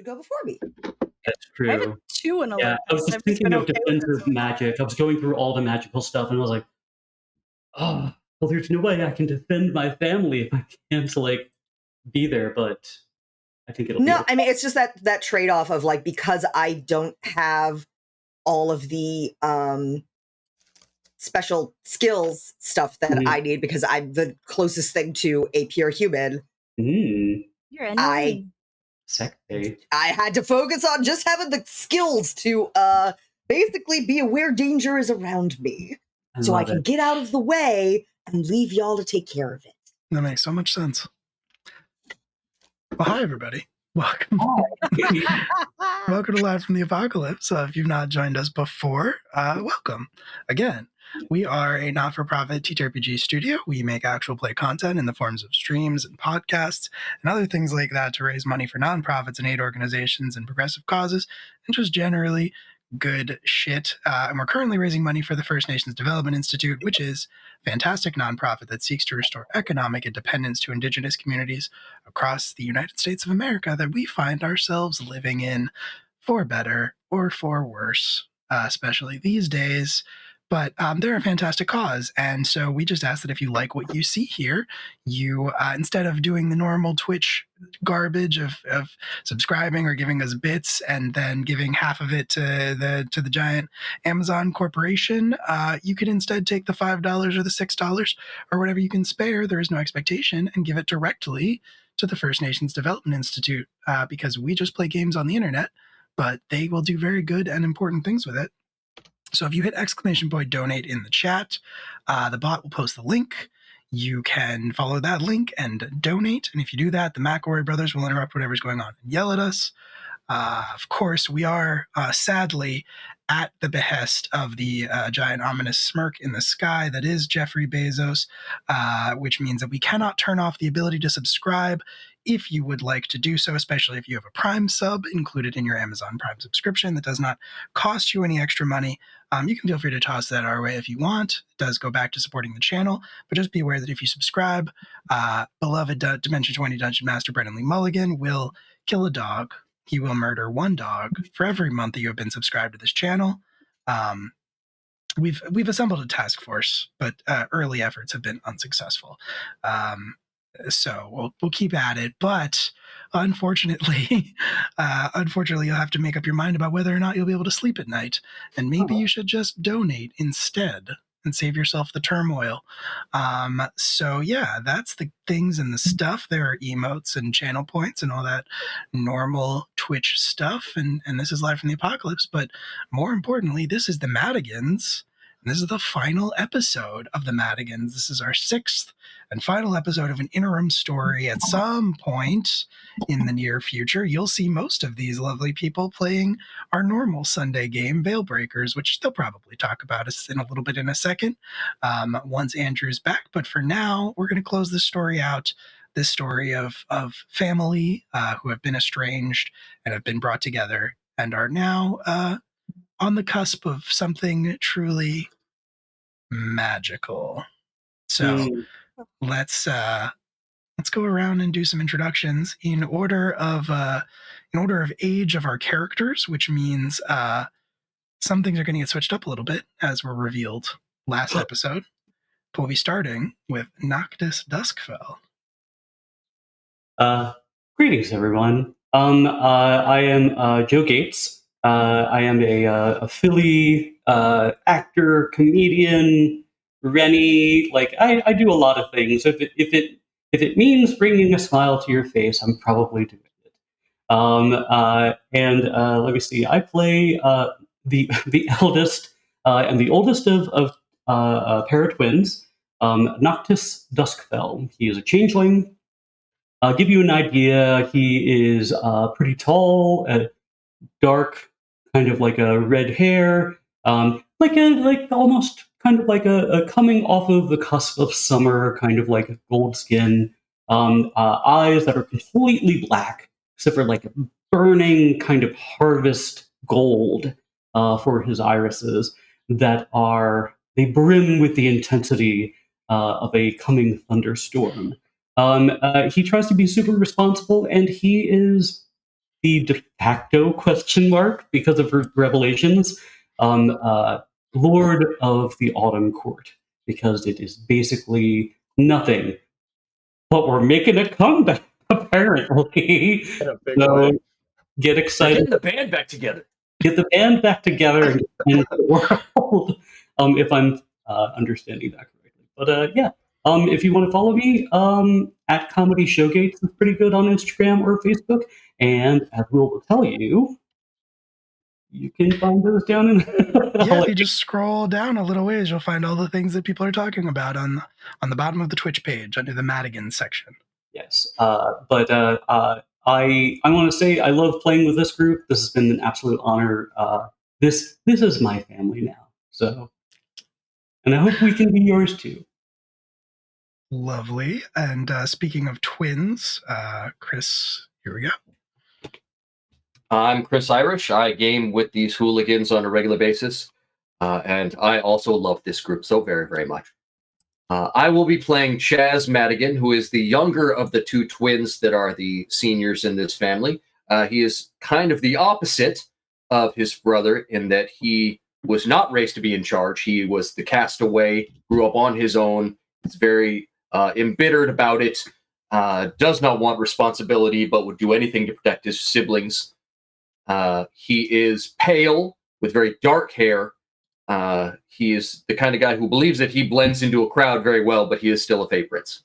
could go before me. That's I have a true. 2 in Yeah, I was alertness. just I've just thinking been of okay with it defensive so far. magic. I was going through all the magical stuff, and I was like, oh, well, there's no way I can defend my family if I can't, like, be there, but I think it'll be No, okay. I mean, it's just that trade-off of, like, because I don't have all of the special skills stuff that Mhm. I need because I'm the closest thing to a pure human. You're I annoying. Sexy. I had to focus on just having the skills to basically be aware danger is around me. I So I love can it. get out of the way and leave y'all to take care of it. That makes so much sense. Well, hi, everybody. Welcome. Welcome to Live from the Apocalypse. If you've not joined us before, welcome. Again, we are a not-for-profit TTRPG studio. We make actual play content in the forms of streams and podcasts and other things like that to raise money for nonprofits and aid organizations and progressive causes, and just generally good shit. And we're currently raising money for the First Nations Development Institute, which is a fantastic nonprofit that seeks to restore economic independence to Indigenous communities across the United States of America that we find ourselves living in, for better or for worse, especially these days. But they're a fantastic cause. And so we just ask that if you like what you see here, you, instead of doing the normal Twitch garbage of subscribing or giving us bits and then giving half of it to the giant Amazon corporation, you could instead take the $5 or the $6 or whatever you can spare. There is no expectation, and give it directly to the First Nations Development Institute, because we just play games on the internet, but they will do very good and important things with it. So if you hit !donate in the chat, the bot will post the link. You can follow that link and donate. And if you do that, the McElroy brothers will interrupt whatever's going on and yell at us. Of course, we are sadly at the behest of the giant ominous smirk in the sky that is Jeffrey Bezos, which means that we cannot turn off the ability to subscribe if you would like to do so, especially if you have a Prime sub included in your Amazon Prime subscription that does not cost you any extra money. You can feel free to toss that our way if you want. It does go back to supporting the channel, but just be aware that if you subscribe, beloved Dimension 20 Dungeon Master Brendan Lee Mulligan will kill a dog. He will murder one dog for every month that you have been subscribed to this channel. We've assembled a task force, but early efforts have been unsuccessful. So we'll keep at it, but unfortunately, you'll have to make up your mind about whether or not you'll be able to sleep at night, and maybe you should just donate instead and save yourself the turmoil. So yeah, that's the things and the stuff. There are emotes and channel points and all that normal Twitch stuff, and this is Live from the Apocalypse, but more importantly, this is the Madigans. And this is the final episode of the Madigans. This is our 6th and final episode of an interim story. At some point in the near future, you'll see most of these lovely people playing our normal Sunday game, Veilbreakers, which they'll probably talk about us in a little bit in a second, once Andrew's back. But for now, we're going to close this story out. This story of family who have been estranged and have been brought together and are now on the cusp of something truly magical. So let's go around and do some introductions in order of age of our characters, which means some things are going to get switched up a little bit as were revealed last episode. But we'll be starting with Noctis Duskfell. Greetings, everyone. I am Joe Gates. I am a Philly actor, comedian, Rennie. Like I do a lot of things. If it means bringing a smile to your face, I'm probably doing it. And let me see. I play the eldest and the oldest of a pair of twins, Noctis Duskfell. He is a changeling. I'll give you an idea. He is pretty tall, dark, kind of like a red hair, like almost kind of like a coming off of the cusp of summer, kind of like a gold skin, eyes that are completely black, except for like a burning kind of harvest gold for his irises they brim with the intensity of a coming thunderstorm. He tries to be super responsible, and he is the de facto question mark because of her revelations, Lord of the Autumn Court, because it is basically nothing. But we're making a comeback, apparently. In a big So way. get We're excited. getting the band back together. Get the band back together and end the world. If I'm understanding that correctly. But yeah, if you want to follow me, at Comedy Showgates is pretty good on Instagram or Facebook. And as Will tell you, you can find those down in. Yeah, if you just scroll down a little ways, you'll find all the things that people are talking about on the bottom of the Twitch page under the Madigans section. Yes, but I want to say I love playing with this group. This has been an absolute honor. This is my family now. So, and I hope we can be yours too. Lovely. And speaking of twins, Chris, here we go. I'm Chris Irish. I game with these hooligans on a regular basis, and I also love this group so very, very much. I will be playing Chaz Madigan, who is the younger of the two twins that are the seniors in this family. He is kind of the opposite of his brother in that he was not raised to be in charge. He was the castaway, grew up on his own. He's very embittered about it, does not want responsibility, but would do anything to protect his siblings. He is pale with very dark hair. He is the kind of guy who believes that he blends into a crowd very well, but he is still a favorite.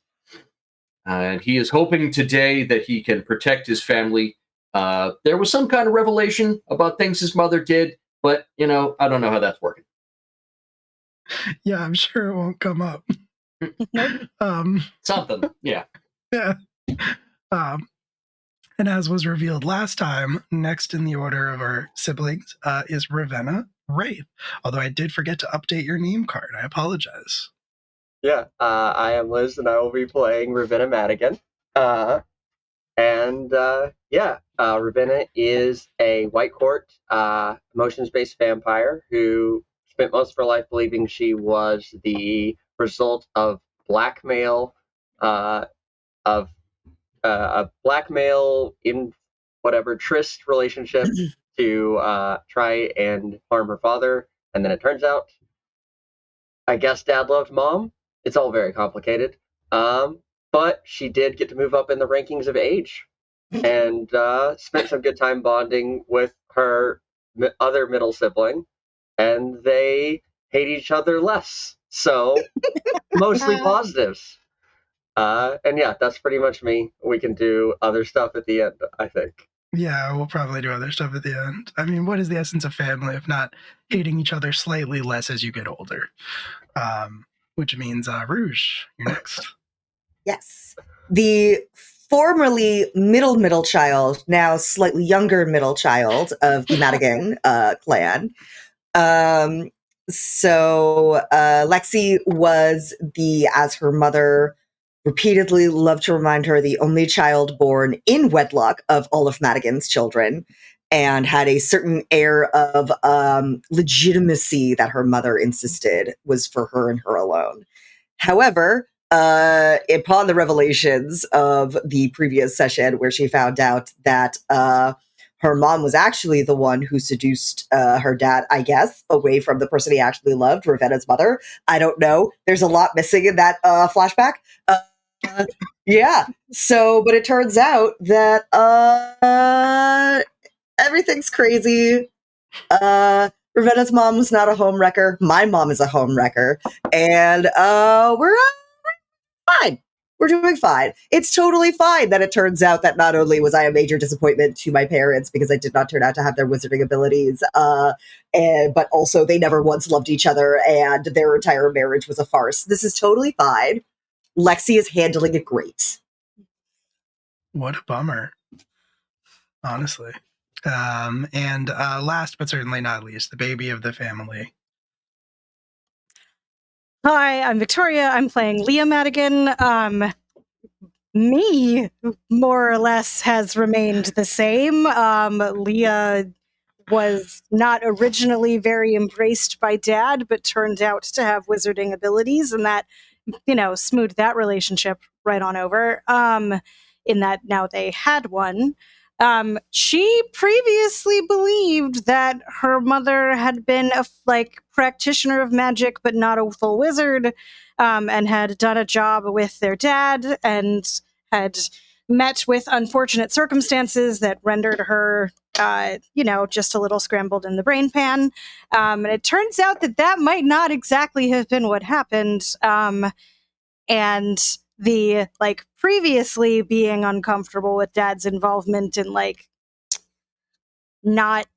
And he is hoping today that he can protect his family. There was some kind of revelation about things his mother did, but, I don't know how that's working. Yeah, I'm sure it won't come up. Something, yeah. Yeah. And as was revealed last time, next in the order of our siblings is Ravenna Wraith. Although I did forget to update your name card. I apologize. Yeah, I am Liz, and I will be playing Ravenna Madigan. Ravenna is a White Court emotions-based vampire who spent most of her life believing she was the result of blackmail, a blackmail in whatever tryst relationship to try and harm her father. And then it turns out, I guess dad loved mom. It's all very complicated. But she did get to move up in the rankings of age and spent some good time bonding with her other middle sibling. And they hate each other less. So mostly positives. And yeah, that's pretty much me. We can do other stuff at the end, I think. Yeah, we'll probably do other stuff at the end. I mean, what is the essence of family if not hating each other slightly less as you get older? Which means, Rouge, you're next. Yes. The formerly middle child, now slightly younger middle child of the Madigan clan. So Lexi was as her mother repeatedly loved to remind her, the only child born in wedlock of all of Madigan's children, and had a certain air of legitimacy that her mother insisted was for her and her alone. However, upon the revelations of the previous session, where she found out that her mom was actually the one who seduced her dad, I guess, away from the person he actually loved, Ravenna's mother. I don't know. There's a lot missing in that flashback. Yeah. So, but it turns out that everything's crazy. Ravenna's mom was not a home wrecker. My mom is a home wrecker. And we're fine. We're doing fine. It's totally fine that it turns out that not only was I a major disappointment to my parents because I did not turn out to have their wizarding abilities, but also they never once loved each other and their entire marriage was a farce. This is totally fine. Lexi is handling it great. What a bummer, honestly. And last but certainly not least, the baby of the family. Hi, I'm Victoria. I'm playing Leah Madigan. Me, more or less, has remained the same. Leah was not originally very embraced by Dad, but turned out to have wizarding abilities, and that, smoothed that relationship right on over. In that now they had one. She previously believed that her mother had been a practitioner of magic, but not a full wizard, and had done a job with their dad and had met with unfortunate circumstances that rendered her, just a little scrambled in the brain pan. And it turns out that might not exactly have been what happened. And the previously being uncomfortable with dad's involvement in not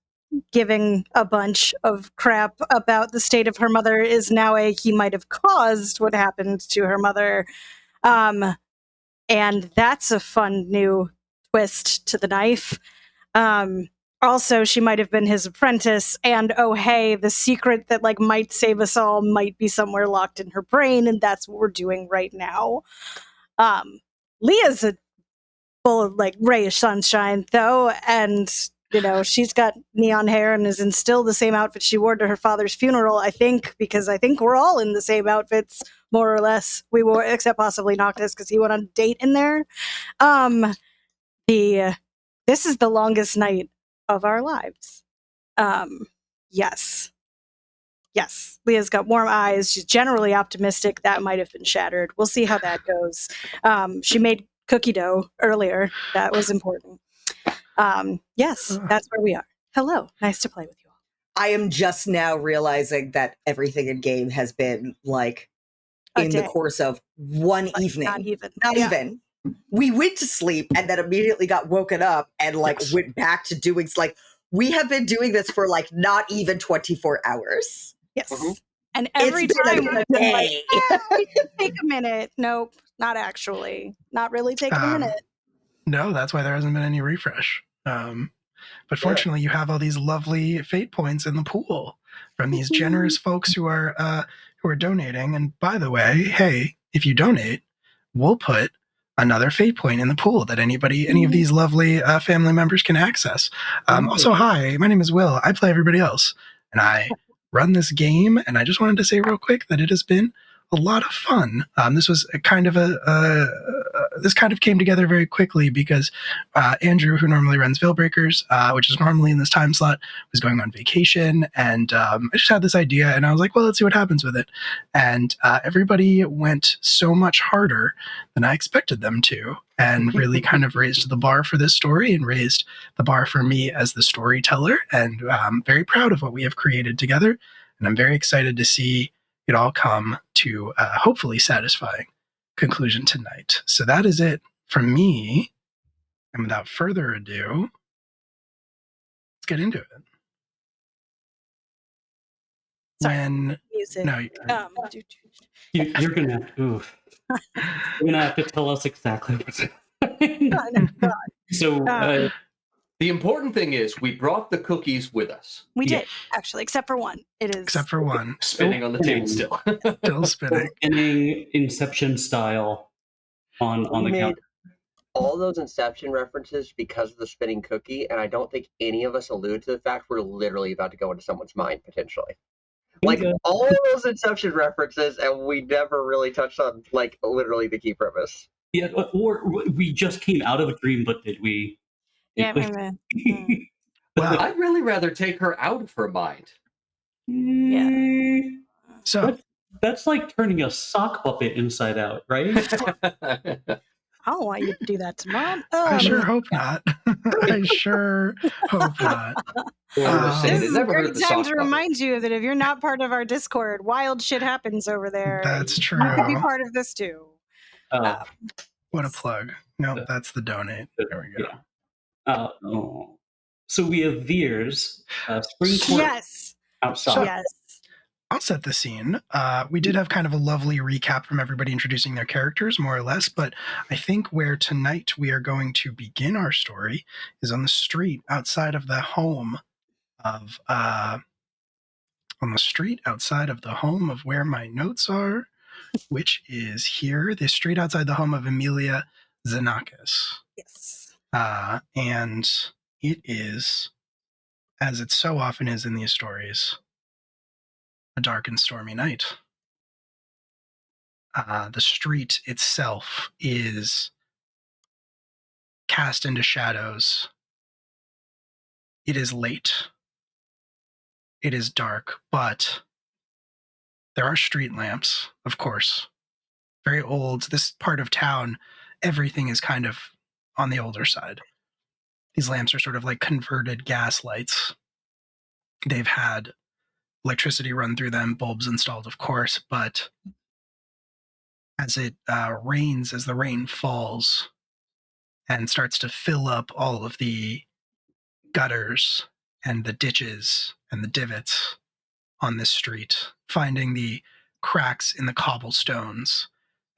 giving a bunch of crap about the state of her mother is now he might have caused what happened to her mother. And that's a fun new twist to the knife. Also, she might have been his apprentice, and oh hey, the secret that might save us all might be somewhere locked in her brain, and that's what we're doing right now. Leah's a full of ray of sunshine though, and she's got neon hair and is in still the same outfit she wore to her father's funeral, I think, because I think we're all in the same outfits more or less. We wore, except possibly Noctis because he went on a date in there. This is the longest night of our lives. Yes. Leah's got warm eyes. She's generally optimistic. That might have been shattered. We'll see how that goes. She made cookie dough earlier. That was important. Yes, that's where we are. Hello. Nice to play with you all. I am just now realizing that everything in game has been in the course of one evening. Not even. We went to sleep and then immediately got woken up and went back to doing we have been doing this for not even 24 hours. Yes. Mm-hmm. And every time we've been take a minute. Nope, not actually. Not really taking a minute. No, that's why there hasn't been any refresh. But fortunately, you have all these lovely fate points in the pool from these generous folks who are donating. And by the way, hey, if you donate, we'll put another fate point in the pool that any of these lovely family members can access. Also, hi, my name is Will. I play everybody else, and I run this game. And I just wanted to say real quick that it has been a lot of fun. This was this kind of came together very quickly because Andrew, who normally runs Veilbreakers, which is normally in this time slot, was going on vacation, and I just had this idea, and I was like, well, let's see what happens with it. And everybody went so much harder than I expected them to, and really kind of raised the bar for this story and raised the bar for me as the storyteller. And I'm very proud of what we have created together, and I'm very excited to see it all come to a hopefully satisfying conclusion tonight. So that is it from me. And without further ado, let's get into it. Sorry, music. No, you're gonna have to tell us exactly what's happening. So the important thing is we brought the cookies with us. We did, actually, except for one. Except for one. Spinning on the table still. Still spinning. Spinning Inception style on the counter. All those Inception references because of the spinning cookie, and I don't think any of us allude to the fact we're literally about to go into someone's mind, potentially. All of those Inception references, and we never really touched on, literally the key premise. Yeah, or we just came out of a dream, but did we? Yeah, Well, I'd really rather take her out of her mind. Yeah. So that's like turning a sock puppet inside out, right? I don't want you to do that to Mom. I sure hope not. I sure hope not. This is a great time to remind you that if you're not part of our Discord, wild shit happens over there. That's true. You could be part of this too. What a plug. No, that's the donate. There we go. Yeah. So we have Veers, spring court outside. So, yes. I'll set the scene. We did have kind of a lovely recap from everybody introducing their characters, more or less, but I think where tonight we are going to begin our story is on the street outside of the home of where my notes are, which is here, the street outside the home of Emilia Xenakis. Yes. And it is, as it so often is in these stories, a dark and stormy night. The street itself is cast into shadows It is late. It is dark, but there are street lamps, of course. Very old. This part of town, everything is kind of on the older side. These lamps are sort of like converted gas lights. They've had electricity run through them, bulbs installed, of course, but as it rains, as the rain falls and starts to fill up all of the gutters and the ditches and the divots on this street, finding the cracks in the cobblestones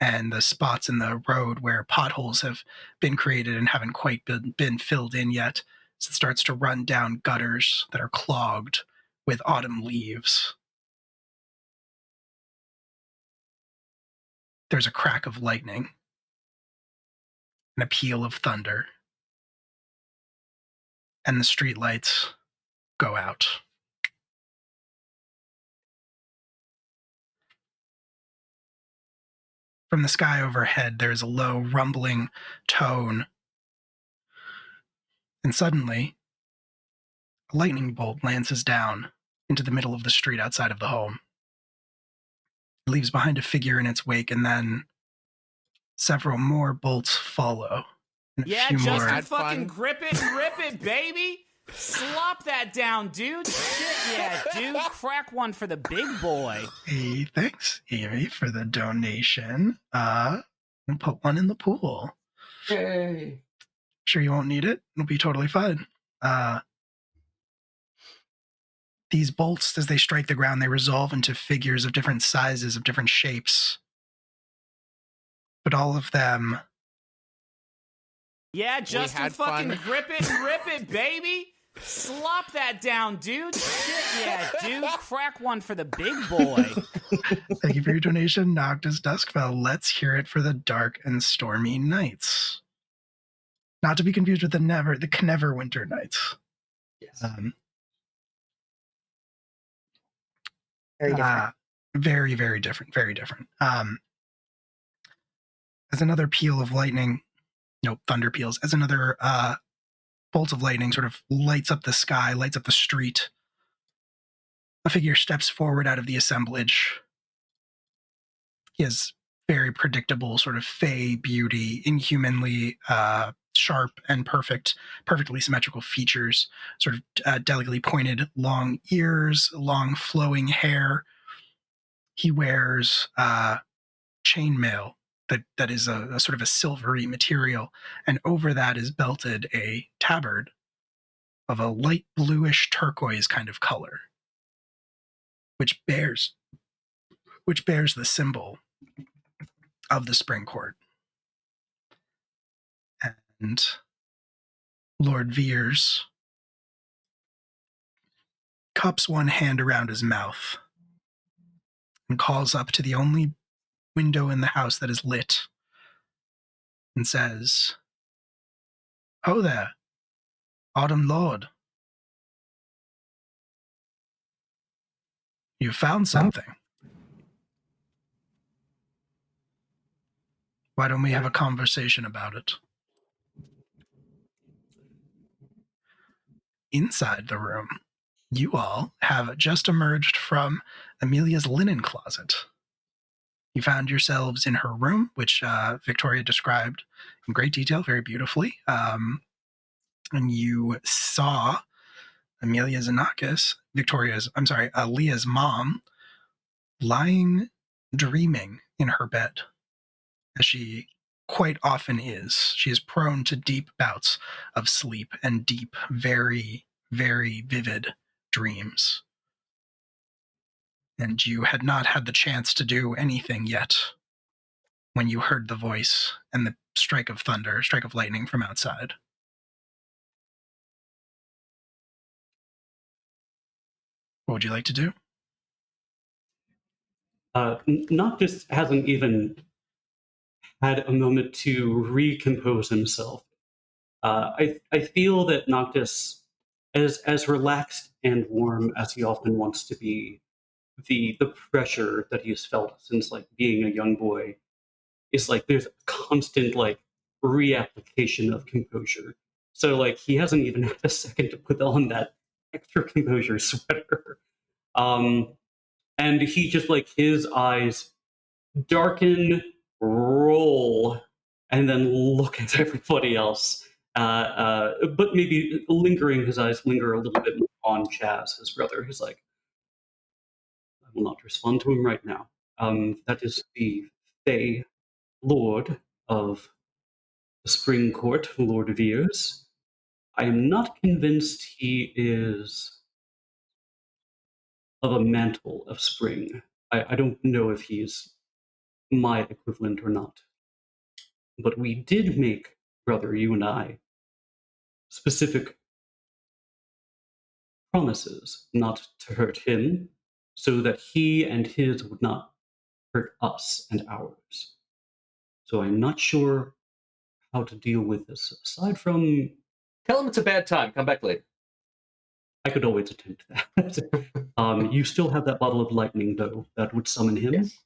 and the spots in the road where potholes have been created and haven't quite been filled in yet. So it starts to run down gutters that are clogged with autumn leaves. There's a crack of lightning and a peal of thunder, and the streetlights go out. From the sky overhead, there's a low, rumbling tone, and suddenly, a lightning bolt lances down into the middle of the street outside of the home. It leaves behind a figure in its wake, and then several more bolts follow. And a few just more. fucking grip it and rip it, baby. Slop that down, dude. Shit, yeah, dude. Crack one for the big boy. Hey, thanks, Evie, for the donation. I'll put one in the pool. Yay. Sure you won't need it. It'll be totally fine. These bolts, as they strike the ground, they resolve into figures of different sizes, of different shapes. But all of them... Yeah, just fucking grip it and rip it, baby. Slop that down, dude. Shit, yeah, dude. Crack one for the big boy. Thank you for your donation, Noctis Duskfell. Let's hear it for the dark and stormy nights. Not to be confused with the Knever winter nights. Yes. Very different. Very, very different. Very different. As another peal of lightning, thunder peals, as another bolt of lightning sort of lights up the sky, lights up the street, a figure steps forward out of the assemblage. He has very predictable sort of fey beauty, inhumanly sharp and perfectly symmetrical features, sort of delicately pointed long ears, long flowing hair. He wears chainmail that is a sort of a silvery material, and over that is belted a tabard of a light bluish turquoise kind of color, which bears the symbol of the Spring Court. And Lord Veers cups one hand around his mouth and calls up to the only window in the house that is lit and says, "Ho there, Autumn Lord. You found something. Why don't we have a conversation about it?" Inside the room, you all have just emerged from Amelia's linen closet. You found yourselves in her room, which Victoria described in great detail, very beautifully. And you saw Amelia Xenakis, Leah's mom, lying dreaming in her bed, as she quite often is. She is prone to deep bouts of sleep and deep, very, very vivid dreams. And you had not had the chance to do anything yet when you heard the voice and the strike of lightning from outside. What would you like to do? Noctis hasn't even had a moment to recompose himself. I feel that Noctis, as relaxed and warm as he often wants to be, the pressure that he's felt since being a young boy is there's a constant reapplication of composure. So like he hasn't even had a second to put on that extra composure sweater. And he just like his eyes darken, roll, and then look at everybody else. But maybe lingering, his eyes linger a little bit more on Chaz, his brother, who's like, I will not respond to him right now. That is the Fey Lord of the Spring Court, Lord Veers. I am not convinced he is of a mantle of spring. I don't know if he's my equivalent or not. But we did make, brother, you and I, specific promises not to hurt him, so that he and his would not hurt us and ours. So I'm not sure how to deal with this. Aside from, Tell him it's a bad time. Come back later. I could always attempt that. You still have that bottle of lightning, though, that would summon him. Yes.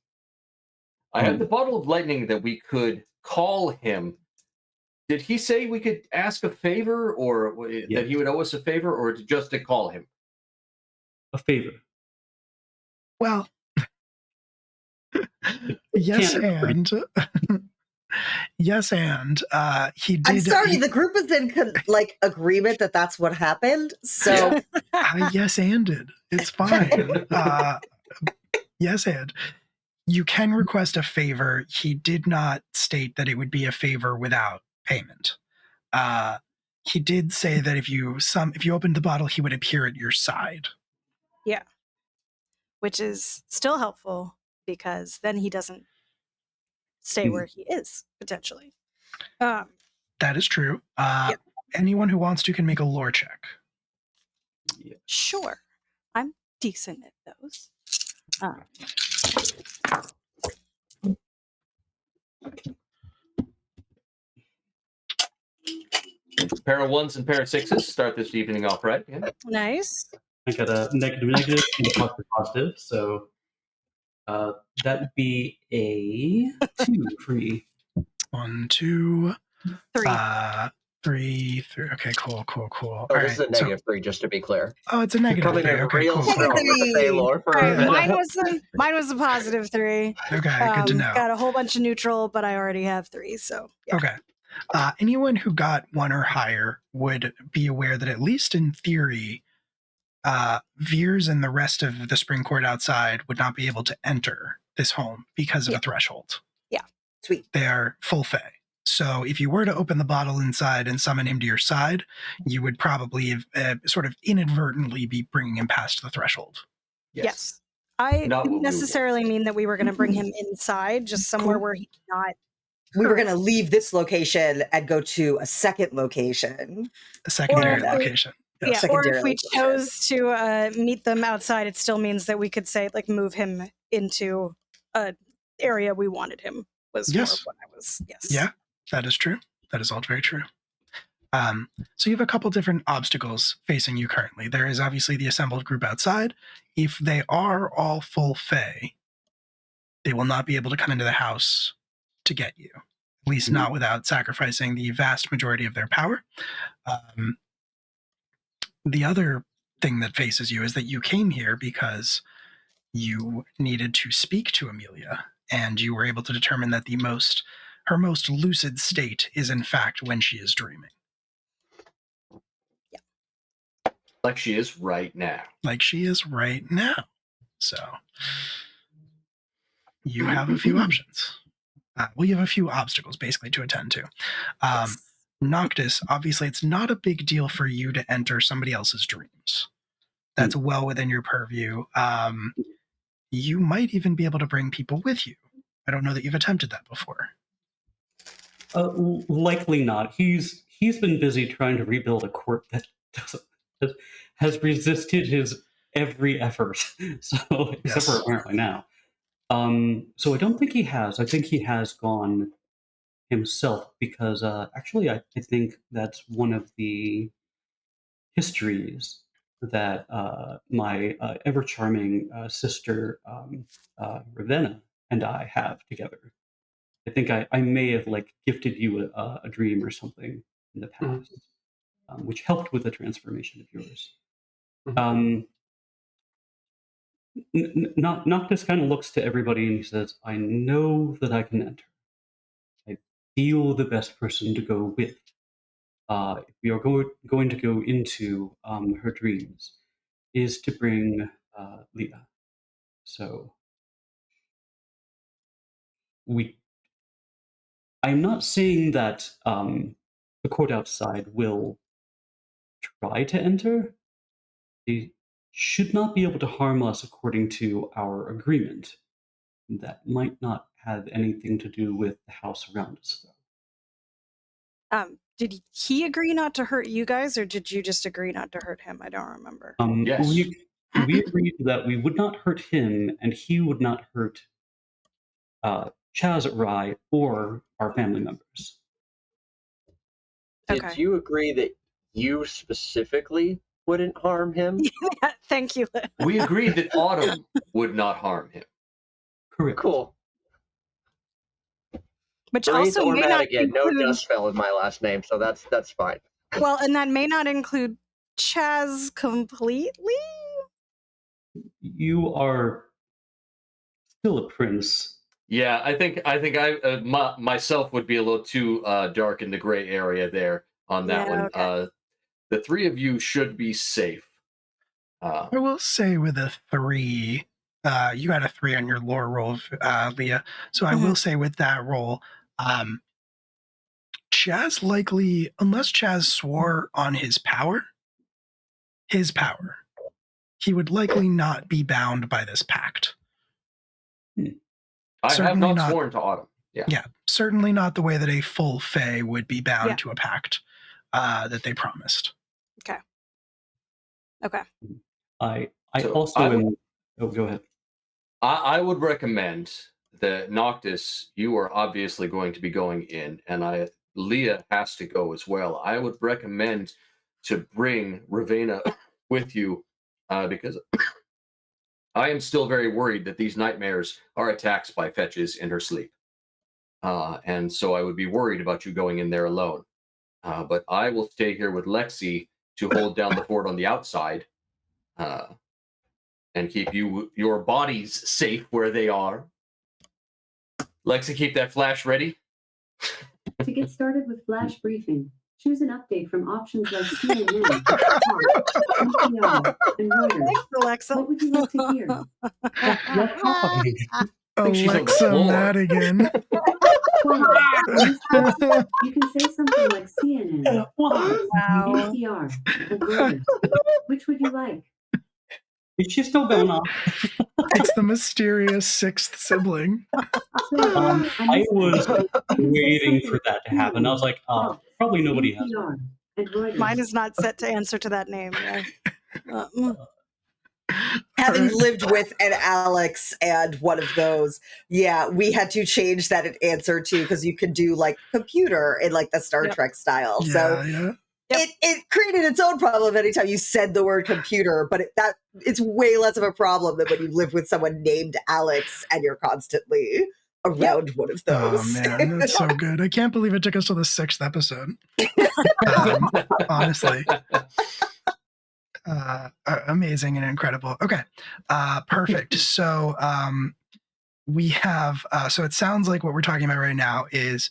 I have the bottle of lightning that we could call him. Did he say we could ask a favor, or that he would owe us a favor, or just to call him? A favor. Well, yes, and yes, and he did. I'm sorry, the group is in agreement that that's what happened. So yes, anded. It's fine. Yes, and you can request a favor. He did not state that it would be a favor without payment. He did say that if you opened the bottle, he would appear at your side. Yeah. Which is still helpful because then he doesn't stay where he is, potentially. That is true. Anyone who wants to can make a lore check. Sure. I'm decent at those. Pair of ones and pair of sixes start this evening off, right? Yeah. Nice. I got a negative and a positive, so that would be a 2 for me. 1, 2, 3. 3. Okay, cool. Oh, this is a -3, just to be clear. Oh, it's a negative Coming 3. in Okay, real cool. strong with the Fey lore for All right, a mine was a positive 3. Okay, good to know. Got a whole bunch of neutral, but I already have 3, so yeah. Okay. Anyone who got 1 or higher would be aware that, at least in theory, Veers and the rest of the Spring Court outside would not be able to enter this home because of a threshold. Yeah. Sweet. They are full Fey. So if you were to open the bottle inside and summon him to your side, you would probably sort of inadvertently be bringing him past the threshold. Yes. I didn't necessarily mean that we were going to bring him inside, just somewhere where he's not. We were going to leave this location and go to a second location. A secondary location. Yeah, or if we chose to meet them outside, it still means that we could say, move him into an area we wanted him. Was more of what I was. Yes. Yeah, that is true. That is all very true. So you have a couple different obstacles facing you currently. There is obviously the assembled group outside. If they are all full Fey, they will not be able to come into the house to get you. At least not without sacrificing the vast majority of their power. The other thing that faces you is that you came here because you needed to speak to Amelia, and you were able to determine that her most lucid state is in fact when she is dreaming. Yeah. Like she is right now. Like she is right now. So you have a few options. You have a few obstacles basically to attend to. Noctis, obviously it's not a big deal for you to enter somebody else's dreams. That's well within your purview. You might even be able to bring people with you. I don't know that you've attempted that before. Likely not. He's been busy trying to rebuild a court that has resisted his every effort. So except for apparently now. So I don't think he has. I think he has gone himself because actually I think that's one of the histories that my ever charming sister Ravenna and I have together. I think I may have gifted you a dream or something in the past. which helped with the transformation of yours. Noctis kind of looks to everybody and he says, I know that I can enter. I feel the best person to go with. If we are going to go into her dreams, is to bring Leah. So I'm not saying that the court outside will try to enter. They should not be able to harm us according to our agreement. That might not have anything to do with the house around us, though. Did he agree not to hurt you guys, or did you just agree not to hurt him? I don't remember. Yes. We agreed that we would not hurt him, and he would not hurt Chaz, Rai, or our family members. Did you agree that you specifically wouldn't harm him? Thank you. We agreed that Autumn would not harm him. Correct. Cool. Which Grace also or may not Madigan. No include... Dustfell is my last name, so that's fine. Well, and that may not include Chaz completely? You are still a prince. Yeah, I think I myself would be a little too dark in the gray area there on that one. Okay. The three of you should be safe. I will say with a 3, you got a 3 on your lore roll, Leah. So I will say with that roll, Chaz likely, unless Chaz swore on his power, he would likely not be bound by this pact. I have not sworn to Autumn. Yeah, certainly not the way that a full Fae would be bound to a pact that they promised. Okay. I also am... Oh, go ahead. I would recommend that Noctis, you are obviously going to be going in, and Leah has to go as well. I would recommend to bring Ravenna with you because I am still very worried that these nightmares are attacks by fetches in her sleep. And so I would be worried about you going in there alone. But I will stay here with Lexi to hold down the fort on the outside and keep your bodies safe where they are. Lexi, keep that flash ready. To get started with flash briefing, choose an update from options like CNN, NPR, and Reuters. Thanks, Alexa. What would you like to hear? Alexa Madigan. You can say something like CNN, NPR, and Reuters. Which would you like? Is she still going on? It's the mysterious 6th sibling. I was waiting for that to happen. I was like, probably nobody has it. Mine is not set to answer to that name. Having lived with an Alex and one of those, we had to change that answer to, because you could do like computer in like the Star Trek style. It created its own problem anytime you said the word computer, but it's way less of a problem than when you live with someone named Alex and you're constantly around one of those. Oh man, that's so good. I can't believe it took us to the 6th episode. Honestly. Amazing and incredible. Okay. Perfect. So we have, so it sounds like what we're talking about right now is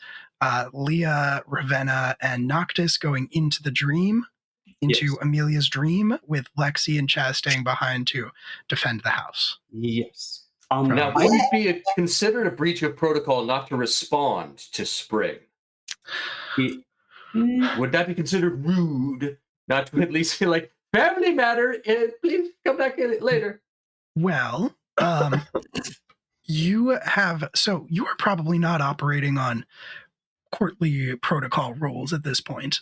Leah, Ravenna, and Noctis going into the dream, into Amelia's dream, with Lexi and Chaz staying behind to defend the house. Yes. Now, would it be considered a breach of protocol not to respond to Spring? Would that be considered rude? Not to at least be like, family matter, please come back in later. Well, you are probably not operating on courtly protocol rules at this point.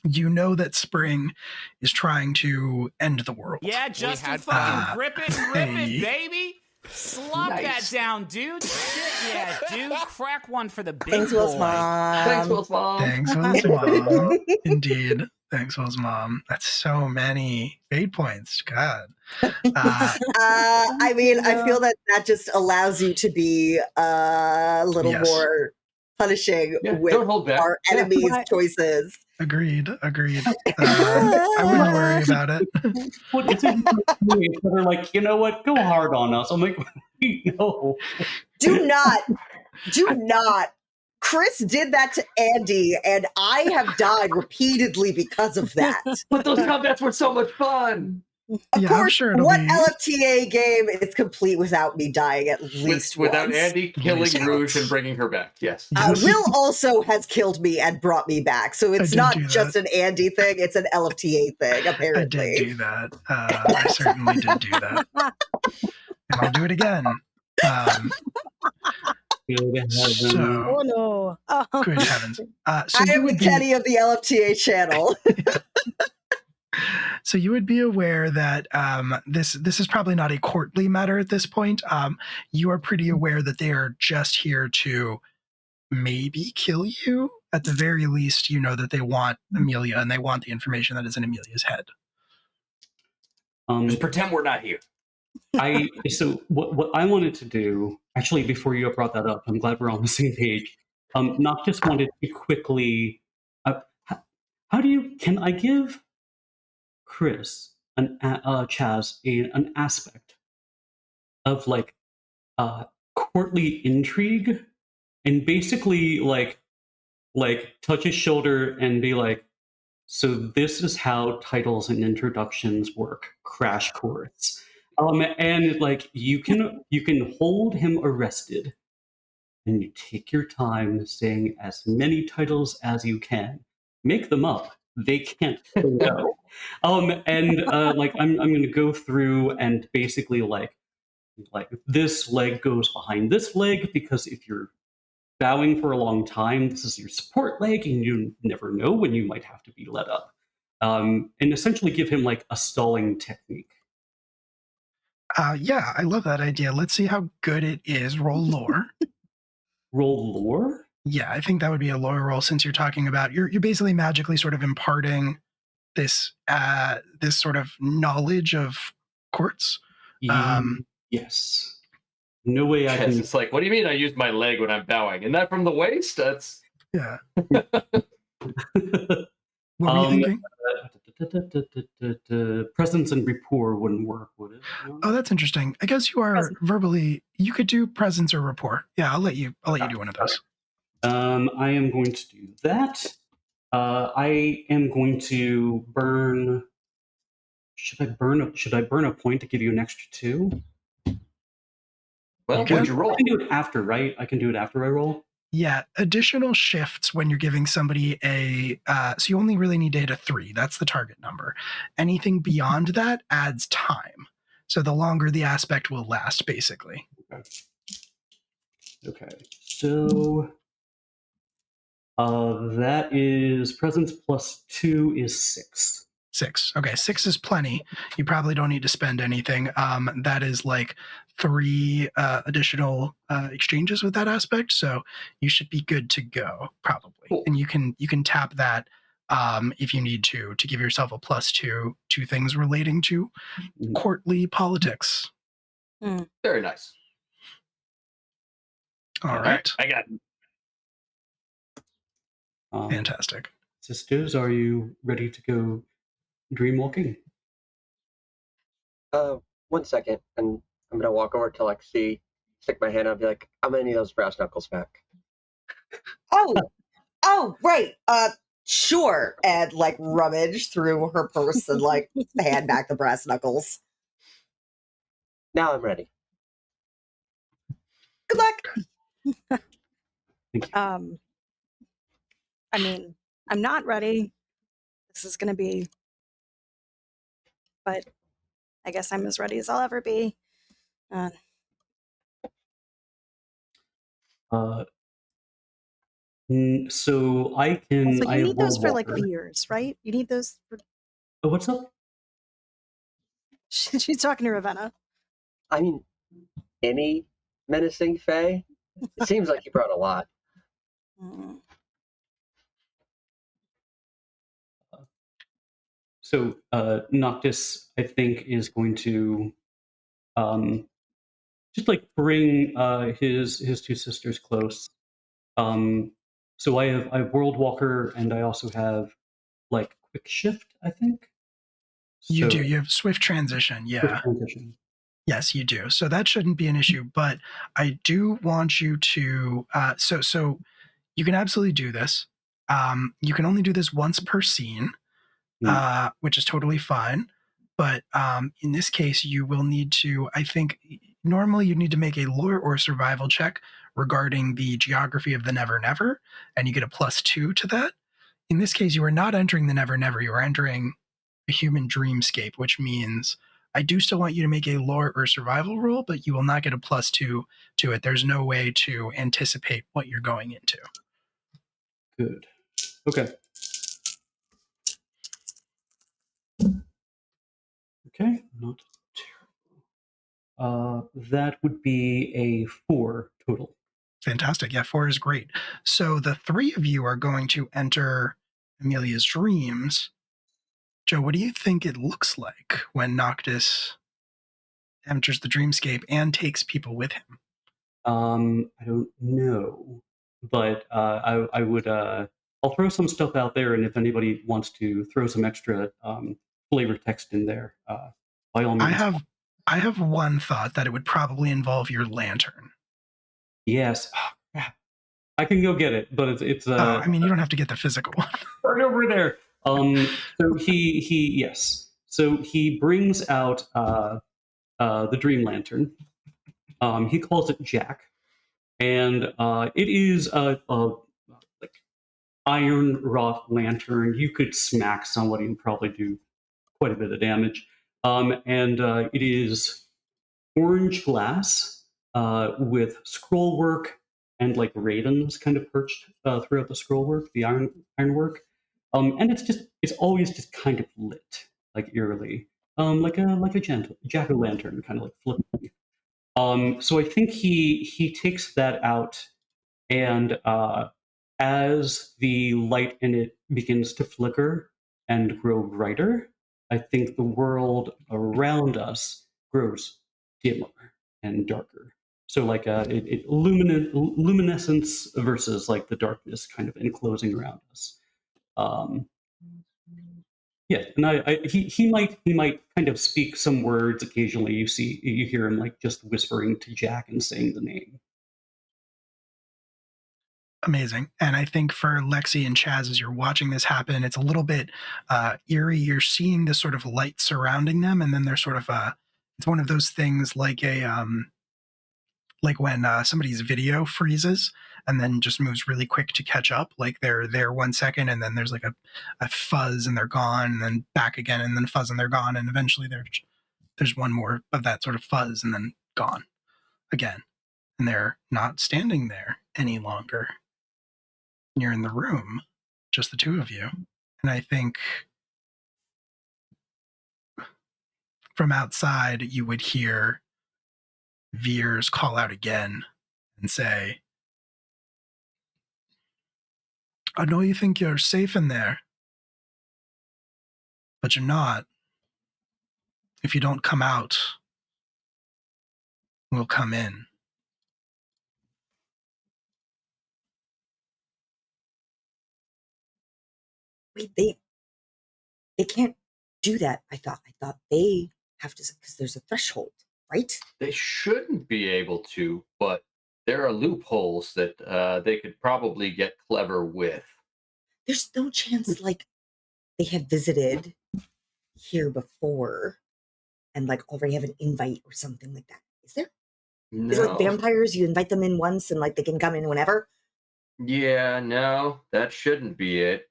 You know that Spring is trying to end the world. Yeah, just fucking grip it, baby. Slop that down, dude. Shit, yeah, dude. Crack one for the big Thanks, boy. Will's mom. Thanks, Will's mom. Thanks, Will's mom. Indeed. Thanks, Will's mom. That's so many fate points. God. I mean, I feel that just allows you to be a little more punishing with don't hold back. our enemies' choices. Agreed. I wouldn't worry about it. What it's they're like, you know what? Go hard on us. I'm like, no. Do not. Chris did that to Andy, and I have died repeatedly because of that. But those combats were so much fun. Of Yeah, course, I'm sure it'll what be LFTA game is complete without me dying at least Without once? Andy killing Least Rouge once. and bringing her back. Yes. Will also has killed me and brought me back, so it's did not do just that. an Andy thing; it's an LFTA thing. Apparently, I did do that. I certainly did do that, and I'll do it again. So, Oh no! good heavens! So I you am the would be Kenny of the LFTA channel. So you would be aware that this is probably not a courtly matter at this point. You are pretty aware that they are just here to maybe kill you. At the very least, you know that they want Amelia and they want the information that is in Amelia's head. Just pretend we're not here. So what I wanted to do, actually, before you brought that up, I'm glad we're on the same page. Noctis wanted to quickly. Can I give Chris Chaz an aspect of like courtly intrigue, and basically like touch his shoulder and be like, so this is how titles and introductions work, crash course. And like you can hold him arrested, and you take your time saying as many titles as you can. Make them up. They can't go. And like I'm going to go through and basically like this leg goes behind this leg, because if you're bowing for a long time, this is your support leg, and you never know when you might have to be let up. And essentially give him like a stalling technique. Yeah, I love that idea. Let's see how good it is. Roll lore. Roll lore? Yeah, I think that would be a lore roll, since you're talking about you're basically magically sort of imparting this this sort of knowledge of courts. Yes. No way I can. It's like, what do you mean I use my leg when I'm bowing? Isn't that from the waist? That's Yeah. What were you thinking? Presence and rapport wouldn't work, would it? No? Oh, that's interesting. I guess you are verbally. You could do presence or rapport. Yeah, I'll let you do one of those. I am going to do that. I am going to burn. Should I burn a point to give you an extra 2? Well, what'd you roll? I can do it after, right? I can do it after I roll. Yeah, additional shifts when you're giving somebody a. So you only really need to hit a 3. That's the target number. Anything beyond that adds time. So the longer the aspect will last, basically. Okay. So that is presence plus 2 is 6. 6. Okay, 6 is plenty. You probably don't need to spend anything. That is like 3 additional exchanges with that aspect, so you should be good to go, probably. Cool. And you can tap that if you need to give yourself a +2 to things relating to courtly politics. Very nice. All right. I got it. Fantastic. Sisters, are you ready to go dream walking? 1 second, and I'm gonna walk over to Lexi, stick my hand out, and be like, I'm gonna need those brass knuckles back. Oh, right. Sure. And like rummage through her purse and like hand back the brass knuckles. Now I'm ready. Good luck. Thank you. I mean, I'm not ready. This is going to be, but I guess I'm as ready as I'll ever be. So I can. So you I need those for like Walker. Veers, right? You need those for. Oh, what's up? She's talking to Ravenna. I mean, any menacing fae? It seems like you brought a lot. So Noctis, I think, is going to just like bring his 2 sisters close. So I have World Walker, and I also have like quick shift, I think. You do. You have swift transition. Yeah. Transition. Yes, you do. So that shouldn't be an issue. But I do want you to. So you can absolutely do this. You can only do this once per scene, which is totally fine. But in this case, you will need to. I think normally you need to make a lore or survival check regarding the geography of the Never Never, and you get a +2 to that. In this case, you are not entering the Never Never. You are entering a human dreamscape, which means I do still want you to make a lore or survival roll, but you will not get a +2 to it. There's no way to anticipate what you're going into. Good. Okay. Okay, not terrible. That would be a 4 total. Fantastic. Yeah, 4 is great. So the 3 of you are going to enter Amelia's dreams. Joe, what do you think it looks like when Noctis enters the dreamscape and takes people with him? I don't know, but I would. I'll throw some stuff out there, and if anybody wants to throw some extra flavor text in there, by all means. I have one thought that it would probably involve your lantern. Yes, I can go get it, but it's. I mean, you don't have to get the physical one. Right over there. So yes. So he brings out the dream lantern. He calls it Jack, and it is a like iron wrought lantern. You could smack somebody and probably do quite a bit of damage. And it is orange glass with scroll work and like ravens kind of perched throughout the scroll work, the ironwork. And it's always just kind of lit, like eerily, like a jack o' lantern, kind of like flipping. So I think he takes that out, and as the light in it begins to flicker and grow brighter, I think the world around us grows dimmer and darker. So like luminescence versus like the darkness kind of enclosing around us. Yeah, and he might kind of speak some words occasionally. You hear him like just whispering to Jack and saying the name. Amazing. And I think for Lexi and Chaz, as you're watching this happen, it's a little bit eerie. You're seeing this sort of light surrounding them, and then there's sort of it's one of those things like like when somebody's video freezes and then just moves really quick to catch up. Like they're there 1 second, and then there's like a fuzz and they're gone, and then back again, and then fuzz and they're gone, and eventually there's one more of that sort of fuzz and then gone again, and they're not standing there any longer. You're in the room, just the two of you. And I think from outside, you would hear Veers call out again and say, I know you think you're safe in there, but you're not. If you don't come out, we'll come in. Wait, they can't do that. I thought they have to, because there's a threshold, right? They shouldn't be able to, but there are loopholes that they could probably get clever with. There's no chance like they have visited here before and like already have an invite or something like that. Is there? No. Is it like vampires? You invite them in once and like they can come in whenever? Yeah, no, that shouldn't be it.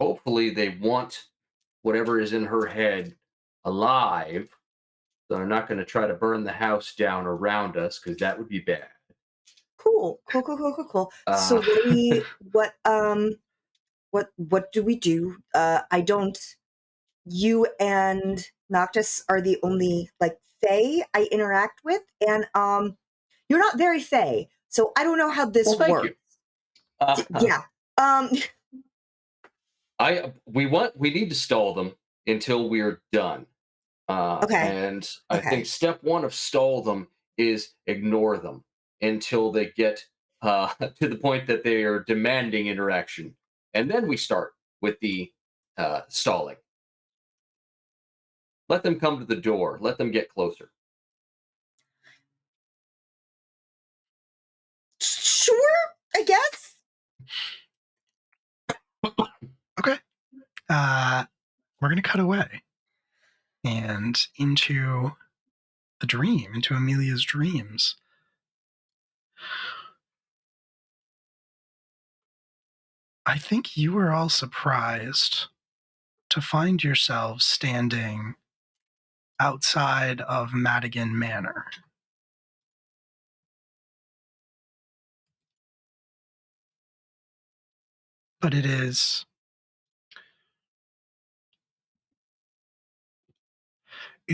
Hopefully they want whatever is in her head alive. So they're not going to try to burn the house down around us, because that would be bad. Cool. So what do we do? You and Noctis are the only like Fae I interact with, and you're not very Fae, so I don't know how this works. Yeah. We need to stall them until we're done. Okay. And I think step one of stall them is ignore them until they get to the point that they are demanding interaction. And then we start with the stalling. Let them come to the door. Let them get closer. Sure, I guess. Okay. We're going to cut away and into the dream, into Amelia's dreams. I think you were all surprised to find yourselves standing outside of Madigan Manor. But it's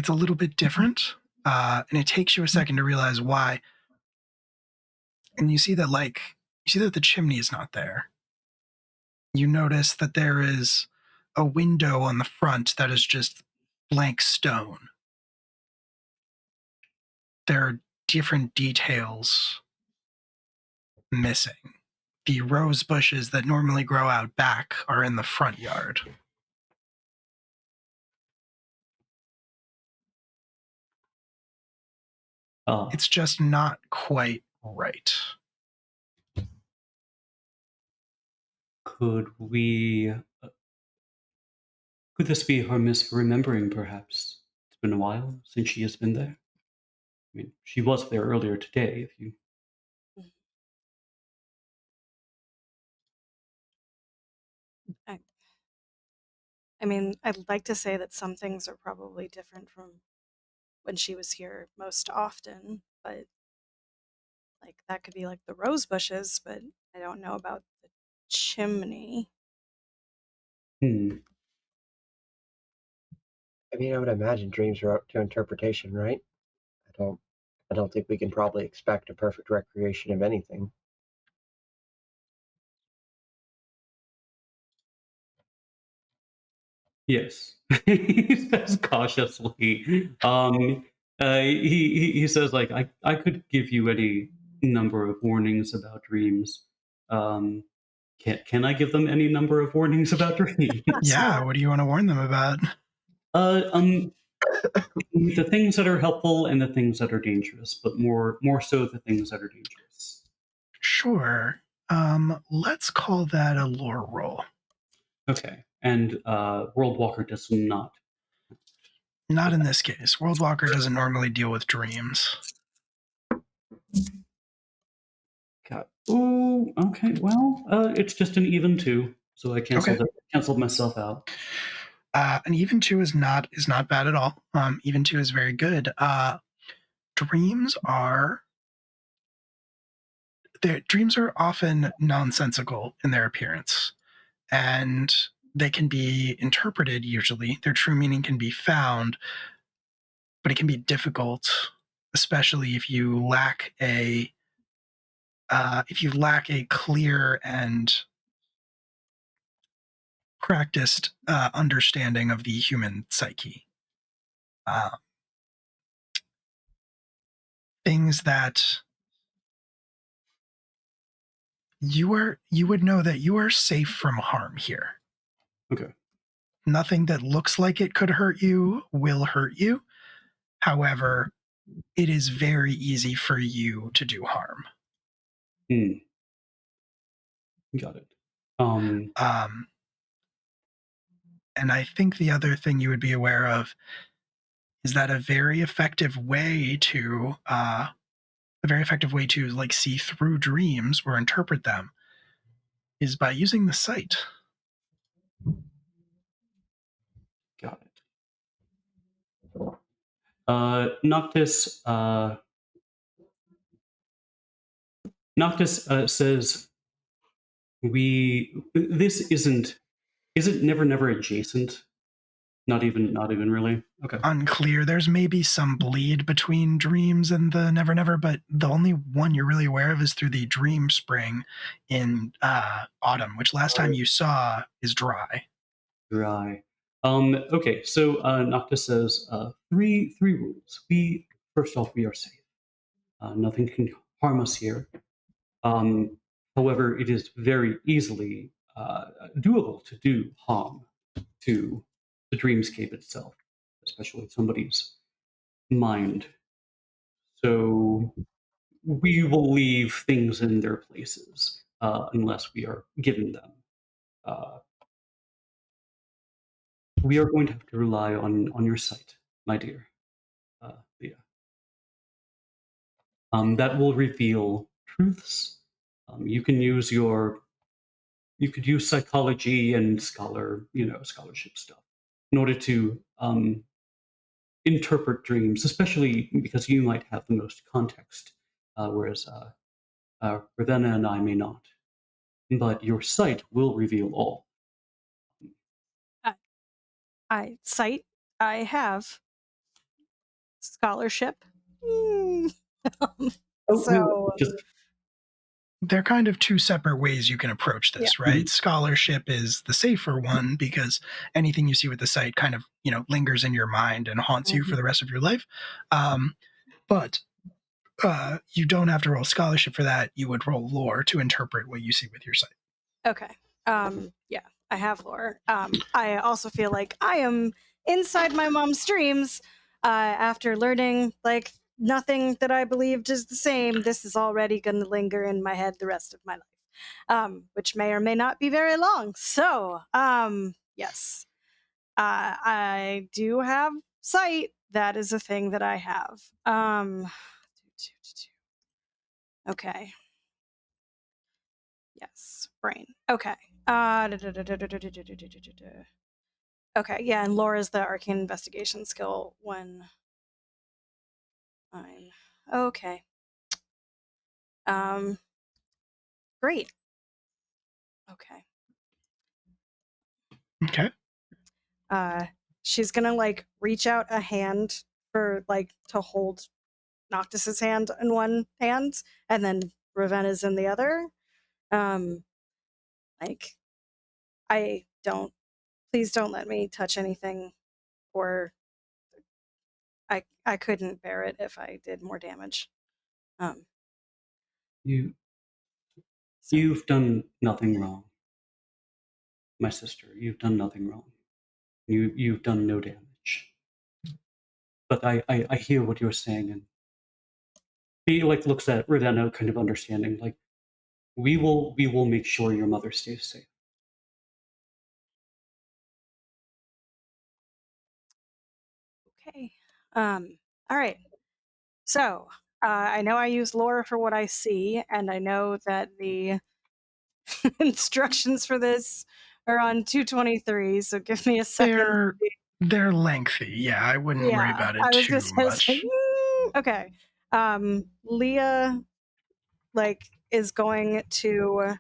a little bit different, and it takes you a second to realize why. And you see that the chimney is not there. You notice that there is a window on the front that is just blank stone. There are different details missing. The rose bushes that normally grow out back are in the front yard. It's just not quite right. Could this be her misremembering, perhaps? It's been a while since she has been there. I mean, she was there earlier today, if you... I mean, I'd like to say that some things are probably different from when she was here most often, but like that could be like the rose bushes, but I don't know about the chimney. I mean, I would imagine dreams are up to interpretation, right? I don't think we can probably expect a perfect recreation of anything. Yes, he says cautiously. He says, like, I could give you any number of warnings about dreams. Can I give them any number of warnings about dreams? Yeah, what do you want to warn them about? The things that are helpful and the things that are dangerous, but more so the things that are dangerous. Sure. Let's call that a lore roll. Okay, and World Walker does not. Not in this case. World Walker doesn't normally deal with dreams. God. Oh, okay. Well, it's just an even 2, so I canceled myself out. An even 2 is not bad at all. Even 2 is very good. Dreams are often nonsensical in their appearance, and they can be interpreted. Usually, their true meaning can be found, but it can be difficult, especially if you lack a clear and practiced understanding of the human psyche. Things that you would know that you are safe from harm here. Okay. Nothing that looks like it could hurt you will hurt you. However, it is very easy for you to do harm. Got it. And I think the other thing you would be aware of is that a very effective way to like see through dreams or interpret them is by using the sight. Got it. Noctis says this isn't never adjacent. Not even really. Okay. Unclear. There's maybe some bleed between dreams and the Never Never, but the only one you're really aware of is through the Dream Spring in autumn, which last time you saw is dry. Dry. Okay, so Noctis says three rules. First off, we are safe. Nothing can harm us here. However, it is very easily doable to do harm to the dreamscape itself, especially somebody's mind. So we will leave things in their places unless we are given them. We are going to have to rely on your sight, my dear Leah. That will reveal truths. You can use you could use psychology and scholarship stuff in order to interpret dreams, especially because you might have the most context, whereas Ravenna and I may not. But your sight will reveal all. I have scholarship. So just They're kind of two separate ways you can approach this, right? Mhm. Scholarship is the safer one because anything you see with the sight kind of, lingers in your mind and haunts you for the rest of your life. But you don't have to roll scholarship for that. You would roll lore to interpret what you see with your sight. okay. Yeah, I have lore. I also feel like I am inside my mom's dreams after learning like nothing that I believed is the same. This is already going to linger in my head the rest of my life, which may or may not be very long. So, yes, I do have sight. That is a thing that I have. Okay. Yes, brain. Okay. Okay, yeah, and Laura's the arcane investigation skill when I'm okay. Great. Okay. Okay. She's gonna like reach out a hand for like to hold Noctis's hand in one hand, and then Ravenna's in the other. Like, please don't let me touch anything, or I couldn't bear it if I did more damage. You've done nothing wrong, my sister. You've done nothing wrong. You've done no damage. But I hear what you're saying, and he like looks at Ravenna, kind of understanding. Like we will make sure your mother stays safe. Okay. All right. So I know I use lore for what I see, and I know that the instructions for this are on 223. So give me a second. They're lengthy. Yeah, I wouldn't worry about it too much. Okay. Leah like is going to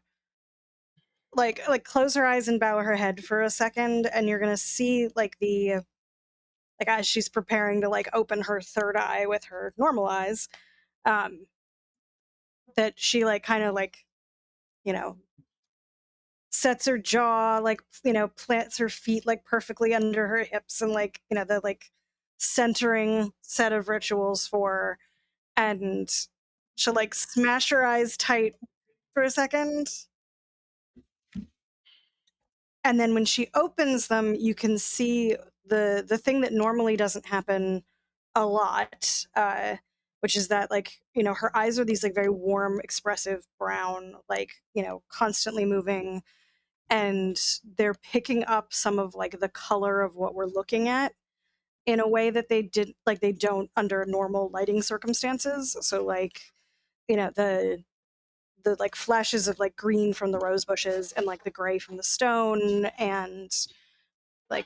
like close her eyes and bow her head for a second, and you're gonna see like as she's preparing to like open her third eye with her normal eyes, that she like kind of like, sets her jaw, like, plants her feet like perfectly under her hips, and like, the like centering set of rituals for her, and she'll like smash her eyes tight for a second. And then when she opens them, you can see the thing that normally doesn't happen a lot, which is that like, her eyes are these like very warm, expressive brown, like, constantly moving, and they're picking up some of like the color of what we're looking at in a way that they don't under normal lighting circumstances. So like, the like flashes of like green from the rose bushes and like the gray from the stone, and like,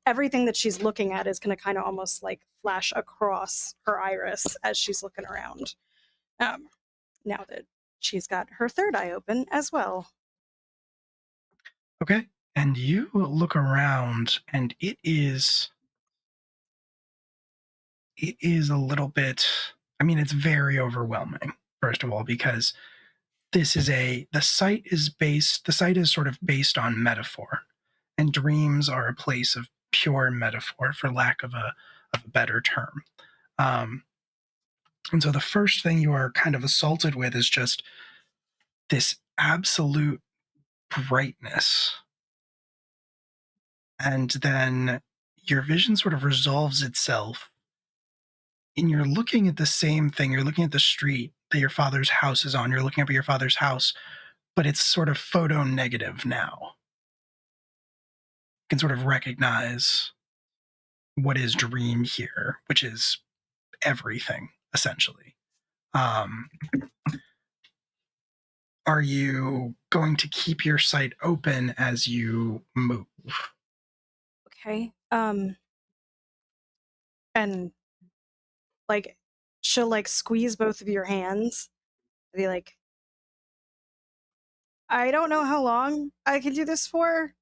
everything that she's looking at is going to kind of almost like flash across her iris as she's looking around, now that she's got her third eye open as well. Okay. And you look around, and it is a little bit, it's very overwhelming, first of all, because the site is sort of based on metaphor, and dreams are a place of pure metaphor, for lack of a better term. And so the first thing you are kind of assaulted with is just this absolute brightness. And then your vision sort of resolves itself, and you're looking at the same thing. You're looking at the street that your father's house is on. You're looking up at your father's house, but it's sort of photo negative now. You can sort of recognize what is dream here, which is everything, essentially. Are you going to keep your sight open as you move? Okay. And like she'll like squeeze both of your hands. Be like, I don't know how long I can do this for,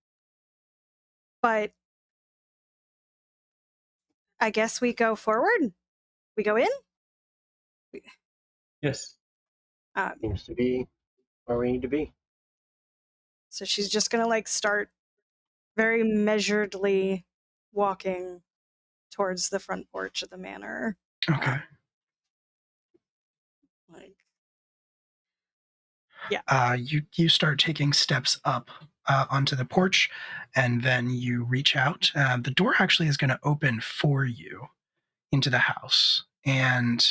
but I guess we go forward. We go in. Yes. Seems to be where we need to be. So she's just gonna like start very measuredly walking towards the front porch of the manor. Okay. Like, yeah. You start taking steps up onto the porch, and then you reach out. The door actually is going to open for you into the house, and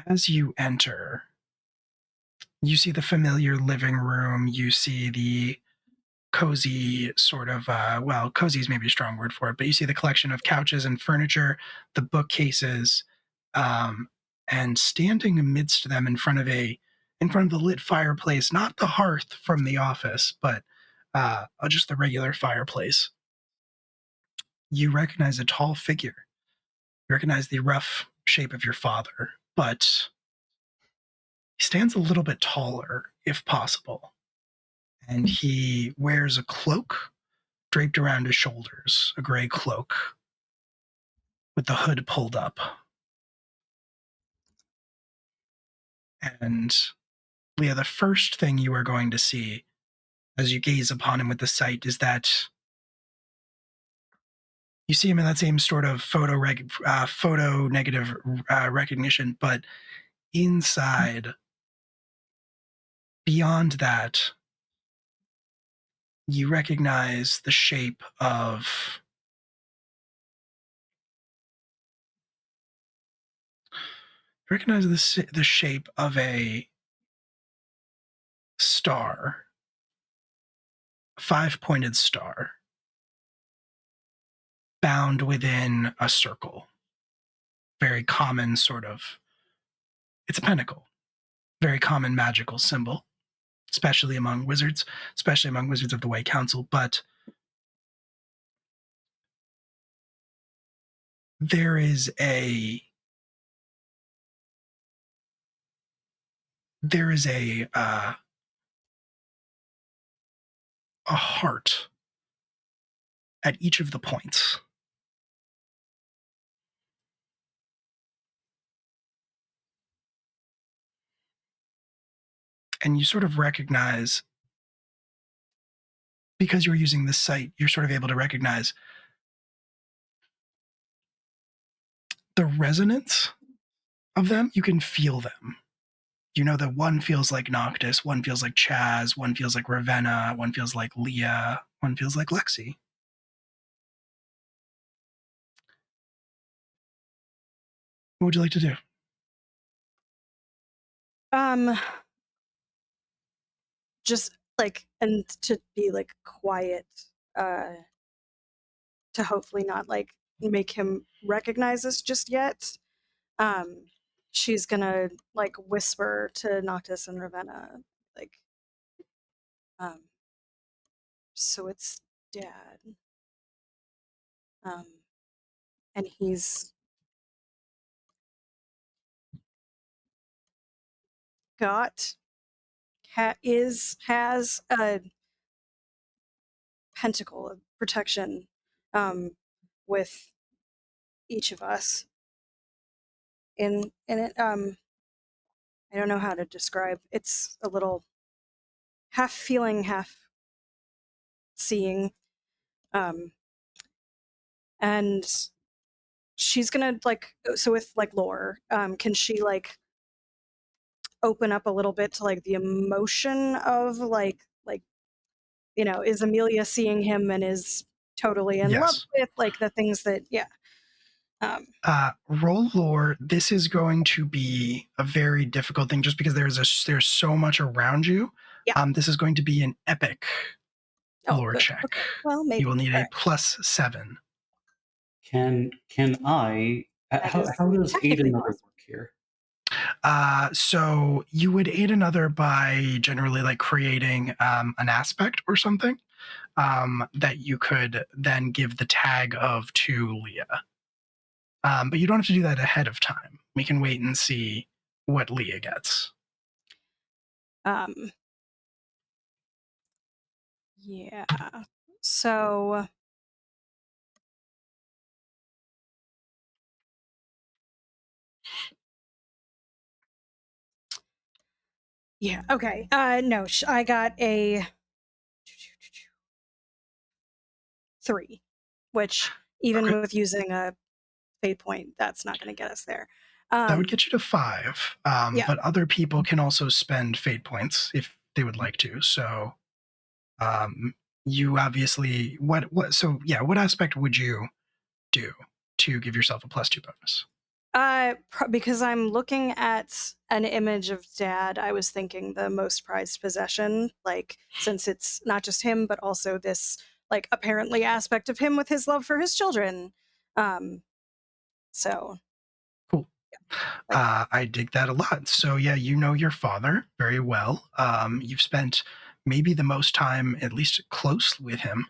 as you enter, you see the familiar living room. You see the cozy sort of cozy is maybe a strong word for it, but you see the collection of couches and furniture, the bookcases, and standing amidst them in front of the lit fireplace, not the hearth from the office, but just the regular fireplace. You recognize a tall figure. You recognize the rough shape of your father, but he stands a little bit taller, if possible. And he wears a cloak draped around his shoulders, a gray cloak with the hood pulled up. And Leah, the first thing you are going to see as you gaze upon him with the sight is that you see him in that same sort of photo negative recognition, but inside, beyond that, you recognize the shape of the shape of a star, a 5-pointed star, bound within a circle. Very common sort of, it's a pentacle. Very common magical symbol, especially among wizards of the White Council. But there is a heart at each of the points. And you sort of recognize, because you're using this sight, you're sort of able to recognize the resonance of them. You can feel them. You know that one feels like Noctis, one feels like Chaz, one feels like Ravenna, one feels like Leah, one feels like Lexi. What would you like to do? Just like, and to be like quiet, to hopefully not like make him recognize us just yet. She's gonna like whisper to Noctis and Ravenna, like, so it's Dad. And he's has a pentacle of protection with each of us in it. I don't know how to describe. It's a little half feeling, half seeing. And she's gonna like, so with like lore, can she like open up a little bit to like the emotion of like is Amelia seeing him and is totally in love Yes. with like the things that Roll lore. This is going to be a very difficult thing just because there's so much around you. Yeah. This is going to be an epic lore good. check. Okay. Well, maybe You will need All a right. +7. Can I? How does aid technically another plus. work here? So you would aid another by generally like creating an aspect or something that you could then give the tag of to Leah. But you don't have to do that ahead of time. We can wait and see what Leah gets. Yeah. So yeah. Okay. No, I got a 3, which even with using a fate point, that's not going to get us there. That would get you to 5. Yeah. But other people can also spend fate points if they would like to. So you obviously what aspect would you do to give yourself a +2 bonus? Because I'm looking at an image of Dad, I was thinking the most prized possession, like since it's not just him, but also this like apparently aspect of him with his love for his children. So cool. Yeah, I dig that a lot. So yeah, you know your father very well. You've spent maybe the most time, at least close with him,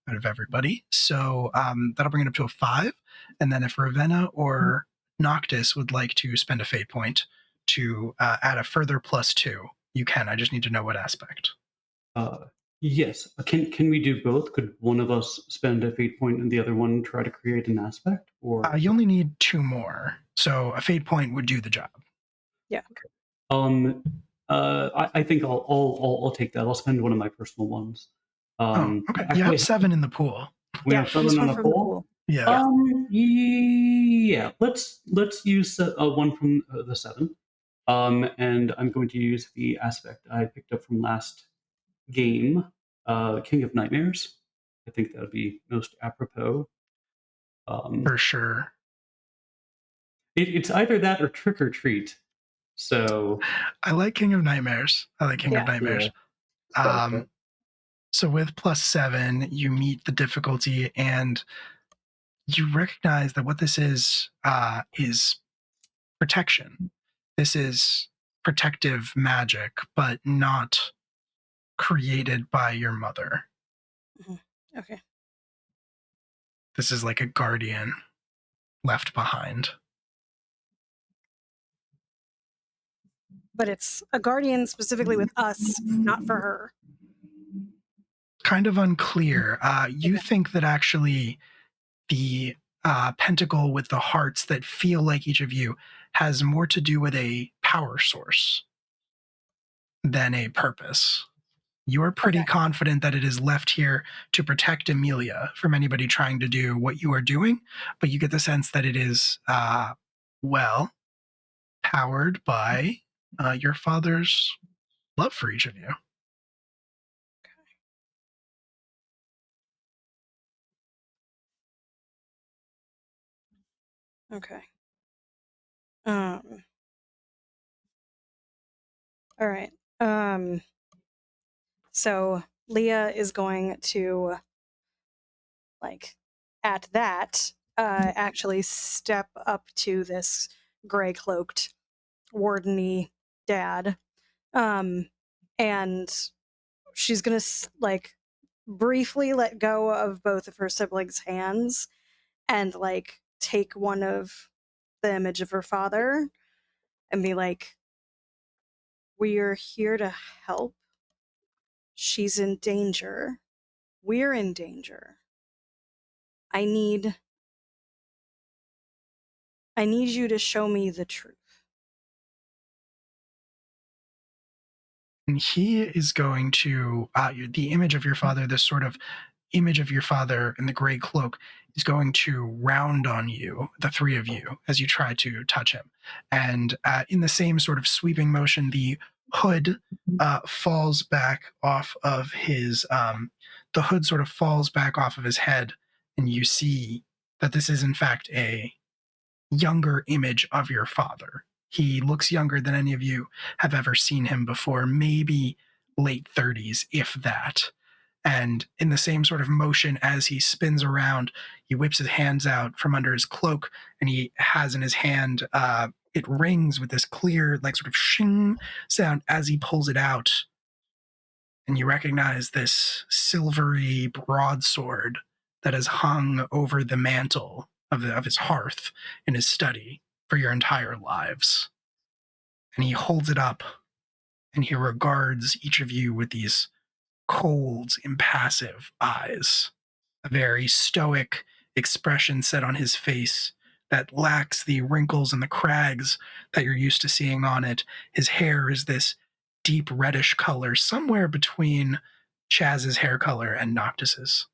out of everybody. So that'll bring it up to a 5. And then if Ravenna or Noctis would like to spend a fate point to add a further +2, you can. I just need to know what aspect. Yes. Can we do both? Could one of us spend a fate point and the other one try to create an aspect? Or you only need 2 more, so a fate point would do the job. Yeah. I think I'll take that. I'll spend one of my personal ones. Okay. You have 7 in the pool. We have 7 on the pool. Yeah. Yeah. Let's use one from the 7. And I'm going to use the aspect I picked up from last game, King of Nightmares. I think that would be most apropos. For sure. It's either that or Trick or Treat. So I like King of Nightmares. Yeah. So with +7, you meet the difficulty, and you recognize that what this is protection. This is protective magic, but not created by your mother. Okay. This is like a guardian left behind. But it's a guardian specifically with us, not for her. Kind of unclear. You think that actually the pentacle with the hearts that feel like each of you has more to do with a power source than a purpose. You're pretty confident that it is left here to protect Amelia from anybody trying to do what you are doing, but you get the sense that it is, powered by your father's love for each of you. Okay. All right. So Leah is going to, like, at that, actually step up to this gray cloaked wardeny dad, and she's gonna like briefly let go of both of her siblings' hands and like take one of the image of her father and be like, "We're here to help. She's in danger. We're in danger. I need you to show me the truth." And he is going to, the image of your father, this sort of image of your father in the gray cloak is going to round on you, the three of you, as you try to touch him. And in the same sort of sweeping motion, the hood falls back off of his, the hood sort of falls back off of his head, and you see that this is in fact a younger image of your father. He looks younger than any of you have ever seen him before, maybe late 30s, if that. And in the same sort of motion as he spins around, he whips his hands out from under his cloak, and he has in his hand, it rings with this clear, like sort of shing sound as he pulls it out. And you recognize this silvery broadsword that has hung over the mantle of his hearth in his study for your entire lives. And he holds it up, and he regards each of you with these cold, impassive eyes, a very stoic expression set on his face that lacks the wrinkles and the crags that you're used to seeing on it. His hair is this deep reddish color, somewhere between Chaz's hair color and Noctis's.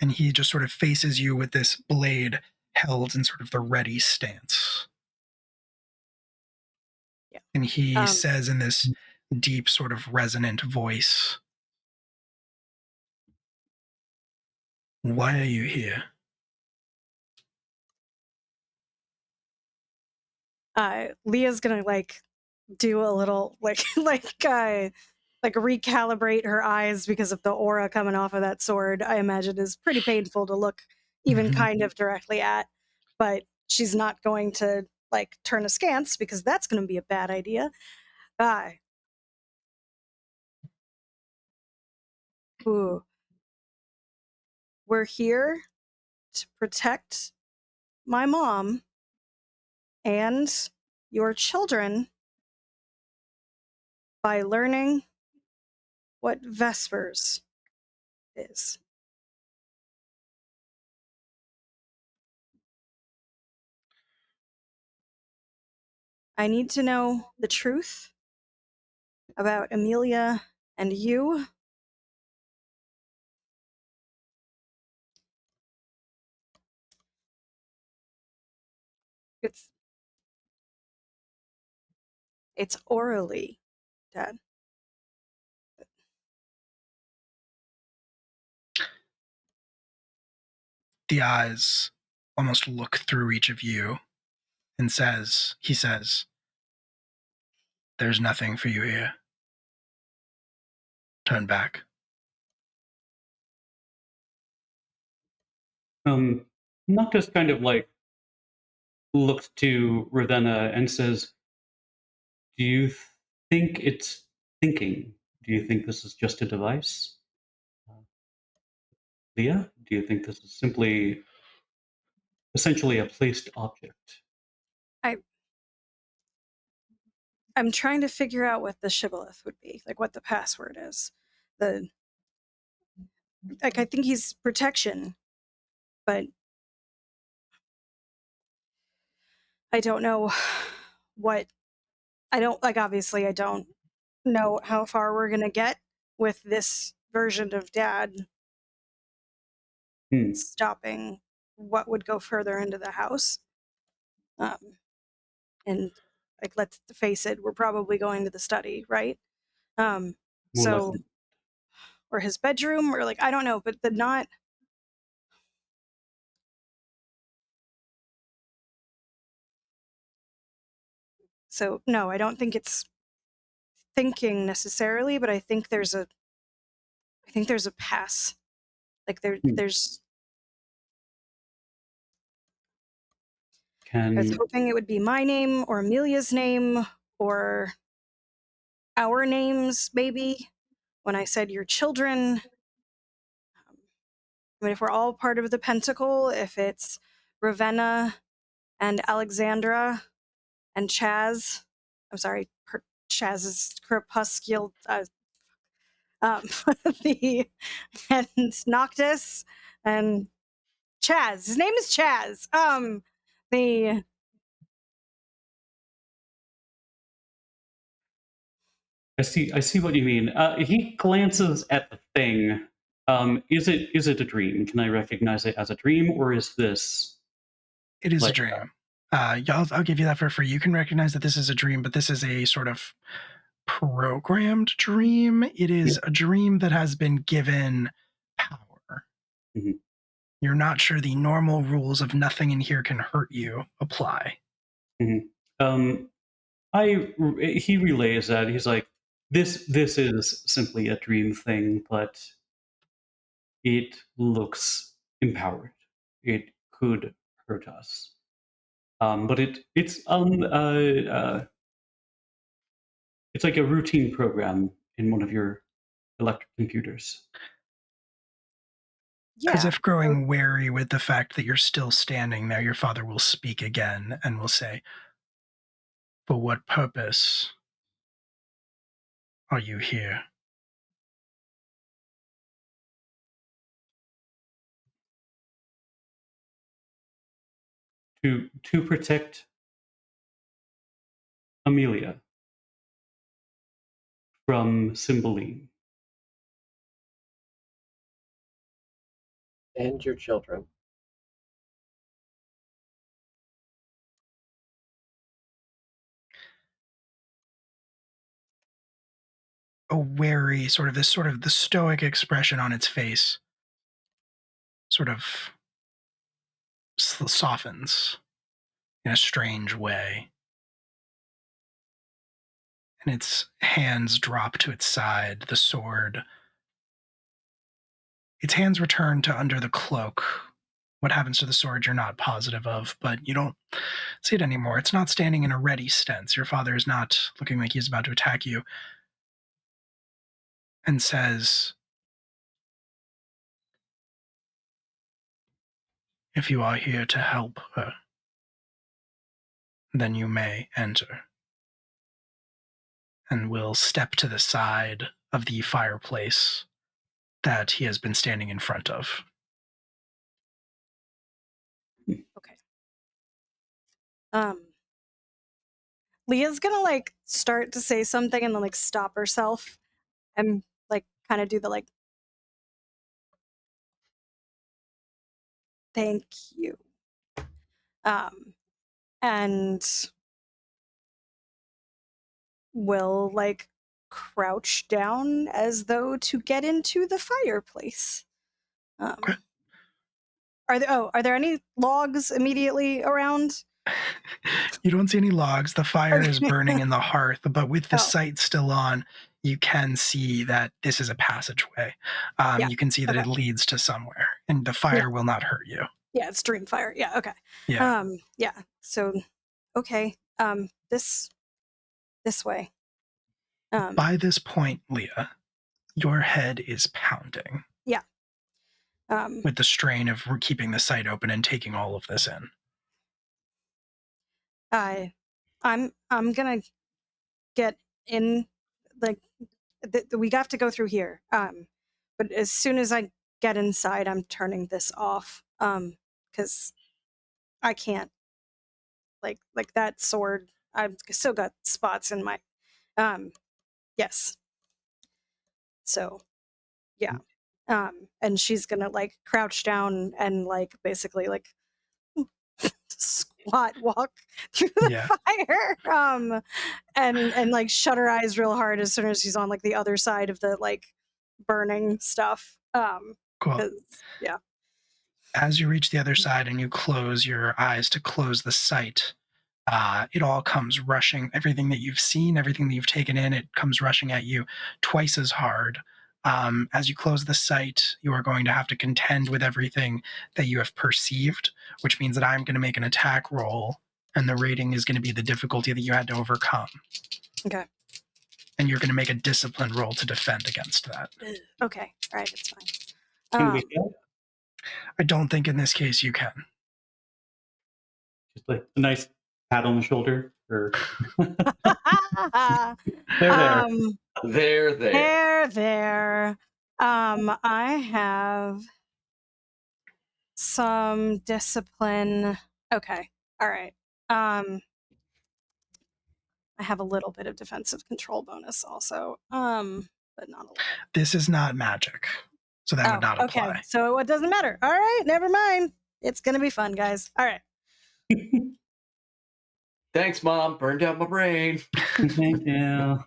And he just sort of faces you with this blade held in sort of the ready stance. Yeah. And he says in this deep, sort of resonant voice, "Why are you here?" Leah's gonna do a little recalibrate her eyes because of the aura coming off of that sword. I imagine is pretty painful to look even kind of directly at, but she's not going to turn askance because that's going to be a bad idea. Ooh. We're here to protect my mom and your children by learning what Vespers is. I need to know the truth about Amelia and you. It's orally, Dad. The eyes almost look through each of you and he says, "There's nothing for you here. Turn back." Noctis kind of looks to Ravenna and says, "Do you think it's thinking? Do you think this is just a device? Leah, do you think this is simply, essentially a placed object?" I'm trying to figure out what the shibboleth would be, what the password is. I think he's protection, but I don't know what. Obviously, I don't know how far we're gonna get with this version of Dad stopping what would go further into the house. And let's face it, we're probably going to the study, right? So, or his bedroom, or I don't know, but not. So no, I don't think it's thinking necessarily, but I think there's a pass. There's. I was hoping it would be my name or Amelia's name or our names, maybe. When I said your children, if we're all part of the Pentacle, if it's Ravenna and Alexandra and Chaz, I'm sorry, Chaz's crepuscule, and Noctis and Chaz. His name is Chaz. I see what you mean. He glances at the thing. Is it a dream? Can I recognize it as a dream, or is this? It is a like, dream. I'll give you that for free. You can recognize that this is a dream, but this is a sort of programmed dream. It is a dream that has been given power. Mhm. You're not sure the normal rules of nothing in here can hurt you apply. He relays that. He's like, this is simply a dream thing, but it looks empowered. It could hurt us. But it's like a routine program in one of your electric computers. Yeah. As if growing wary with the fact that you're still standing there, your father will speak again and will say, "For what purpose are you here?" To protect Amelia from Cymbeline. And your children. A wary sort of the stoic expression on its face sort of softens in a strange way. And its hands drop to its side, the sword. Its hands return to under the cloak. What happens to the sword, you're not positive of, but you don't see it anymore. It's not standing in a ready stance. Your father is not looking like he's about to attack you. And says, "If you are here to help her, then you may enter." And will step to the side of the fireplace that he has been standing in front of. Okay. Leah's gonna like start to say something and then like stop herself and like kind of do the like thank you. And will like crouch down as though to get into the fireplace. Okay. Are there any logs immediately around? You don't see any logs. The fire is burning in the hearth, but with the Oh. sight still on, you can see that this is a passageway. Yeah. You can see that Okay. it leads to somewhere, and the fire will not hurt you. Yeah, it's dream fire. Yeah, okay. Yeah. Yeah. So, okay. This way. By this point, Leah, your head is pounding. Yeah. With the strain of keeping the sight open and taking all of this in. I'm gonna get in. Like, we have to go through here. But as soon as I get inside, I'm turning this off. Because I can't. Like that sword. I've still got spots in my. Yes. So, yeah. And she's gonna like crouch down and like basically like squat walk through the fire. And like shut her eyes real hard as soon as she's on like the other side of the like burning stuff. Cool. Yeah. As you reach the other side and you close your eyes to close the sight, it all comes rushing. Everything that you've seen, everything that you've taken in, it comes rushing at you twice as hard. As you close the sight, you are going to have to contend with everything that you have perceived, which means that I'm going to make an attack roll, and the rating is going to be the difficulty that you had to overcome. Okay. And you're going to make a discipline roll to defend against that. Okay. All right. It's fine. Can we help? I don't think in this case you can. Just like a nice pat on the shoulder, or there. I have some discipline. Okay. All right. I have a little bit of defensive control bonus also, but not a lot. This is not magic, so that would not apply. Okay, so it doesn't matter. All right, never mind. It's gonna be fun, guys. All right. Thanks, Mom. Burned out my brain. Thank you.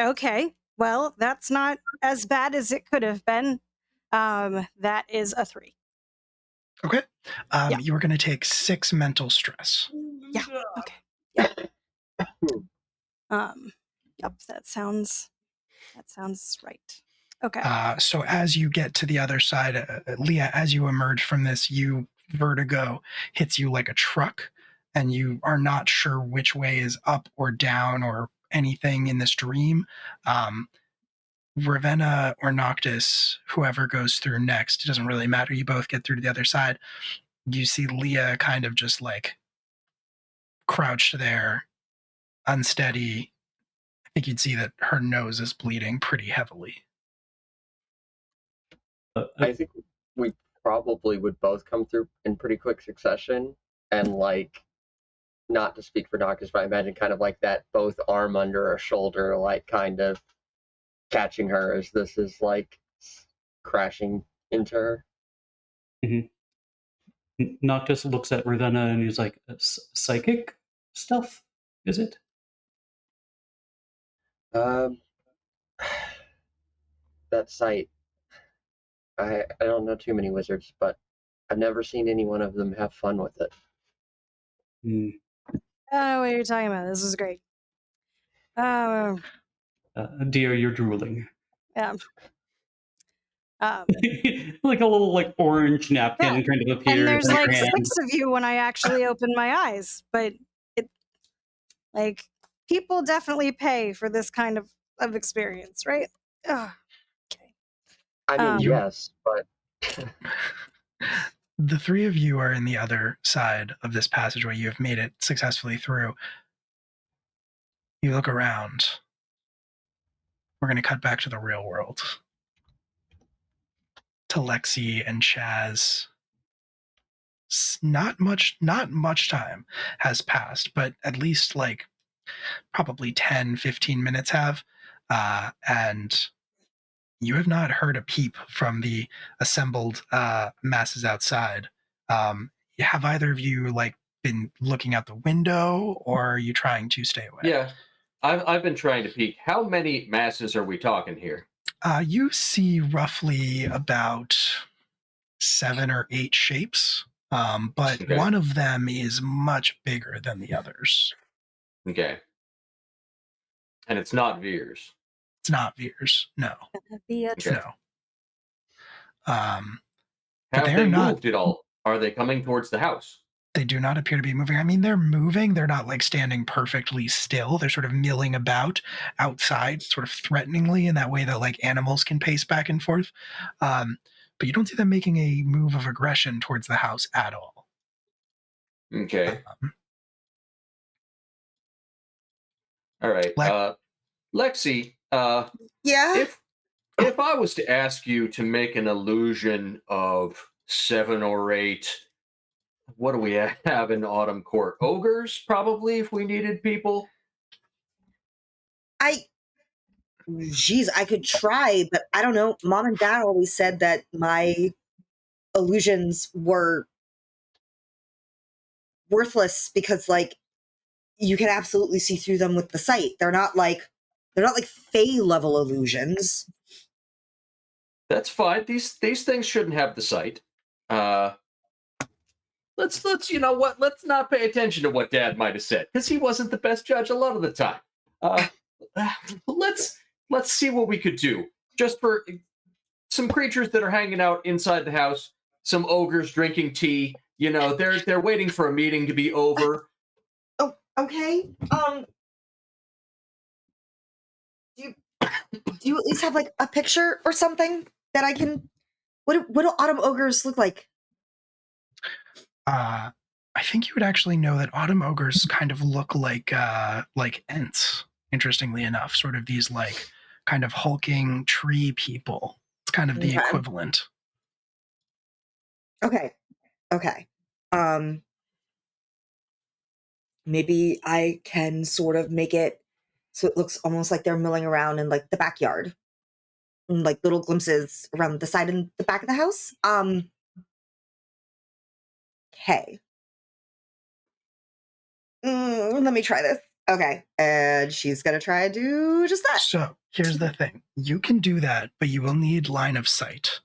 Okay, well, that's not as bad as it could have been. That is a 3. Okay. Yeah. You are going to take 6 mental stress. Yeah. Okay. Yeah. Yep. That sounds right. Okay. So as you get to the other side, Leah, as you emerge from this, vertigo hits you like a truck, and you are not sure which way is up or down or anything in this dream. Ravenna or Noctis, whoever goes through next, it doesn't really matter. You both get through to the other side. You see Leah kind of just like crouched there, unsteady. I think you'd see that her nose is bleeding pretty heavily. I think we probably would both come through in pretty quick succession, and like, not to speak for Noctis, but I imagine kind of like that both arm under her shoulder, like kind of catching her as this is like crashing into her. Noctis looks at Ravenna and he's like, psychic stuff, is it? That sight. I don't know too many wizards, but I've never seen any one of them have fun with it. I don't know what you're talking about. This is great. Dear, you're drooling. Yeah. Like a little like orange napkin kind of appears. And there's in like your hand. 6 of you when I actually open my eyes, but it like people definitely pay for this kind of experience, right? Ugh. Okay. I mean, yes, but the 3 of you are in the other side of this passageway. You have made it successfully through. You look around. We're going to cut back to the real world. To Lexi and Chaz. Not much time has passed, but at least like probably 10, 15 minutes have. And you have not heard a peep from the assembled masses outside. Have either of you like been looking out the window, or are you trying to stay away? Yeah, I've been trying to peek. How many masses are we talking here? You see roughly about 7 or 8 shapes, but Okay. one of them is much bigger than the others. Okay. And it's not Veers. It's not Veers, no. Be a Okay. No. Have they're they not- moved at all? Are they coming towards the house? They do not appear to be moving. I mean, they're moving. They're not like standing perfectly still. They're sort of milling about outside, sort of threateningly, in that way that like animals can pace back and forth. But you don't see them making a move of aggression towards the house at all. Okay. All right. Lexi, Yeah. if I was to ask you to make an illusion of 7 or 8, what do we have in Autumn Court? Ogres, probably, if we needed people. Geez, I could try, but I don't know. Mom and Dad always said that my illusions were worthless because, like, you can absolutely see through them with the sight. They're not like Fey level illusions. That's fine. These things shouldn't have the sight. Let's you know what? Let's not pay attention to what Dad might have said, because he wasn't the best judge a lot of the time. Let's see what we could do. Just for some creatures that are hanging out inside the house, some ogres drinking tea. You know, they're waiting for a meeting to be over. Oh, okay. Do you at least have like a picture or something that I can? What do autumn ogres look like? I think you would actually know that autumn ogres kind of look like Ents. Interestingly enough, sort of these like kind of hulking tree people. It's kind of the equivalent. Okay. maybe I can sort of make it so it looks almost like they're milling around in like the backyard, and, like little glimpses around the side and the back of the house. Okay. Let me try this. Okay, and she's gonna try to do just that. So here's the thing: you can do that, but you will need line of sight.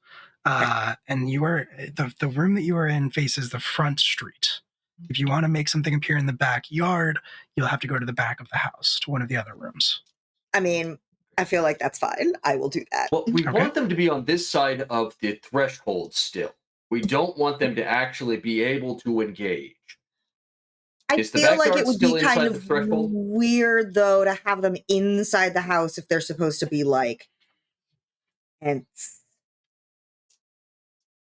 And you are the room that you are in faces the front street. If you want to make something appear in the backyard, you'll have to go to the back of the house to one of the other rooms. I mean, I feel like that's fine. I will do that. Well, we want them to be on this side of the threshold still. We don't want them to actually be able to engage. I Is the feel like backyard it would still be inside kind the of threshold? weird, though, to have them inside the house if they're supposed to be like tents.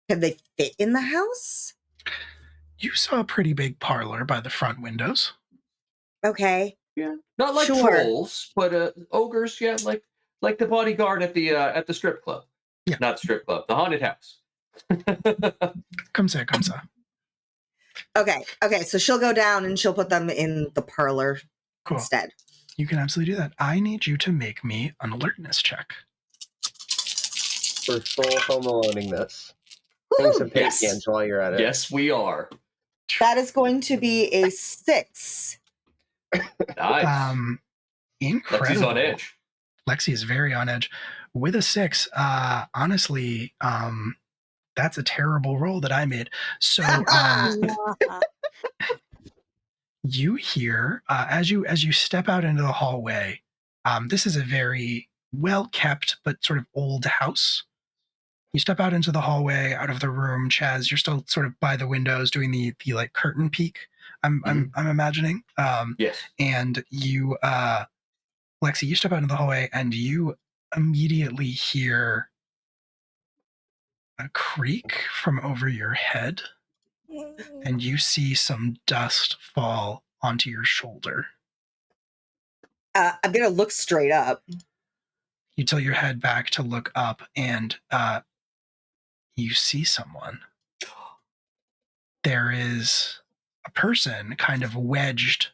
Can they fit in the house? You saw a pretty big parlor by the front windows. Okay. Yeah, not like Sure. trolls, but ogres. Yeah, like the bodyguard at the strip club. Yeah. Not strip club, the haunted house. Come say. Okay. So she'll go down and she'll put them in the parlor instead. You can absolutely do that. I need you to make me an alertness check. We're full home aloneing this. Doing some paint cans while you're at it. Yes, we are. That is going to be a 6. Nice. Incredible. Lexi's on edge. Lexi is very on edge. With a 6, honestly, that's a terrible roll that I made. So you hear, as you step out into the hallway, this is a very well-kept but sort of old house. You step out into the hallway, out of the room. Chaz, you're still sort of by the windows doing the like curtain peek. I'm imagining. Yes. And you, Lexi, you step out into the hallway and you immediately hear a creak from over your head, and you see some dust fall onto your shoulder. I'm gonna look straight up. You tilt your head back to look up, and you see someone. There is a person kind of wedged,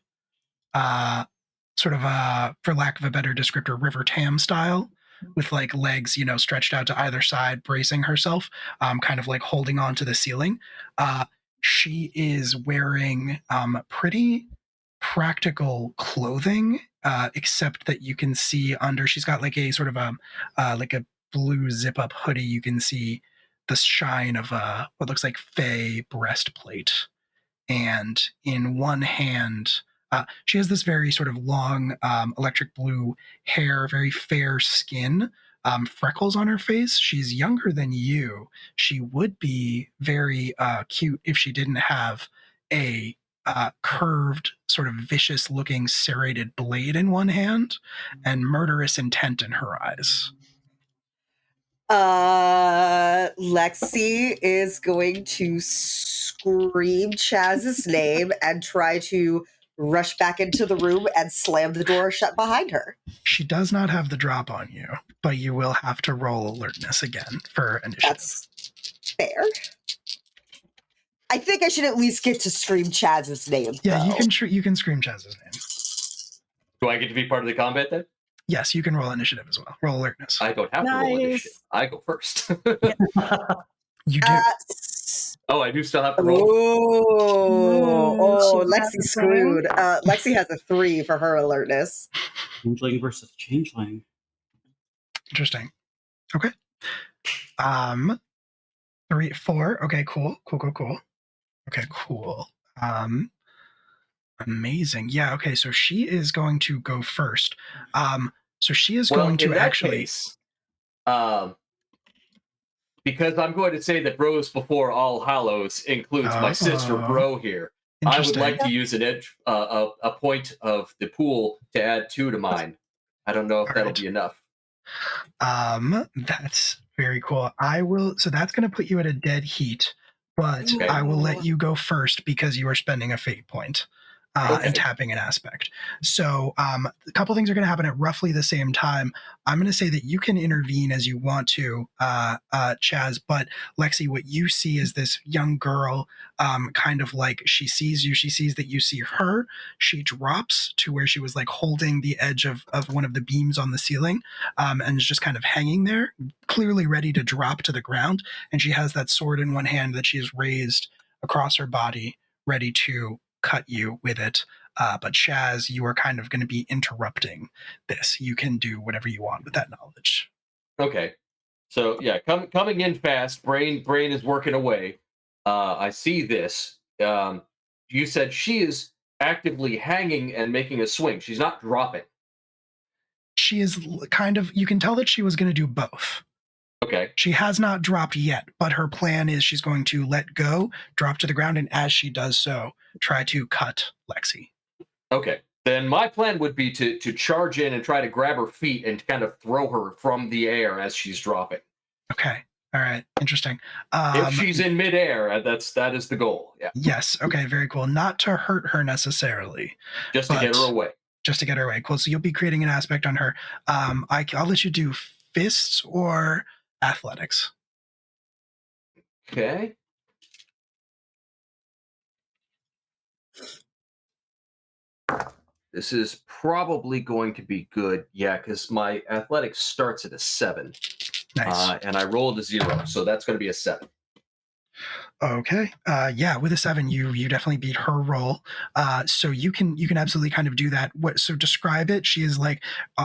sort of for lack of a better descriptor, River Tam style, with like legs, stretched out to either side, bracing herself, kind of like holding on to the ceiling. She is wearing pretty practical clothing, except that you can see under, she's got like a sort of like a blue zip-up hoodie. You can see the shine of what looks like fey breastplate. And in one hand, she has this very sort of long electric blue hair, very fair skin, freckles on her face. She's younger than you. She would be very cute if she didn't have a curved, sort of vicious-looking serrated blade in one hand and murderous intent in her eyes. Lexi is going to scream Chaz's name and try to rush back into the room and slam the door shut behind her. She does not have the drop on you, but you will have to roll alertness again for initiative. That's fair. I think I should at least get to scream Chaz's name. Yeah, though. you can scream Chaz's name. Do I get to be part of the combat then? Yes, you can roll initiative as well. Roll alertness. I don't have to roll initiative. I go first. You do. Oh, I do still have to roll. Oh, Lexi screwed. Lexi has a 3 for her alertness. Changeling versus changeling. Interesting. Okay. 3, 4. Okay, cool. Okay, cool. Amazing. Yeah, okay, so she is going to go first. So she is going to actually... Case, because I'm going to say that Bros Before All Hallows includes my sister Bro here. I would like to use a point of the pool to add 2 to mine. I don't know if that'll be enough. That's very cool. So that's going to put you at a dead heat, but I will let you go first because you are spending a fate point. Okay. and tapping an aspect. So a couple things are going to happen at roughly the same time. I'm going to say that you can intervene as you want to, Chaz, but Lexi, what you see is this young girl, kind of like she sees you, she sees that you see her, she drops to where she was like holding the edge of one of the beams on the ceiling, and is just kind of hanging there, clearly ready to drop to the ground. And she has that sword in one hand that she has raised across her body, ready to cut you with it. But Chaz, you are kind of going to be interrupting this. You can do whatever you want with that knowledge. Okay. So yeah, coming in fast. Brain is working away. I see this. You said she is actively hanging and making a swing. She's not dropping. She is kind of, you can tell that she was going to do both. Okay. She has not dropped yet, but her plan is she's going to let go, drop to the ground, and as she does so, try to cut Lexi. Okay. Then my plan would be to charge in and try to grab her feet and kind of throw her from the air as she's dropping. Okay. All right. Interesting. If she's in midair, that is the goal. Yeah. Yes. Okay. Very cool. Not to hurt her necessarily. Just to get her away. Just to get her away. Cool. So you'll be creating an aspect on her. I'll let you do fists or athletics. Okay. This is probably going to be good. Yeah, because my athletics starts at a 7. Nice. And I rolled a 0, so that's going to be a 7. Okay. Yeah, with a 7, you definitely beat her roll. So you can absolutely kind of do that. So describe it. She is like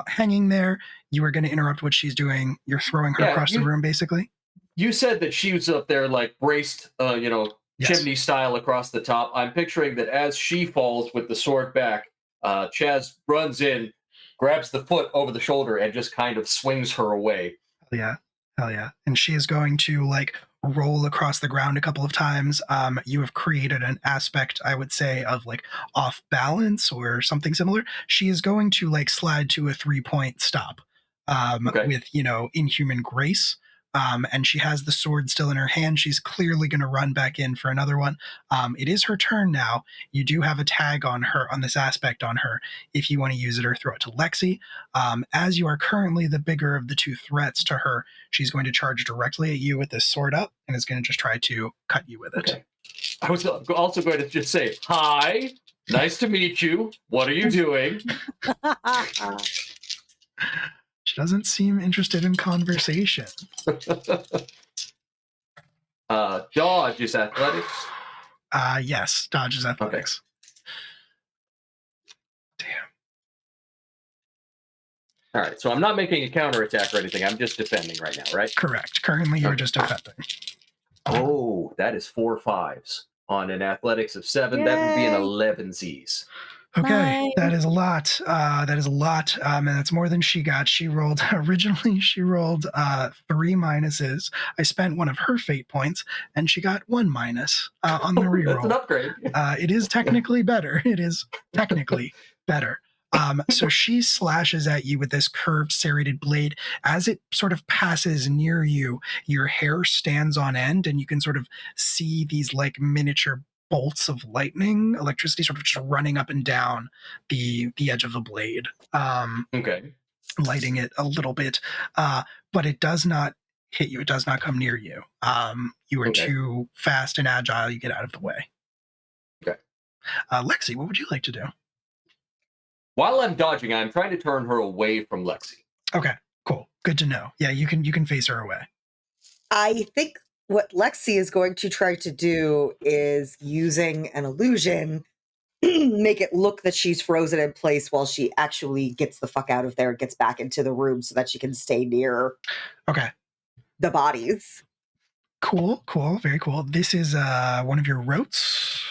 hanging there. You are going to interrupt what she's doing. You're throwing her across the room, basically. You said that she was up there like braced, yes, chimney style across the top. I'm picturing that as she falls with the sword back, Chaz runs in, grabs the foot over the shoulder, and just kind of swings her away. Hell yeah. And she is going to like roll across the ground a couple of times. You have created an aspect, I would say, of like off balance or something similar. She is going to like slide to a 3-point stop with, inhuman grace. And she has the sword still in her hand. She's clearly going to run back in for another one. It is her turn now. You do have a tag on her, on this aspect on her, if you want to use it or throw it to Lexi. As you are currently the bigger of the two threats to her, she's going to charge directly at you with this sword up and is going to just try to cut you with it. Okay. I was also going to just say, hi, nice to meet you. What are you doing? She doesn't seem interested in conversation. Dodge is athletics? Yes, dodge is athletics. Okay. Damn. All right, so I'm not making a counterattack or anything. I'm just defending right now, right? Correct. Currently, you're just defending. Oh, that is 4 5s. On an athletics of 7, Yay. that would be an 11s. Okay, that is a lot. And that's more than she got. Originally she rolled 3 minuses. I spent one of her fate points, and she got 1 minus on the reroll. That's an upgrade. It is technically better. So she slashes at you with this curved serrated blade. As it sort of passes near you, your hair stands on end, and you can sort of see these like miniature bolts of lightning, electricity sort of just running up and down the edge of the blade. Okay. Lighting it a little bit. But it does not hit you. It does not come near you. You are too fast and agile. You get out of the way. Okay. Lexi, what would you like to do? While I'm dodging, I'm trying to turn her away from Lexi. Okay, cool. Good to know. Yeah, you can face her away. I think what Lexi is going to try to do is using an illusion, make it look that she's frozen in place while she actually gets the fuck out of there and gets back into the room so that she can stay near the bodies. Cool. Very cool. This is one of your rotes?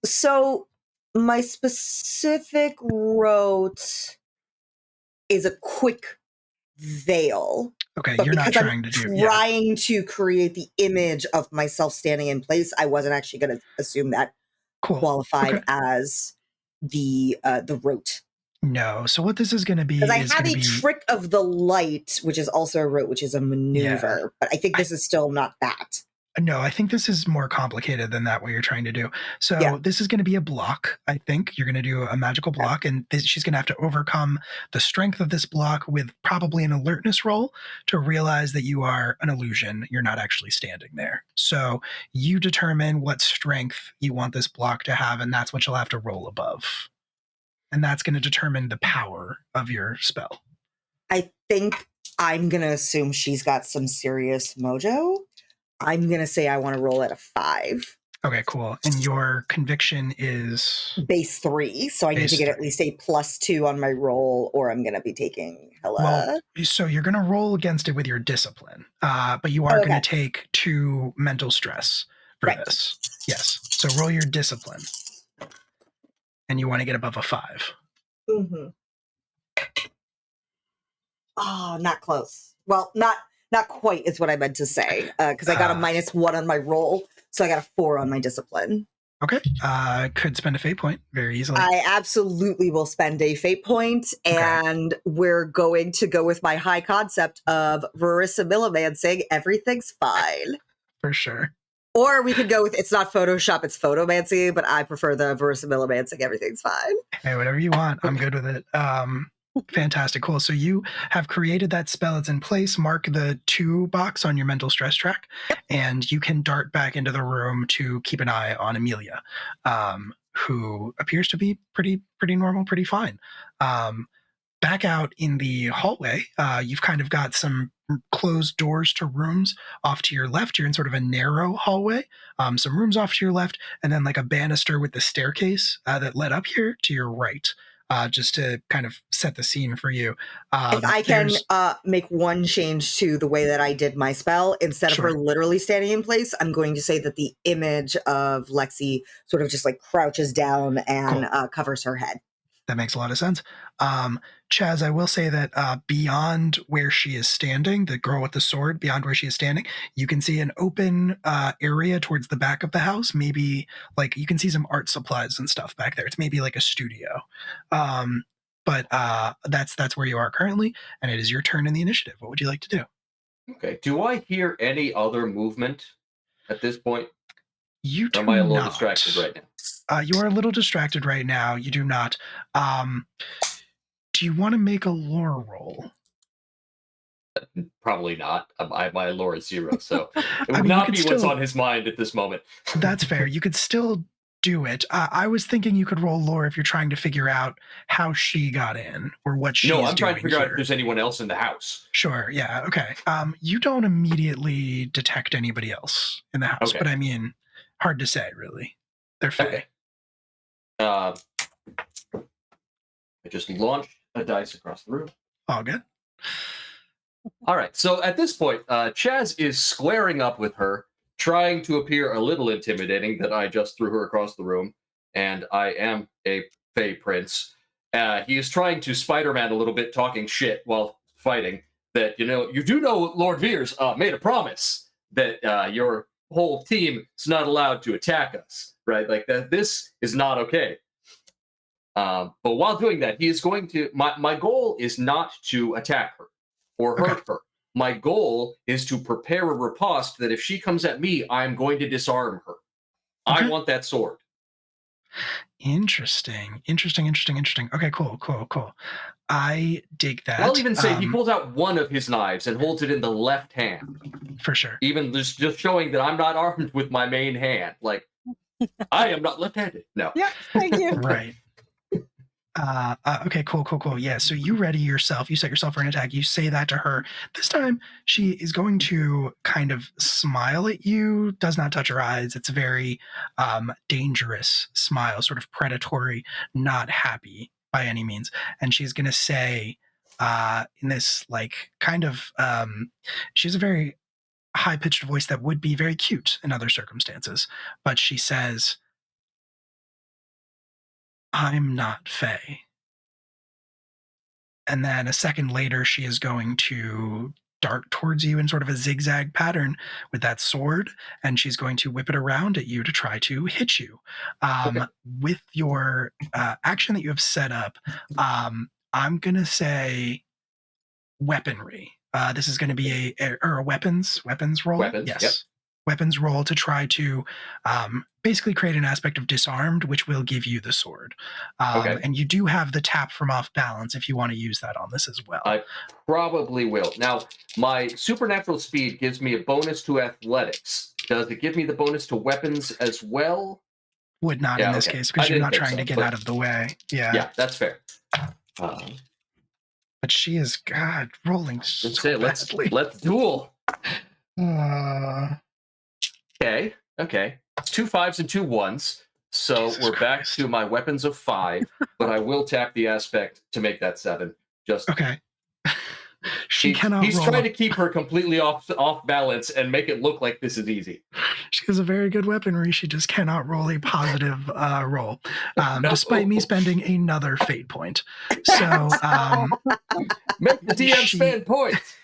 So my specific rote is a quick veil. Okay, but you're not trying to create the image of myself standing in place. I wasn't actually going to assume that qualified as the rote. No. So what this is going to be? Because I have a trick of the light, which is also a rote, which is a maneuver. Yeah. But I think this is still not that. No, I think this is more complicated than that, what you're trying to do. So Yeah. this is going to be a block, I think. You're going to do a magical block, and she's going to have to overcome the strength of this block with probably an alertness roll to realize that you are an illusion. You're not actually standing there. So you determine what strength you want this block to have, and that's what you'll have to roll above. And that's going to determine the power of your spell. I think I'm going to assume she's got some serious mojo. I'm going to say I want to roll at a 5. Okay, cool. And your conviction is base 3, so I need to get at least a +2 on my roll, or I'm going to be taking hella. Well, so you're going to roll against it with your discipline, but you are going to take 2 mental stress for this. Yes. So roll your discipline, and you want to get above a 5. Mm-hmm. Oh, not close. Well, not quite is what I meant to say, because I got a -1 on my roll, so I got a 4 on my discipline. Okay. Could spend a fate point very easily. I absolutely will spend a fate point, and we're going to go with my high concept of verisimillimancing. Everything's fine. For sure. Or we could go with it's not Photoshop, it's photomancy, but I prefer the verisimillimancing. Everything's fine. Hey, whatever you want. I'm good with it. Fantastic. Cool. So you have created that spell. It's in place. Mark the 2 box on your mental stress track, and you can dart back into the room to keep an eye on Amelia, who appears to be pretty normal, pretty fine. Back out in the hallway, you've kind of got some closed doors to rooms off to your left. You're in sort of a narrow hallway, some rooms off to your left, and then like a banister with the staircase that led up here to your right. Just to kind of set the scene for you. If I can make one change to the way that I did my spell, instead of her literally standing in place, I'm going to say that the image of Lexi sort of just like crouches down and covers her head. That makes a lot of sense. Chaz, I will say that beyond where she is standing, the girl with the sword, beyond where she is standing, you can see an open area towards the back of the house. Maybe like you can see some art supplies and stuff back there. It's maybe like a studio. But that's where you are currently, and it is your turn in the initiative. What would you like to do? Okay. Do I hear any other movement at this point? You do or am I a little not. distracted right now? You are a little distracted right now. You do not. Do you want to make a lore roll? Probably not. My lore is 0, so it would not be what's on his mind at this moment. That's fair. You could still do it. I was thinking you could roll lore if you're trying to figure out how she got in or what she's doing. No, I'm trying to figure out if there's anyone else in the house. Sure. Yeah. Okay. You don't immediately detect anybody else in the house, but I mean, hard to say, really. They're fair. Okay. I just launched a dice across the room. All good. All right. So at this point, Chaz is squaring up with her, trying to appear a little intimidating that I just threw her across the room, and I am a Fey Prince. He is trying to Spider-Man a little bit, talking shit while fighting. That, you do know Lord Veers made a promise that your whole team is not allowed to attack us, right? Like that. This is not okay. But while doing that, he is going to. My goal is not to attack her or hurt her. My goal is to prepare a riposte that if she comes at me, I'm going to disarm her. I want that sword. Interesting. Okay, cool. I dig that. I'll even say he pulls out one of his knives and holds it in the left hand. For sure. Even just showing that I'm not armed with my main hand. Like, I am not left-handed. No. Yeah, thank you. Right. Okay, cool. Yeah, so you ready yourself. You set yourself for an attack. You say that to her. This time, she is going to kind of smile at you, does not touch her eyes. It's a very dangerous smile, sort of predatory, not happy by any means. And she's going to say in this, like, kind of, she has a very high-pitched voice that would be very cute in other circumstances. But she says, I'm not Faye. And then a second later, she is going to dart towards you in sort of a zigzag pattern with that sword, and she's going to whip it around at you to try to hit you. With your action that you have set up, I'm going to say weaponry. This is going to be a weapons roll. Weapons, yes. Yep. weapons roll to try to basically create an aspect of disarmed, which will give you the sword. Okay. And you do have the tap from off balance if you want to use that on this as well. I probably will. Now, my supernatural speed gives me a bonus to athletics. Does it give me the bonus to weapons as well? Would not in this case, because you're not trying to get out of the way. Yeah, that's fair. But she is, God, rolling so badly. Let's duel. Okay. Okay. It's 2 5s and 2 1s. So Jesus we're back Christ. to my weapons of 5, but I will tap the aspect to make that 7. Just okay. He's trying to keep her completely off balance and make it look like this is easy. She has a very good weaponry. She just cannot roll a positive roll, despite me spending another fate point. So make the DM spend points.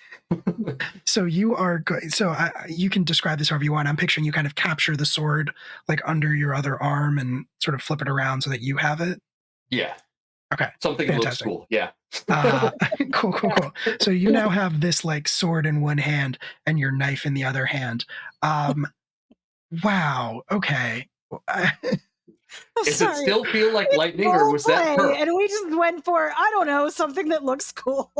So you are good. So you can describe this however you want. I'm picturing you kind of capture the sword like under your other arm and sort of flip it around so that you have it. Yeah. Okay. Something that looks cool. Yeah. Cool. So you now have this like sword in one hand and your knife in the other hand. Wow. Okay. Does it still feel like lightning, or was that her? And we just went for, I don't know, something that looks cool.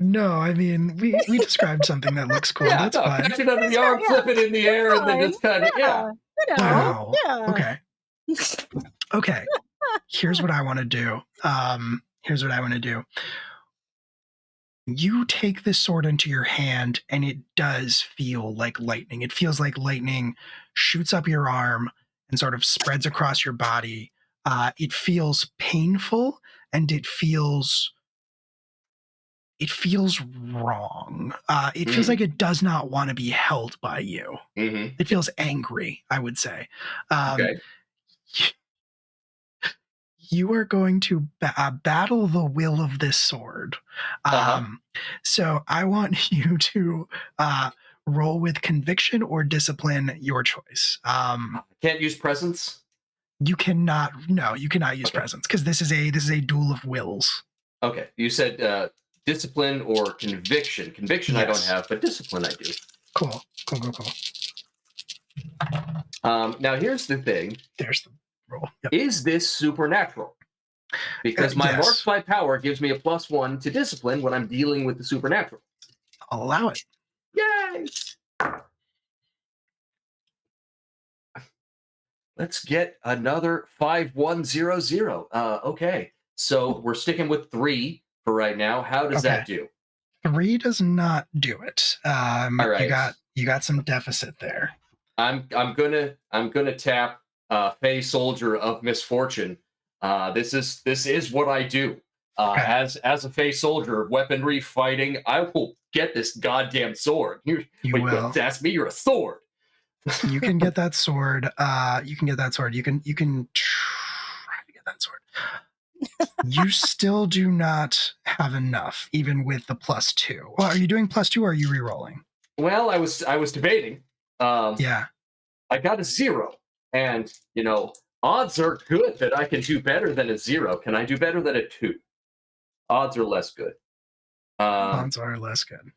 No, I mean, we described something that looks cool. That's fine. Catch it under the arm, flip it in the air, and then it's kind of, Wow. Yeah. Okay. Here's what I want to do. You take this sword into your hand, and it does feel like lightning. It feels like lightning shoots up your arm and sort of spreads across your body. It feels painful, and it feels wrong. It feels like it does not want to be held by you. Mm-hmm. It feels angry, I would say. Okay. You are going to battle the will of this sword. So I want you to roll with conviction or discipline, your choice. Can't use presence? You cannot use presence because this is a duel of wills. Okay. You said discipline or conviction. Conviction yes. I don't have, but discipline I do. Cool. Now here's the thing. There's the roll. Yep. Is this supernatural? Because my marked by power gives me a +1 to discipline when I'm dealing with the supernatural. I'll allow it. Yay! Let's get another 5100. Okay, so we're sticking with 3 for right now. How does that do? 3 does not do it. All right. You got some deficit there. I'm gonna tap Fey Soldier of Misfortune. This is what I do. As a Fey Soldier, weaponry fighting, I will get this goddamn sword. You will ask me, you're a sword. You can get that sword. You can try to get that sword. You still do not have enough, even with the +2. Well, are you doing +2 or are you re-rolling? Well, I was debating. Yeah. I got a 0, and odds are good that I can do better than a 0. Can I do better than a 2? Odds are less good. Odds are less good.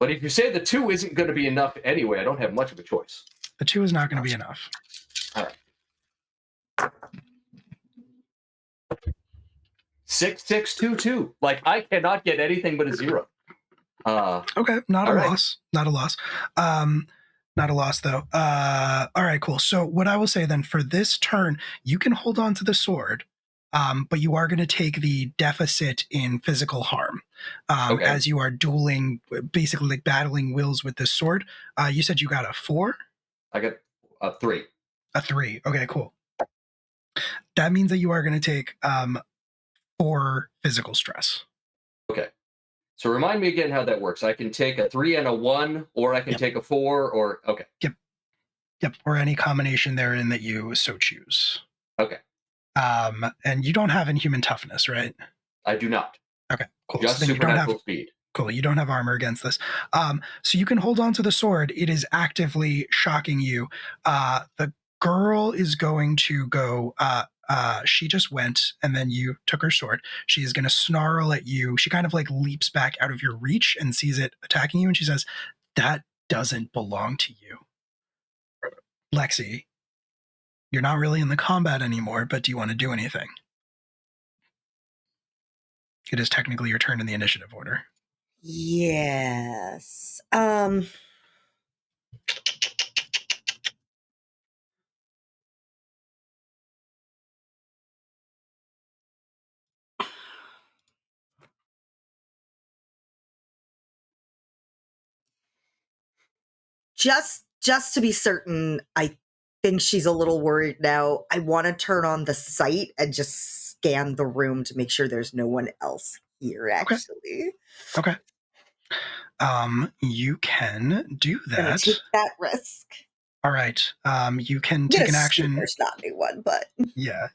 But if you say the 2 isn't going to be enough anyway, I don't have much of a choice. The 2 is not going to be enough. All right. 6-6-2-2. Like, I cannot get anything but a 0. Okay, not a loss. Not a loss. Not a loss, though. All right, cool. So what I will say then, for this turn, you can hold on to the sword, but you are going to take the deficit in physical harm as you are dueling, basically like battling wills with this sword. You said you got a 4? I got a 3. A 3. Okay, cool. That means that you are going to take 4 physical stress. Okay. So remind me again how that works. I can take a 3 and a 1, or I can take a 4, or okay. Yep. Or any combination therein that you so choose. Okay. And you don't have inhuman toughness, right? I do not. Okay, cool. Just so supernatural speed. Cool. You don't have armor against this. So you can hold on to the sword. It is actively shocking you. The girl is going to go. She just went, and then you took her sword. She is going to snarl at you. She kind of like leaps back out of your reach and sees it attacking you, and she says, "That doesn't belong to you." Lexi, you're not really in the combat anymore, but do you want to do anything? It is technically your turn in the initiative order. Yes. Just to be certain, I think she's a little worried now. I want to turn on the sight and just scan the room to make sure there's no one else here, actually. Okay. You can do I'm gonna that. take that risk. All right. You can take an action. There's not anyone, but yeah.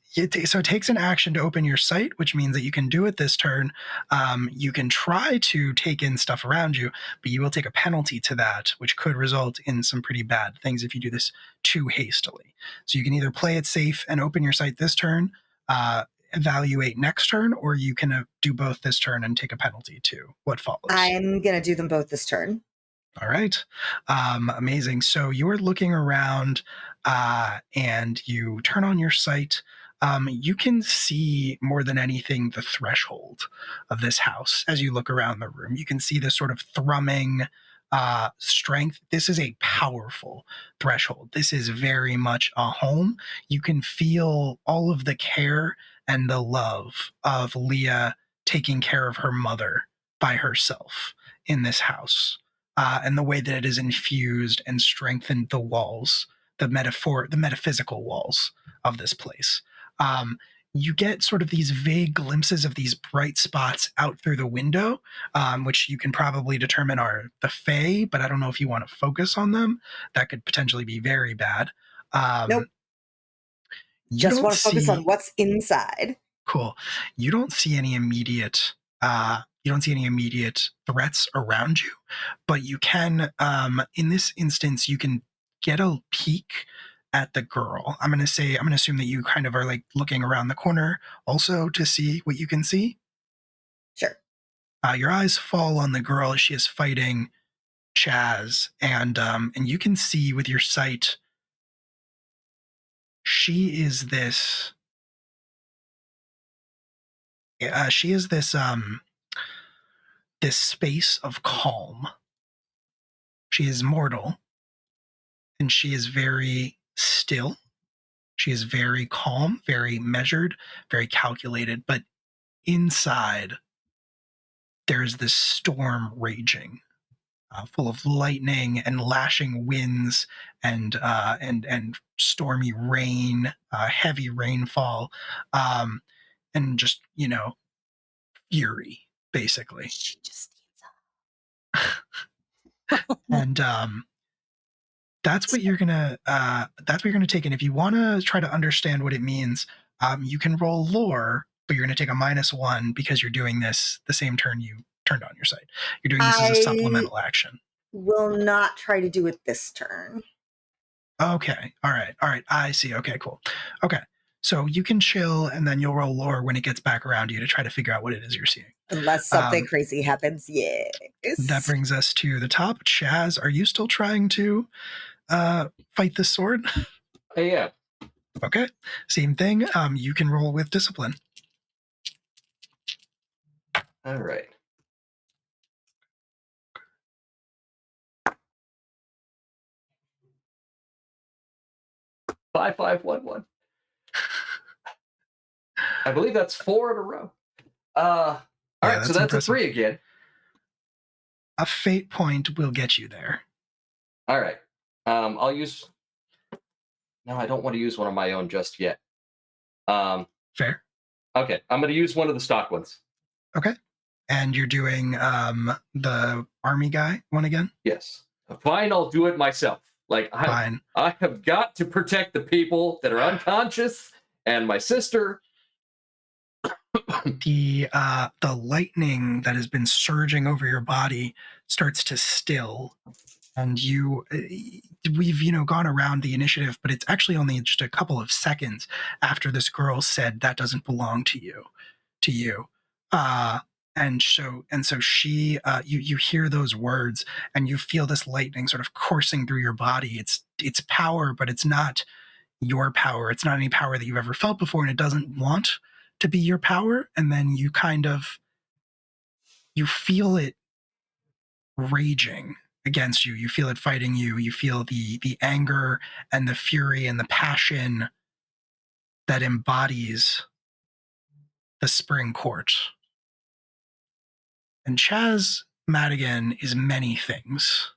So it takes an action to open your sight, which means that you can do it this turn. You can try to take in stuff around you, but you will take a penalty to that, which could result in some pretty bad things if you do this too hastily. So you can either play it safe and open your sight this turn, evaluate next turn, or you can do both this turn and take a penalty too. What follows? I'm gonna do them both this turn. All right. Amazing. So you are looking around and you turn on your sight. You can see more than anything the threshold of this house as you look around the room. You can see this sort of thrumming strength. This is a powerful threshold. This is very much a home. You can feel all of the care and the love of Leah taking care of her mother by herself in this house. And the way that it has infused and strengthened the walls, the metaphysical walls of this place. You get sort of these vague glimpses of these bright spots out through the window, which you can probably determine are the Fae, but I don't know if you want to focus on them. That could potentially be very bad. Nope. Just want to focus on what's inside. Cool. You don't see any immediate threats around you, but you can, in this instance, you can get a peek at the girl. I'm going to assume that you kind of are like looking around the corner also to see what you can see. Sure. Your eyes fall on the girl as she is fighting Chaz, and you can see with your sight, she is this this space of calm. She is mortal, and she is very still. She is very calm, very measured, very calculated, but inside there's this storm raging, full of lightning and lashing winds and stormy rain, heavy rainfall, and just, fury, basically. She just And that's what you're gonna take. And if you want to try to understand what it means, you can roll lore, but you're gonna take a -1 because you're doing this the same turn you turned on your sight. You're doing this as a supplemental action. Will not try to do it this turn. Okay. All right. I see. Okay, cool. Okay. So you can chill, and then you'll roll lore when it gets back around you to try to figure out what it is you're seeing. Unless something crazy happens, yes. That brings us to the top. Chaz, are you still trying to fight this sword? Yeah. Okay. Same thing. You can roll with discipline. All right. Five, 1. I believe that's 4 in a row. All right, so that's impressive. A 3 again. A fate point will get you there. All right. I'll use... No, I don't want to use one of my own just yet. Fair. Okay, I'm going to use one of the stock ones. Okay. And you're doing the army guy one again? Yes. Fine, I'll do it myself. Fine. I have got to protect the people that are unconscious and my sister. The lightning that has been surging over your body starts to still, and we've gone around the initiative, but it's actually only just a couple of seconds after this girl said that doesn't belong to you, And so she, you hear those words, and you feel this lightning sort of coursing through your body. It's power, but it's not your power. It's not any power that you've ever felt before, and it doesn't want to be your power. And then you feel it raging against you. You feel it fighting you. You feel the anger and the fury and the passion that embodies the Spring Court. And Chaz Madigan is many things,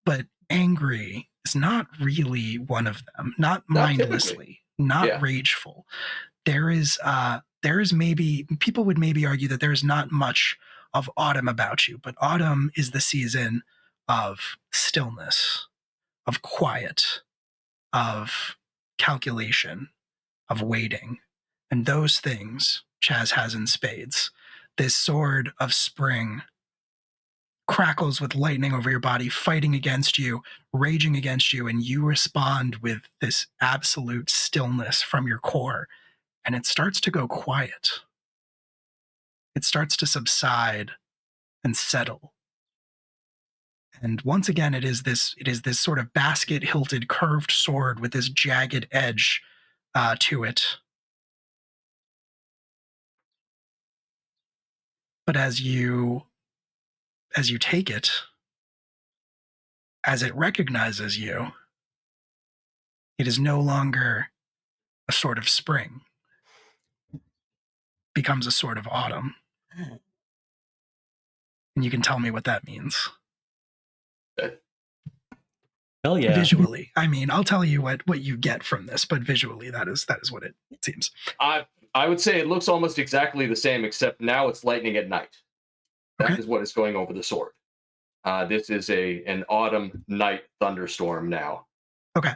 but angry is not really one of them. Not mindlessly, not rageful. There is maybe, people would maybe argue that there's not much of autumn about you, but autumn is the season of stillness, of quiet, of calculation, of waiting. And those things Chaz has in spades. This sword of spring crackles with lightning over your body, fighting against you, raging against you, and you respond with this absolute stillness from your core, and it starts to go quiet. It starts to subside and settle. And once again, it is this sort of basket-hilted curved sword with this jagged edge to it. But as you take it, as it recognizes you, it is no longer a sword of spring. It becomes a sword of autumn. And you can tell me what that means. Hell yeah. Visually. I mean, I'll tell you what you get from this, but visually that is what it seems. I would say it looks almost exactly the same, except now it's lightning at night. That is what is going over the sword. This is an autumn night thunderstorm now. Okay.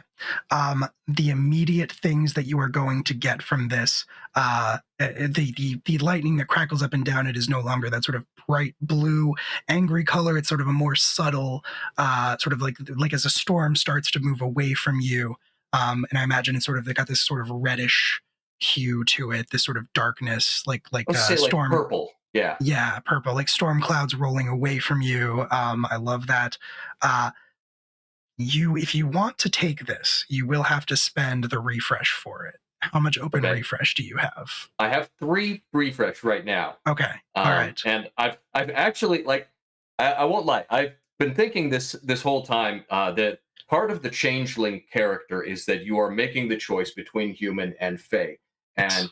The immediate things that you are going to get from this, the lightning that crackles up and down, it is no longer that sort of bright blue, angry color. It's sort of a more subtle, sort of like as a storm starts to move away from you. And I imagine it's sort of, they got this sort of reddish hue to it, this sort of darkness, like storm. Like purple. Yeah. Yeah, purple, like storm clouds rolling away from you. I love that. If you want to take this, you will have to spend the refresh for it. How much open refresh do you have? I have 3 refresh right now. Okay. All right. And I've actually, like, I won't lie, I've been thinking this whole time that part of the changeling character is that you are making the choice between human and fae. And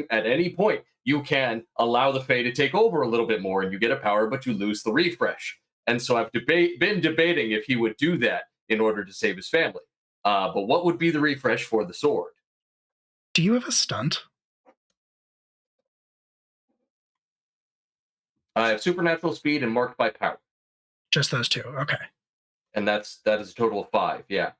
at any point, you can allow the fae to take over a little bit more and you get a power, but you lose the refresh. And so I've been debating if he would do that in order to save his family. But what would be the refresh for the sword? Do you have a stunt? I have supernatural speed and marked by power. Just those 2. Okay. And that is a total of 5. Yeah.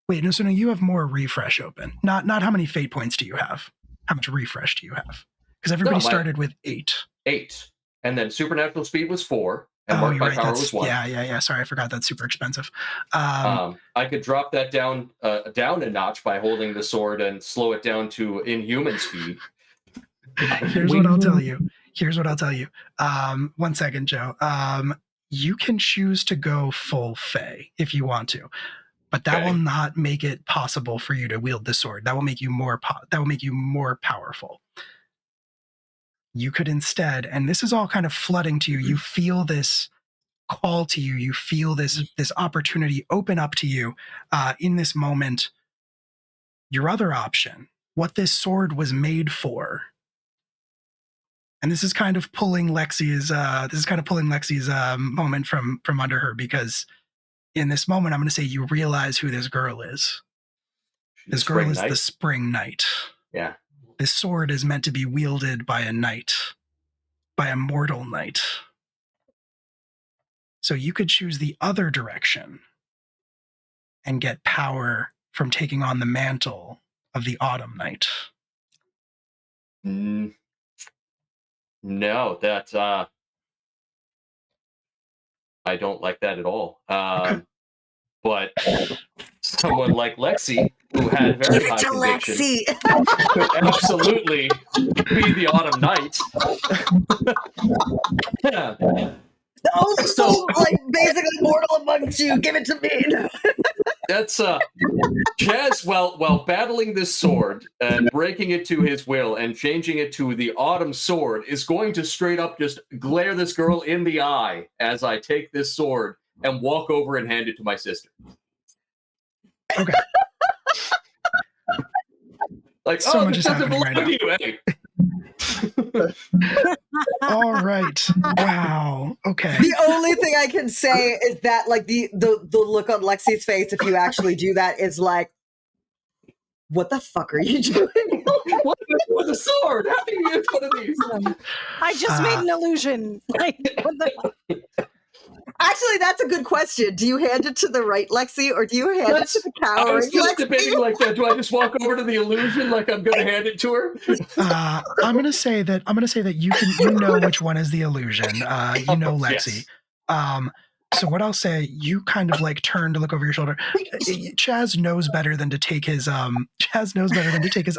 Wait, no. So no, you have more refresh open. Not how many fate points do you have? How much refresh do you have? Because everybody started with 8. 8, and then supernatural speed was 4. And marked by power was 1. Yeah. Sorry, I forgot that's super expensive. I could drop that down a notch by holding the sword and slow it down to inhuman speed. Here's what I'll tell you. 1 second, Joe. You can choose to go full Fae if you want to, but that will not make it possible for you to wield the sword. That will make you more powerful. You could instead, and this is all kind of flooding to you, you feel this call to you, you feel this opportunity open up to you in this moment. Your other option, what this sword was made for, and this is kind of pulling Lexi's moment from under her, because in this moment I'm going to say you realize who this girl is. This girl is the Spring Knight. Yeah. This sword is meant to be wielded by a knight, by a mortal knight. So you could choose the other direction and get power from taking on the mantle of the Autumn Knight. No, that's I don't like that at all. Okay. But someone like Lexi who had very Give it high to conviction, Lexi. could absolutely be the Autumn Knight. Yeah. The only So- soul, like, basically mortal amongst you. Give it to me. That's Chaz, while battling this sword and breaking it to his will and changing it to the Autumn Sword, is going to straight up just glare this girl in the eye as I take this sword and walk over and hand it to my sister. Okay. Like, So oh, much this is doesn't happening belong right to you, eh? All right. Wow. Okay. The only thing I can say is that, like, the look on Lexi's face, if you actually do that, is like, what the fuck are you doing? What with a sword? How do you use one of these? I just made an illusion. Like, what the Actually, that's a good question. Do you hand it to the right Lexi, or do you hand it to the I was cowering just Lexi? debating like that. Do I just walk over to the illusion like I'm going to hand it to her? I'm gonna say that you know which one is the illusion. You know Lexi. Yes. So what I'll say, you kind of like turn to look over your shoulder. Chaz knows better than to take his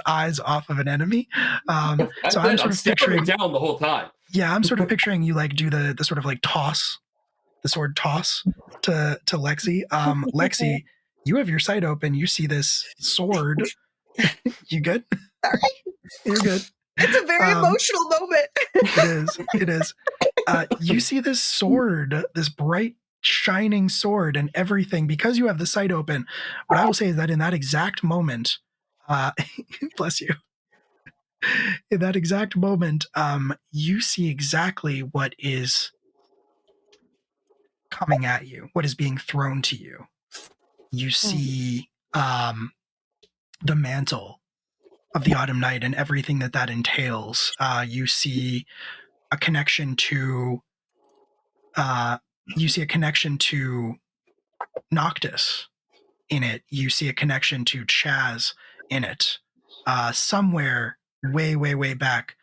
eyes off of an enemy. So I'm sort of picturing down the whole time. Yeah, I'm sort of picturing you like do the sort of like toss, the sword toss to Lexi. Lexi, you have your sight open. You see this sword. You good? Sorry. You're good. It's a very emotional moment. It is. You see this sword, this bright, shining sword, and everything because you have the sight open. What I will say is that in that exact moment, bless you. In that exact moment, you see exactly what is coming at you, what is being thrown to you. You see the mantle of the Autumn Night and everything that entails. You see a connection to Noctis in it. You see a connection to Chaz in it. Somewhere way, way, way back,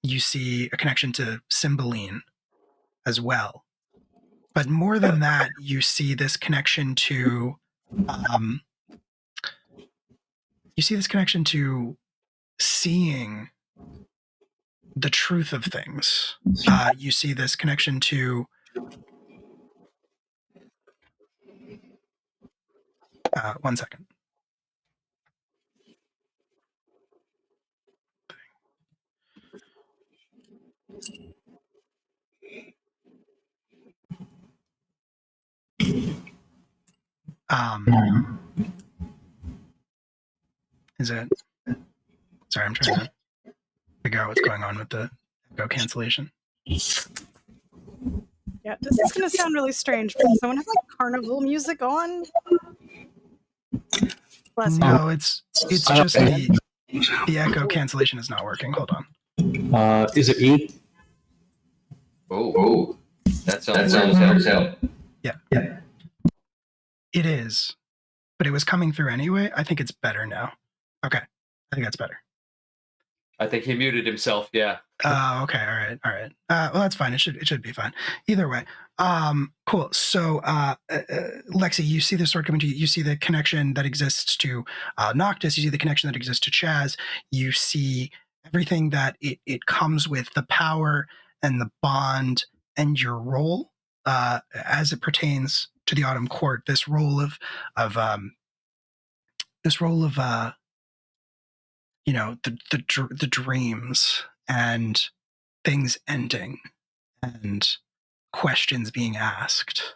you see a connection to Cymbeline as well. But more than that, you see this connection to seeing the truth of things. You see this connection to one second. Is it? Sorry, I'm trying to figure out what's going on with the echo cancellation. Yeah, this is going to sound really strange, but does someone have like carnival music on? Bless you. No, it's just the echo cancellation is not working. Hold on. Is it me? Oh, that sounds weird as hell. Yeah. It is, but it was coming through anyway. I think it's better now. Okay, I think that's better. I think he muted himself. Yeah. Okay. All right. Well, that's fine. It should be fine. Either way. Cool. So, Lexi, you see the sword coming to you. You see the connection that exists to Noctis. You see the connection that exists to Chaz. You see everything that it comes with, the power and the bond and your role as it pertains to the Autumn Court. This role of you know, the dreams and things ending and questions being asked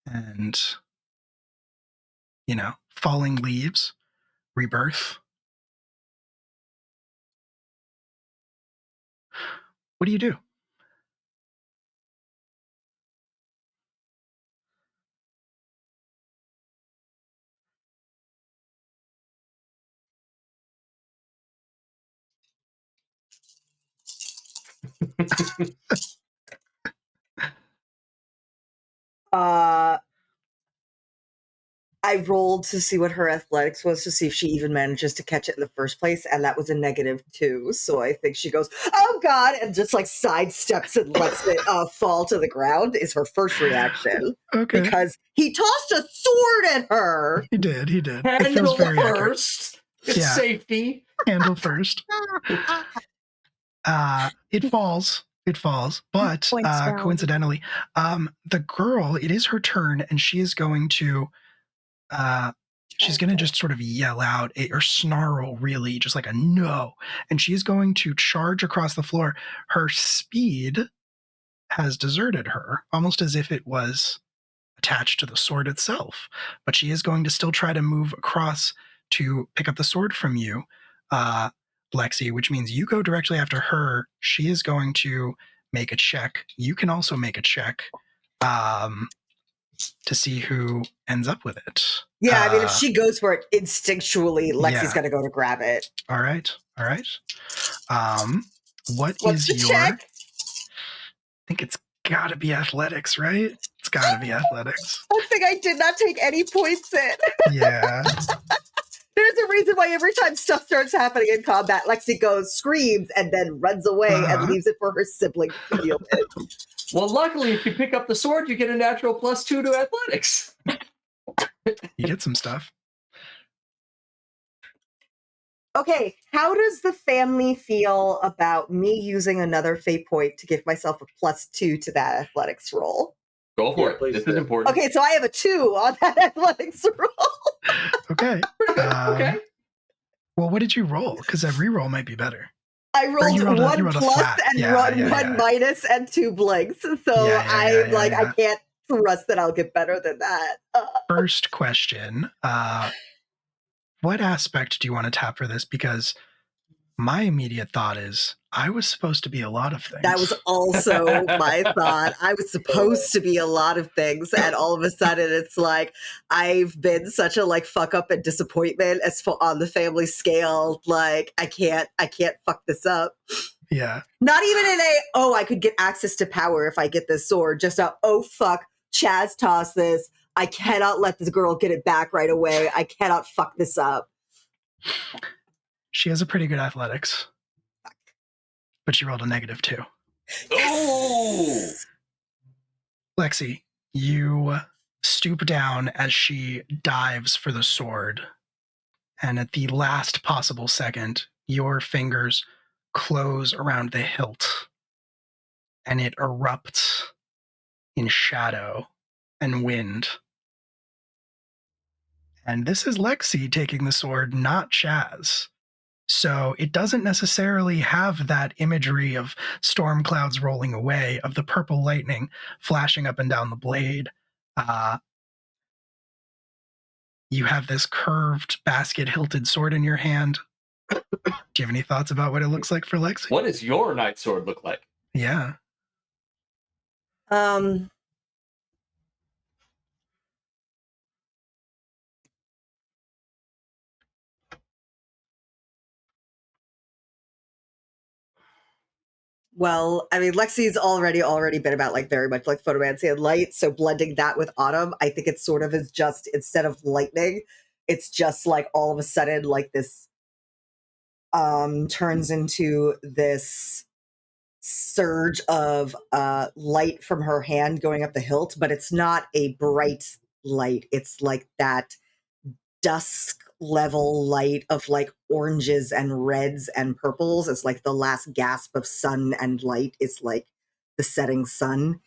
and, you know, falling leaves, rebirth. What do you do? I rolled to see what her athletics was to see if she even manages to catch it in the first place, and that was a -2. So I think she goes, "Oh God!" and just like sidesteps and lets it fall to the ground. Is her first reaction because he tossed a sword at her. He did. Handle It feels very accurate. first. It's safety. Handle first. It falls. But coincidentally, the girl, it is her turn, and she is going to just sort of yell out or snarl, really, just like a no. And she is going to charge across the floor. Her speed has deserted her, almost as if it was attached to the sword itself. But she is going to still try to move across to pick up the sword from you, Lexi, which means you go directly after her. She is going to make a check. You can also make a check to see who ends up with it. Yeah, I mean, if she goes for it instinctually, Lexi's going to go to grab it. All right. What's the your check? I think it's got to be athletics, right? It's got to be athletics. I think I did not take any points in. Yeah. There's a reason why every time stuff starts happening in combat, Lexi goes, screams, and then runs away and leaves it for her sibling to deal with. Well, luckily, if you pick up the sword, you get a natural +2 to athletics. You get some stuff. Okay, how does the family feel about me using another fate point to give myself a +2 to that athletics roll? Go for it. This is important. Okay, so I have a 2 on that athletics roll. Okay. Okay. Well, what did you roll? Because a reroll might be better. I rolled one a plus flat. and one minus and 2 blinks. So I can't trust that I'll get better than that. First question. What aspect do you want to tap for this? Because my immediate thought is I was supposed to be a lot of things. That was also my thought. I was supposed to be a lot of things, and all of a sudden it's like I've been such a fuck up and disappointment as on the family scale. Like I can't fuck this up. Yeah. Not even in I could get access to power if I get this sword. Just fuck, Chaz tossed this. I cannot let this girl get it back right away. I cannot fuck this up. She has a pretty good athletics. But she rolled a -2. Oh! Lexi, you stoop down as she dives for the sword. And at the last possible second, your fingers close around the hilt. And it erupts in shadow and wind. And this is Lexi taking the sword, not Chaz. So it doesn't necessarily have that imagery of storm clouds rolling away, of the purple lightning flashing up and down the blade. You have this curved basket-hilted sword in your hand. Do you have any thoughts about what it looks like for Lexi? What does your night sword look like? Yeah. Well, I mean, Lexi's already been about very much like photomancy and light. So blending that with autumn, I think it sort of is just, instead of lightning, it's just all of a sudden this turns into this surge of light from her hand going up the hilt, but it's not a bright light. It's that dusk level light of oranges and reds and purples. It's the last gasp of sun and light is the setting sun.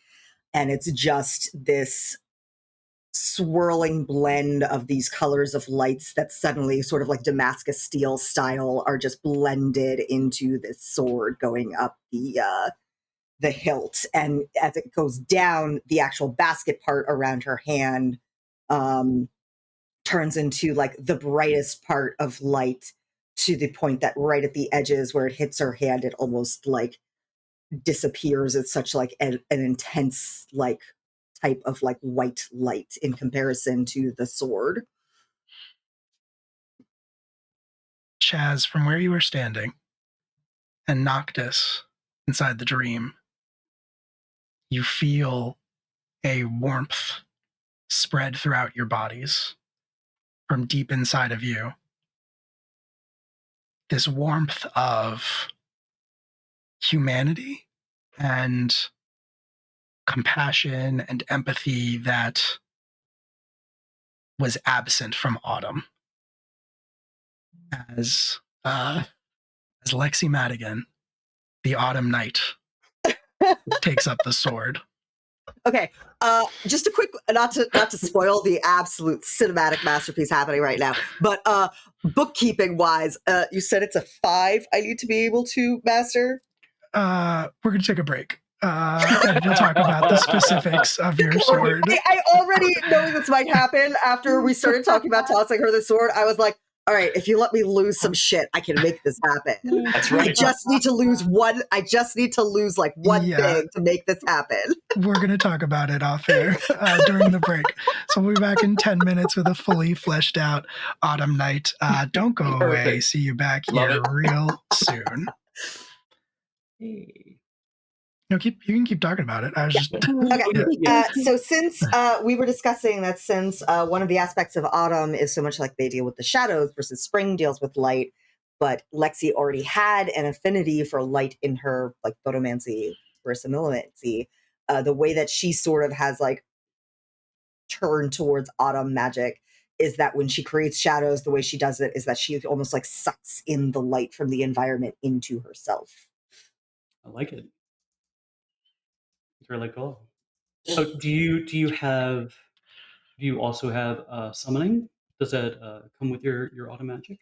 And it's just this swirling blend of these colors of lights that suddenly sort of Damascus steel style are just blended into this sword going up the hilt. And as it goes down, the actual basket part around her hand turns into the brightest part of light, to the point that right at the edges where it hits her hand, it almost disappears. It's such an intense type of white light in comparison to the sword. Chaz, from where you were standing, and Noctis inside the dream, you feel a warmth spread throughout your bodies. from deep inside of you this warmth of humanity and compassion and empathy that was absent from Autumn. As Lexi Madigan, the Autumn Knight, takes up the sword. Okay, just a quick, not to spoil the absolute cinematic masterpiece happening right now, but bookkeeping wise, you said it's a 5 I need to be able to master. We're going to take a break. And we'll talk about the specifics of your sword. I already know this might happen after we started talking about tossing her the sword. I was like, all right, if you let me lose some shit, I can make this happen. That's right. I just need to lose one like one thing to make this happen. We're going to talk about it off air during the break. So we'll be back in 10 minutes with a fully fleshed out Autumn Knight. Don't go away. See you back here real soon. No, you can keep talking about it. I was just okay. So since we were discussing that, since one of the aspects of Autumn is so much like they deal with the shadows versus Spring deals with light, but Lexi already had an affinity for light in her like photomancy versus militancy. The way that she sort of has like turned towards Autumn magic is that when she creates shadows, the way she does it is that she almost like sucks in the light from the environment into herself. I like it. It's really cool. So do you also have summoning? Does that come with your auto magic?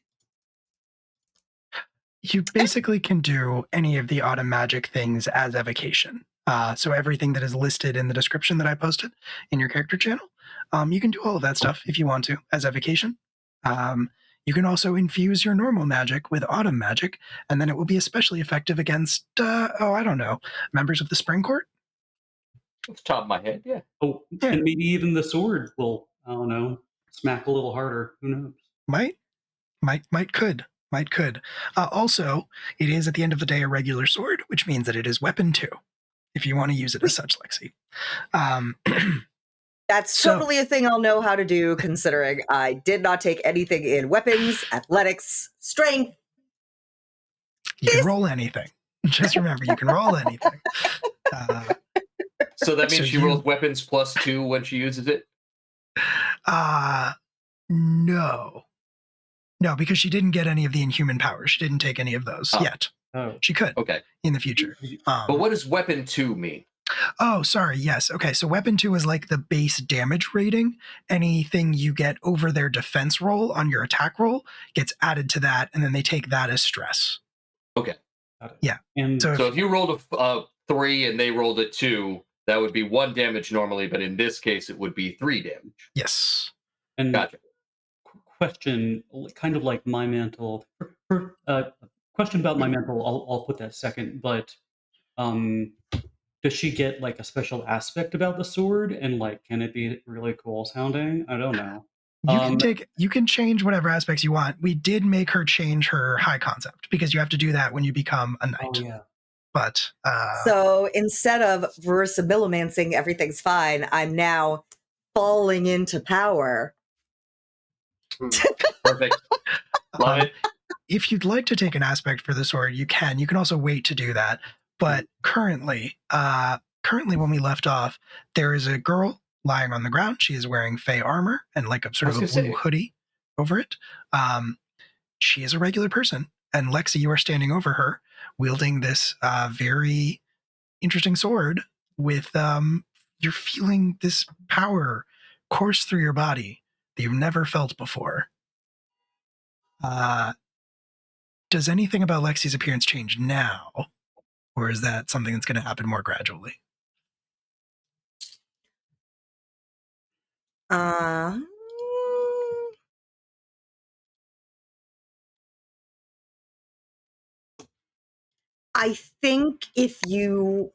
You basically can do any of the auto magic things as evocation. So everything that is listed in the description that I posted in your character channel, you can do all of that stuff if you want to as evocation. You can also infuse your normal magic with autumn magic, and then it will be especially effective against, I don't know, members of the Spring Court. Off the top of my head, yeah. Oh, yeah. And maybe even the sword will, I don't know, smack a little harder. Who knows? Might could. Also, it is at the end of the day a regular sword, which means that it is weapon 2, if you want to use it as such, Lexi. That's totally a thing I'll know how to do, considering I did not take anything in weapons, athletics, strength. You can roll anything. Just remember, you can roll anything. So that means she rolls weapons +2 when she uses it? No. No, because she didn't get any of the inhuman powers. She didn't take any of those yet. Oh. She could in the future. But what does weapon 2 mean? Oh, sorry. Yes. Okay. So weapon 2 is like the base damage rating. Anything you get over their defense roll on your attack roll gets added to that, and then they take that as stress. Okay. Yeah. And so if you rolled a 3 and they rolled a 2, that would be 1 damage normally, but in this case, it would be 3 damage. Yes. And gotcha. Question, kind of like my mantle. Question about my mantle. I'll put that second. But does she get like a special aspect about the sword, and like can it be really cool sounding? I don't know. You can change whatever aspects you want. We did make her change her high concept because you have to do that when you become a knight. Oh yeah. But so instead of versabilimancing, everything's fine. I'm now falling into power. Perfect. Love it. If you'd like to take an aspect for the sword, you can. You can also wait to do that. But currently, when we left off, there is a girl lying on the ground. She is wearing fey armor and like a sort of a blue hoodie over it. She is a regular person. And Lexi, you are standing over her, wielding this very interesting sword with, you're feeling this power course through your body that you've never felt before. Does anything about Lexi's appearance change now? Or is that something that's going to happen more gradually? I think if you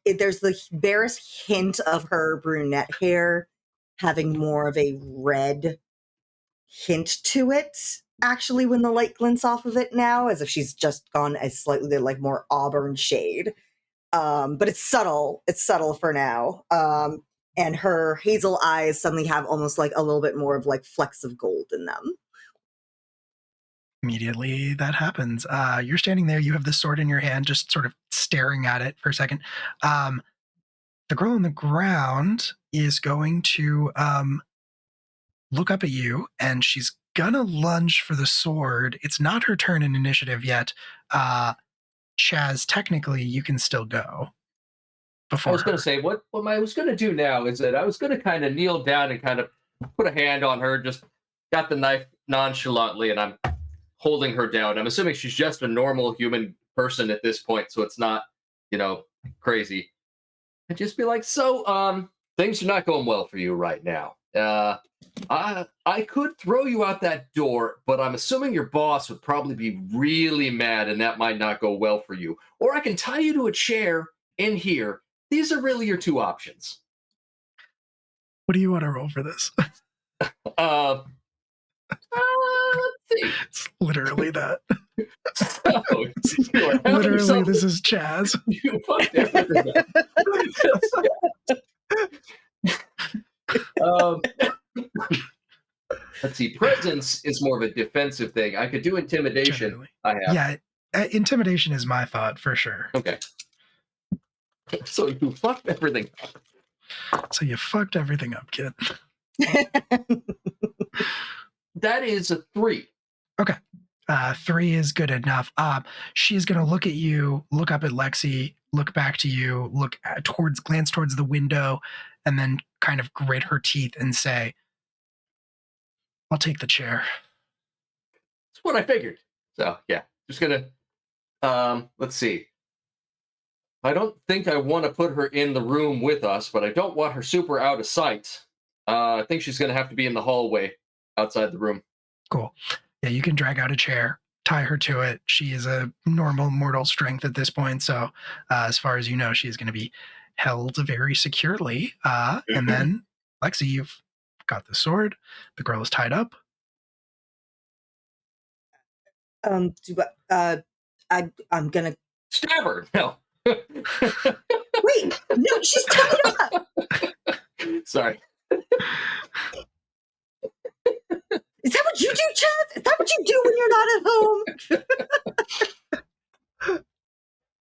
there's the barest hint of her brunette hair having more of a red hint to it, actually, when the light glints off of it now, as if she's just gone a slightly like more auburn shade. But it's subtle. It's subtle for now. and her hazel eyes suddenly have almost like a little bit more of like flecks of gold in them. Immediately that happens. You're standing there, you have the sword in your hand, just sort of staring at it for a second. The girl on the ground is going to look up at you, and she's gonna lunge for the sword. It's not her turn in initiative yet. Chaz, technically, you can still go. Before I was going to say, what I was going to do now is that I was going to kind of kneel down and kind of put a hand on her, just got the knife nonchalantly, and I'm holding her down. I'm assuming she's just a normal human person at this point, so it's not, crazy. And just be like, so, things are not going well for you right now. I could throw you out that door, but I'm assuming your boss would probably be really mad, and that might not go well for you. Or I can tie you to a chair in here. These are really your two options. What do you want to roll for this? Let's see. It's literally that. So, literally, this is Chaz. You fucked everything up. Let's see. Presence is more of a defensive thing. I could do intimidation. Generally. I have. Yeah, intimidation is my thought for sure. Okay. So you fucked everything up. So you fucked everything up, kid. That is a 3. Okay. 3 is good enough. She's going to look at you, look up at Lexi, look back to you, glance towards the window, and then kind of grit her teeth and say, I'll take the chair. That's what I figured. So, yeah. Just going to, let's see. I don't think I want to put her in the room with us, but I don't want her super out of sight. I think she's going to have to be in the hallway outside the room. Cool. Yeah, you can drag out a chair, tie her to it. She is a normal mortal strength at this point. So as far as you know, she's going to be held very securely. And then, Lexi, you've got the sword. The girl is tied up. I'm going to... Stab her! No. Wait, no, she's tied up! Sorry. Is that what you do, Chaz? Is that what you do when you're not at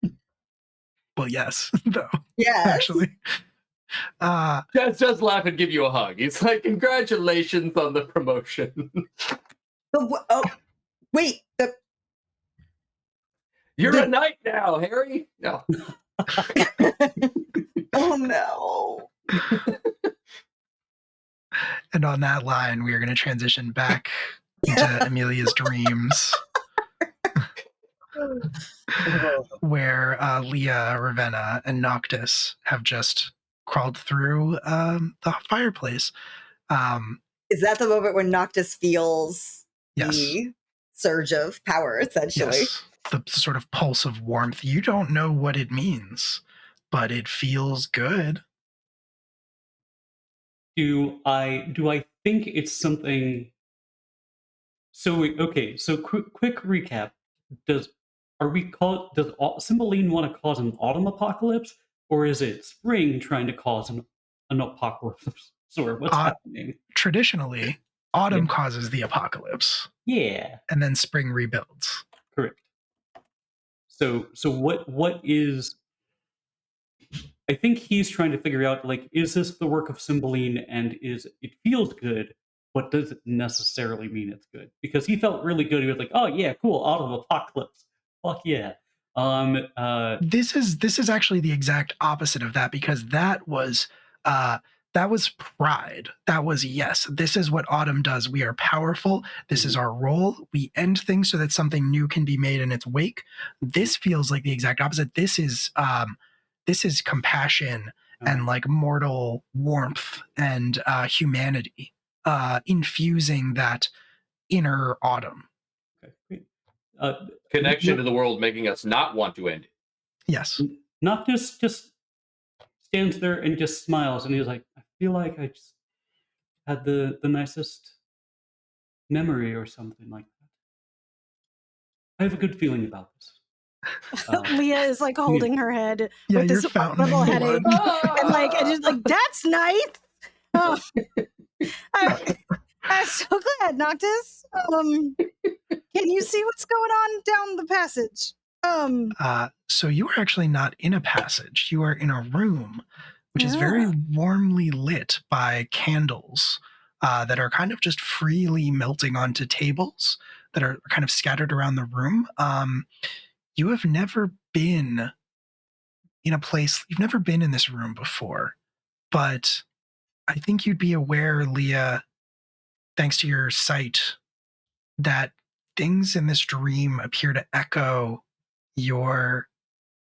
home? Well, yes, though. Yeah. Actually. Chaz does laugh and give you a hug. He's like, congratulations on the promotion. Wait. You're a knight now, Harry. No. Oh, no. And on that line, we are going to transition back into Amelia's dreams, where Leah, Ravenna, and Noctis have just crawled through the fireplace. Is that the moment when Noctis feels yes. the surge of power, essentially? Yes. The sort of pulse of warmth. You don't know what it means, but it feels good. Do I think it's something? So quick recap. Does Cymbeline want to cause an autumn apocalypse, or is it spring trying to cause an apocalypse? Sorry, what's happening? Traditionally, autumn causes the apocalypse. Yeah, and then spring rebuilds. Correct. So what is? I think he's trying to figure out, like, is this the work of Cymbeline, and it feels good, but does it necessarily mean it's good? Because he felt really good. He was like, oh yeah, cool, autumn apocalypse. Fuck yeah. This is actually the exact opposite of that, because that was pride. That was, yes, this is what autumn does. We are powerful. This is our role. We end things so that something new can be made in its wake. This feels like the exact opposite. This is compassion and like mortal warmth and humanity, infusing that inner autumn. Okay, great. Connection to the world, making us not want to end it. Yes. Not just stands there and just smiles, and he's like, I feel like I just had the nicest memory or something like that. I have a good feeling about this. Leah is like holding her head Yeah, with this you're fountain horrible in headache blood. and like, I just like, that's nice. Oh, I'm so glad, Noctis. Can you see what's going on down the passage? So you are actually not in a passage. You are in a room, which is very warmly lit by candles that are kind of just freely melting onto tables that are kind of scattered around the room. You have never been in a place, you've never been in this room before, but I think you'd be aware, Leah, thanks to your sight, that things in this dream appear to echo the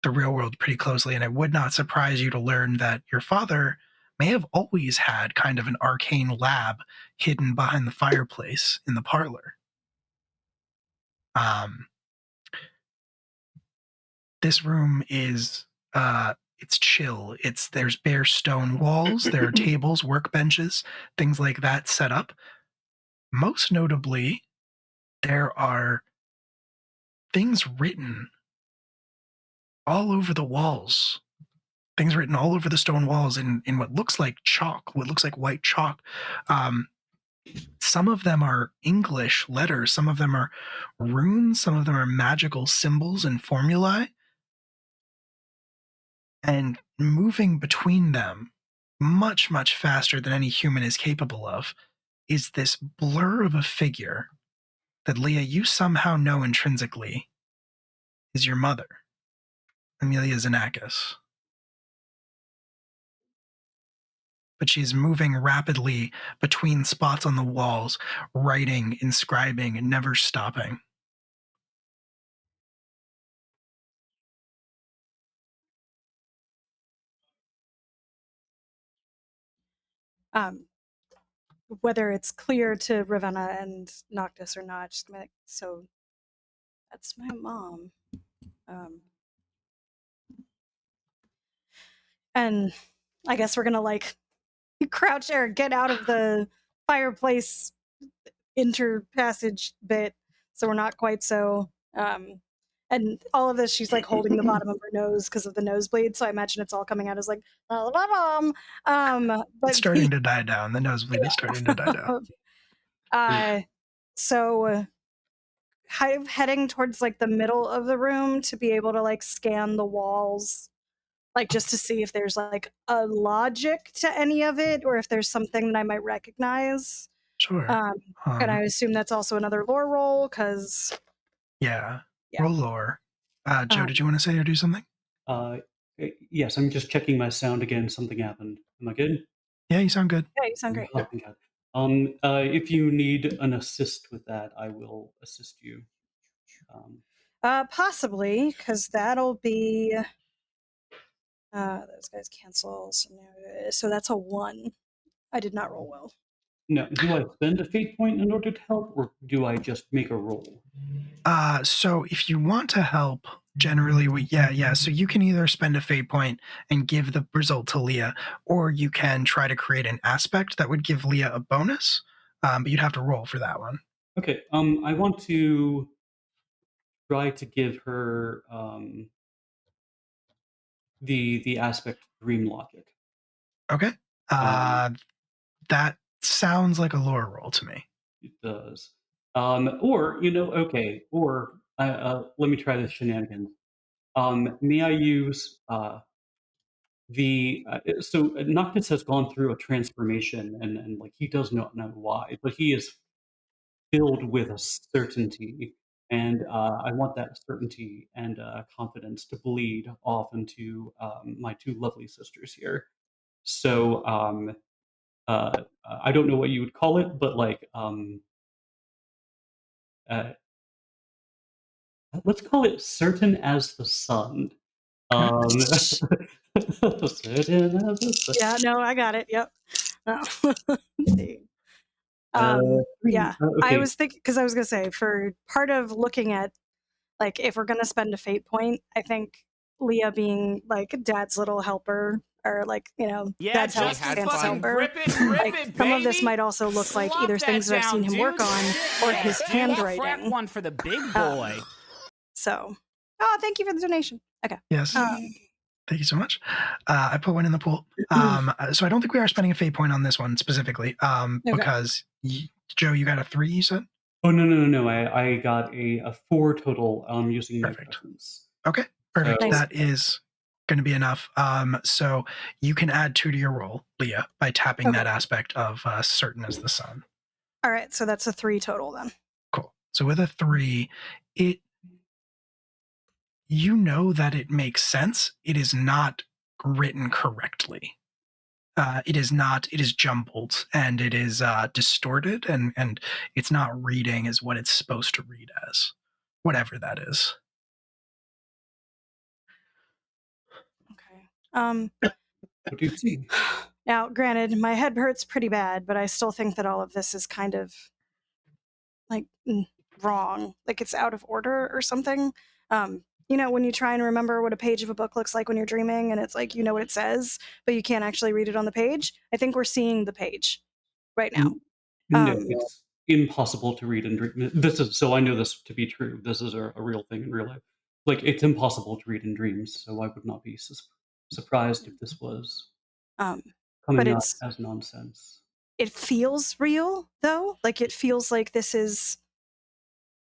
real world pretty closely, and it would not surprise you to learn that your father may have always had kind of an arcane lab hidden behind the fireplace in the parlor. This room is it's chill. There's bare stone walls, there are tables, workbenches, things like that set up. Most notably, there are things written all over the walls. Things written all over the stone walls in what looks like chalk, what looks like white chalk. Some of them are English letters, some of them are runes, some of them are magical symbols and formulae. And moving between them much, much faster than any human is capable of is this blur of a figure that, Leah, you somehow know intrinsically is your mother, Amelia Xenakis. But she's moving rapidly between spots on the walls, writing, inscribing, and never stopping. Whether it's clear to Ravenna and Noctis or not, just like, so that's my mom. And I guess we're gonna like crouch or get out of the fireplace interpassage bit, so we're not quite so. And all of this, she's like holding the bottom of her nose because of the nosebleed. So I imagine it's all coming out as like, but it's starting to die down. The nosebleed is starting to die down. So kind of heading towards like the middle of the room to be able to like scan the walls, like just to see if there's like a logic to any of it or if there's something that I might recognize. Sure. And I assume that's also another lore roll because. Yeah. Roll lore. Joe, did you want to say or do something? Yes, I'm just checking my sound again. Something happened. Am I good? Yeah, you sound good. Yeah, you sound great. Oh, thank God. If you need an assist with that, I will assist you. Possibly, because that'll be those guys cancel. So that's a 1. I did not roll well. No, do I spend a fate point in order to help, or do I just make a roll? So if you want to help, generally, so you can either spend a fate point and give the result to Leah, or you can try to create an aspect that would give Leah a bonus, but you'd have to roll for that one. Okay, I want to try to give her the aspect dream logic. Okay. That sounds like a lore roll to me. It does. Or, okay, or let me try this shenanigans. May I use so Noctis has gone through a transformation and like he does not know why, but he is filled with a certainty. And I want that certainty and confidence to bleed off into my 2 lovely sisters here. So I don't know what you would call it, but like let's call it certain as the sun. Certain as the sun. Yeah, no, I got it. Yep. Okay. I was thinking because I was gonna say for part of looking at like if we're gonna spend a fate point, I think Leah being like Dad's little helper or like Dad's helper. Rip it, like some of this might also look like either things that I've seen him work on or his handwriting. Crack one for the big boy. So, thank you for the donation. Okay. Yes. Thank you so much. I put one in the pool. So I don't think we are spending a fate point on this one specifically, because Joe, you got a 3, you said? Oh, no. I got a 4 total using my preference. Okay, perfect. So, That is going to be enough. So you can add 2 to your roll, Leah, by tapping that aspect of certain as the sun. All right, so that's a 3 total then. Cool. So with a 3, you know that it makes sense. It is not written correctly. It is jumbled and it is distorted and it's not reading as what it's supposed to read as, whatever that is. Okay. What do you see? Now, granted, my head hurts pretty bad, but I still think that all of this is kind of like wrong. Like it's out of order or something. You know, when you try and remember what a page of a book looks like when you're dreaming and it's like, you know what it says, but you can't actually read it on the page. I think we're seeing the page right now. No, it's impossible to read in dreams. So I know this to be true. This is a real thing in real life. Like, it's impossible to read in dreams, so I would not be surprised if this was coming out as nonsense. It feels real, though. Like, it feels like this is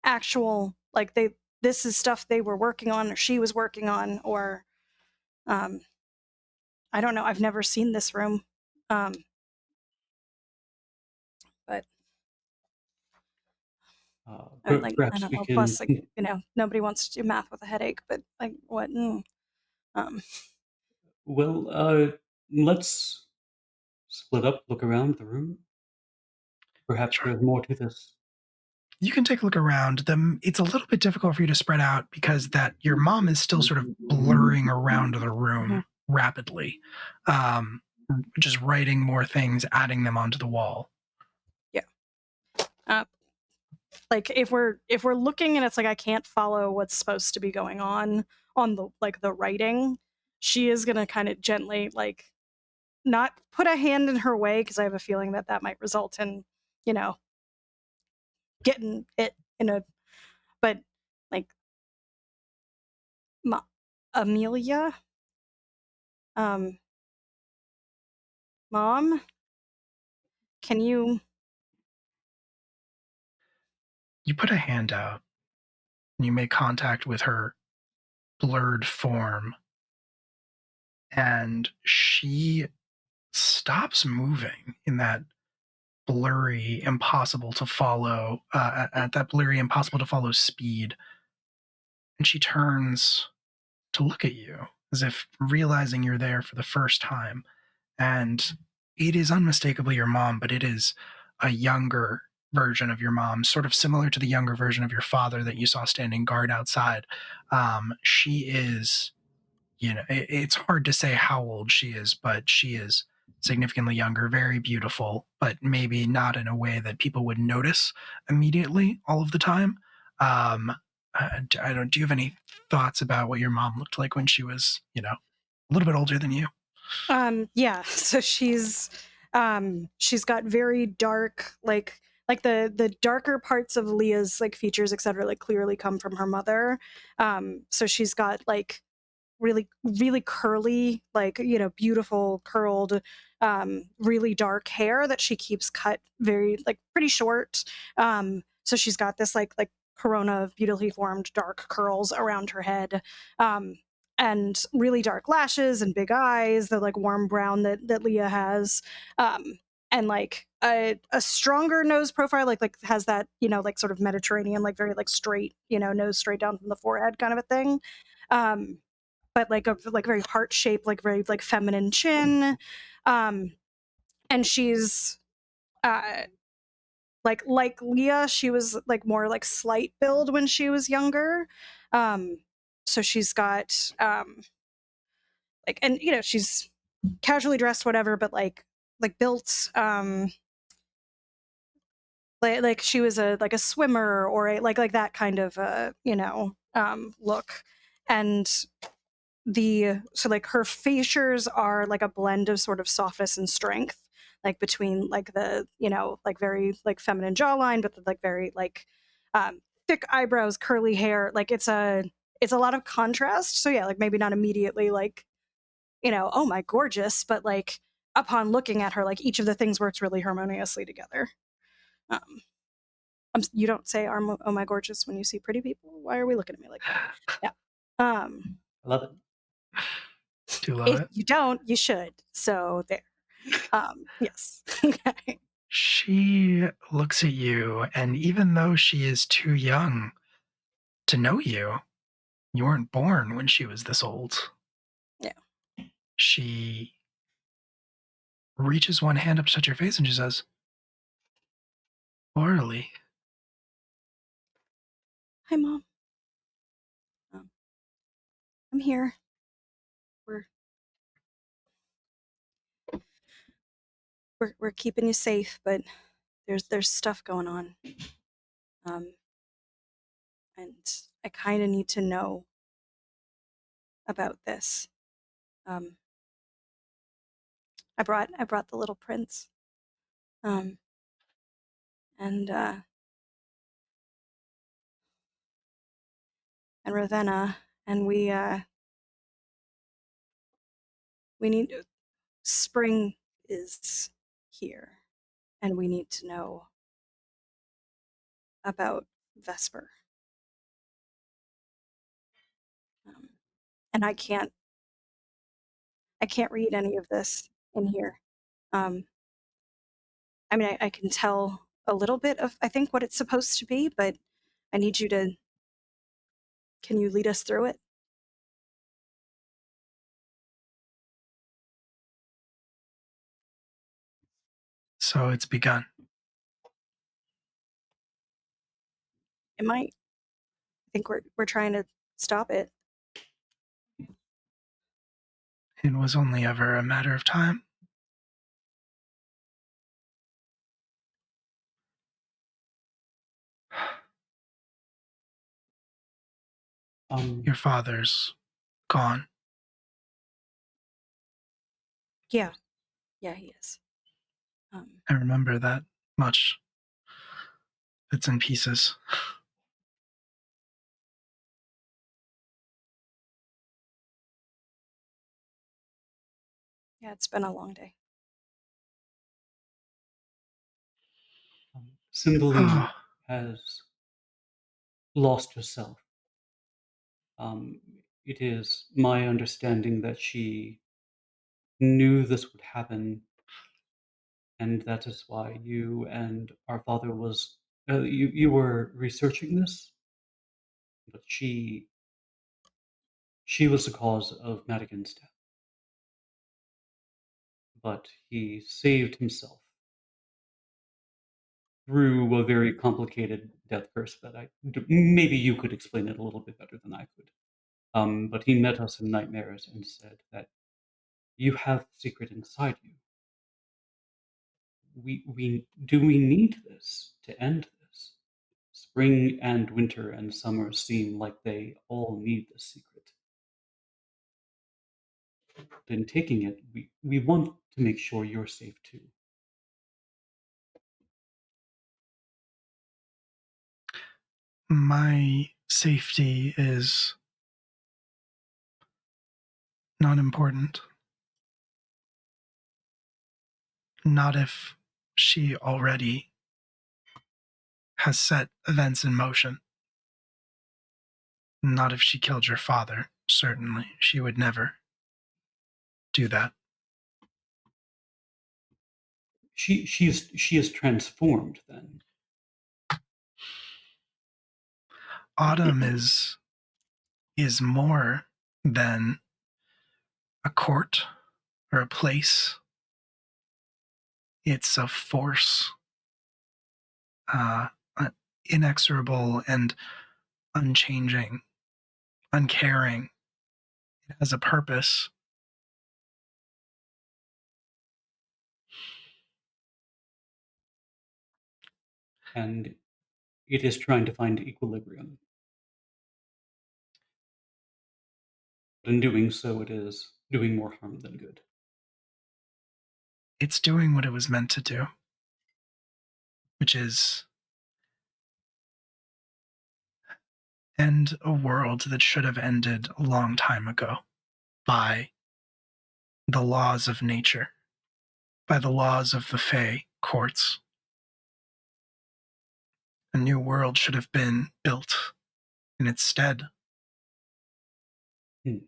actual, like this is stuff they were working on or she was working on, or I don't know. I've never seen this room. But like, I don't know. Plus, like, you know, nobody wants to do math with a headache, but like, what? Well, let's split up, look around the room. Perhaps there's more to this. You can take a look around. It's a little bit difficult for you to spread out because that your mom is still sort of blurring around the room rapidly, just writing more things, adding them onto the wall. Yeah. Like if we're looking and it's like I can't follow what's supposed to be going on the like the writing, she is gonna kind of gently like not put a hand in her way because I have a feeling that might result in, you know, getting it in a, but like Amelia, Mom, can you put a hand out and you make contact with her blurred form and she stops moving in that blurry, impossible to follow at that blurry, impossible to follow speed, and she turns to look at you as if realizing you're there for the first time. And it is unmistakably your mom, but it is a younger version of your mom, sort of similar to the younger version of your father that you saw standing guard outside. She is, you know, it's hard to say how old she is, but she is significantly younger, very beautiful, but maybe not in a way that people would notice immediately all of the time. Do you have any thoughts about what your mom looked like when she was, you know, a little bit older than you? Yeah, so she's got very dark, like the darker parts of Leah's like features, etc., like clearly come from her mother. So she's got like really curly, like, you know, beautiful curled, really dark hair that she keeps cut very like pretty short. So she's got this like corona of beautifully formed dark curls around her head. And really dark lashes and big eyes, the like warm brown that Leah has, and like a stronger nose profile, like has that, you know, like sort of Mediterranean, like very like straight, you know, nose straight down from the forehead kind of a thing, but like a like very heart shaped, like very like feminine chin, and she's like Leah, she was like more like slight build when she was younger. So she's got like, and you know, she's casually dressed, whatever, but like built, like she was a like a swimmer or a like that kind of you know, look. And so like her features are like a blend of sort of softness and strength, like between like the, you know, like very like feminine jawline, but like very like thick eyebrows, curly hair. Like it's a lot of contrast. So yeah, like maybe not immediately like oh my gorgeous, but like upon looking at her, like each of the things works really harmoniously together. You don't say oh my gorgeous when you see pretty people. Why are we looking at me like that? Yeah. I love it. Do you love If it? you don't, you should. So there. Yes. Okay. She looks at you, and even though she is too young to know you, you weren't born when she was this old. Yeah. She reaches one hand up to touch your face, and she says, "Orally." Hi, Mom. I'm here. We're keeping you safe, but there's stuff going on. And I kind of need to know about this. I brought the little prince. And Ravenna, and we need spring is here, and we need to know about Vesper. And I can't read any of this in here. I mean, I can tell a little bit of, I think, what it's supposed to be, but I need you to, can you lead us through it? So it's begun. It might. I think we're trying to stop it. It was only ever a matter of time. Your father's gone. Yeah, he is. I remember that much. Bits and pieces. Yeah, it's been a long day. Cymbeline has lost herself. It is my understanding that she knew this would happen, and that is why you and our father was you were researching this, but she was the cause of Madigan's death. But he saved himself through a very complicated death curse that maybe you could explain it a little bit better than I could. But he met us in nightmares and said that you have the secret inside you. Do we need this to end this? Spring and winter and summer seem like they all need the secret. But in taking it, we want to make sure you're safe too. My safety is not important. Not if she already has set events in motion. Not if she killed your father, certainly. She would never do that. She is transformed then. Autumn is more than a court or a place. It's a force, inexorable and unchanging, uncaring. It has a purpose. And it is trying to find equilibrium. But in doing so, it is doing more harm than good. It's doing what it was meant to do, which is end a world that should have ended a long time ago by the laws of nature, by the laws of the Fae courts. A new world should have been built in its stead. Hmm.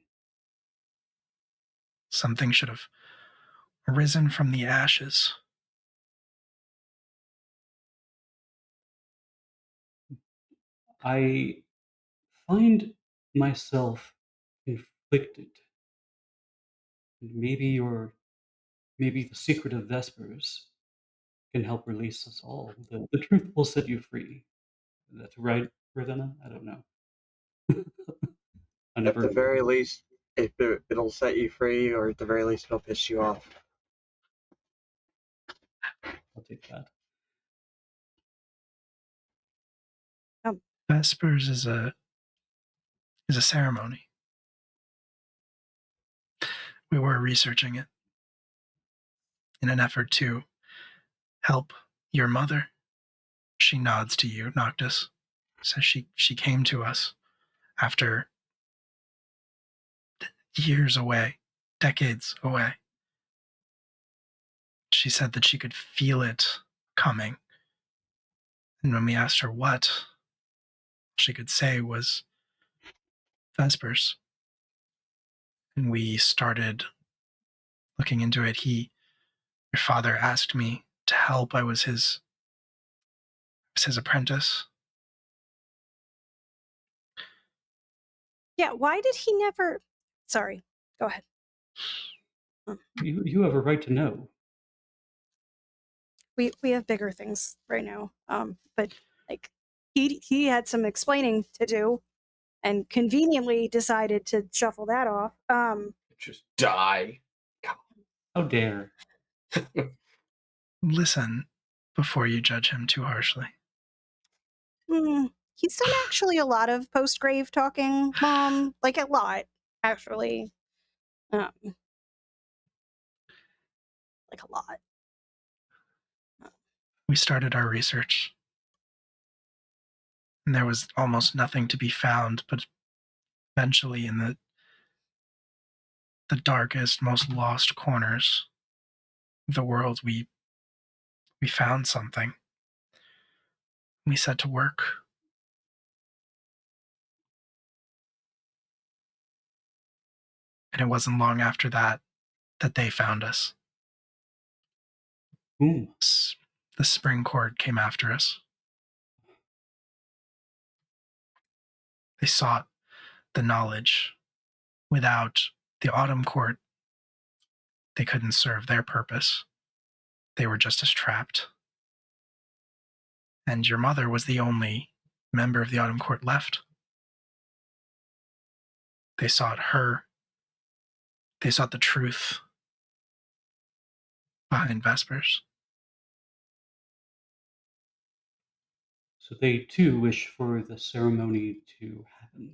Something should have arisen from the ashes. I find myself conflicted. Maybe the secret of Vespers can help release us all. The truth will set you free. That's right, Ravenna? I don't know. I At never. the very least, if it'll set you free, or at the very least, it'll piss you off. I'll take that. Vespers is a ceremony. We were researching it in an effort to help your mother. She nods to you, Noctis. Says she came to us after years away, decades away. She said that she could feel it coming. And when we asked her what, all she could say was Vespers. And we started looking into it. Your father asked me to help. I was his apprentice. Yeah, why did he never... Sorry, go ahead. You have a right to know. We have bigger things right now. But like he had some explaining to do and conveniently decided to shuffle that off. Just die. How dare. Listen before you judge him too harshly. He's done actually a lot of post-grave talking, Mom. Like a lot, actually. Like a lot. We started our research, and there was almost nothing to be found, but eventually in the darkest, most lost corners of the world, we found something. We set to work. And it wasn't long after that they found us. Whom? The Spring Court came after us. They sought the knowledge. Without the Autumn Court, they couldn't serve their purpose. They were just as trapped. And your mother was the only member of the Autumn Court left. They sought her. They sought the truth behind Vespers. So they too wish for the ceremony to happen.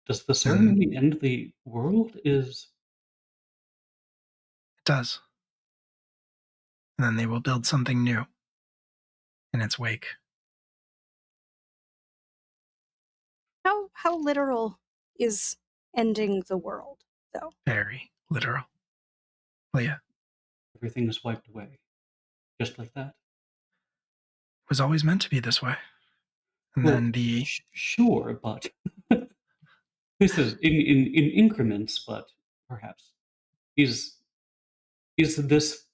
Does the ceremony end the world? It does. And then they will build something new in its wake. How literal is ending the world, though? Very literal. Leah. Everything is wiped away. Just like that. It was always meant to be this way. And well, then the... Sure, but... this is in increments, but perhaps. Is this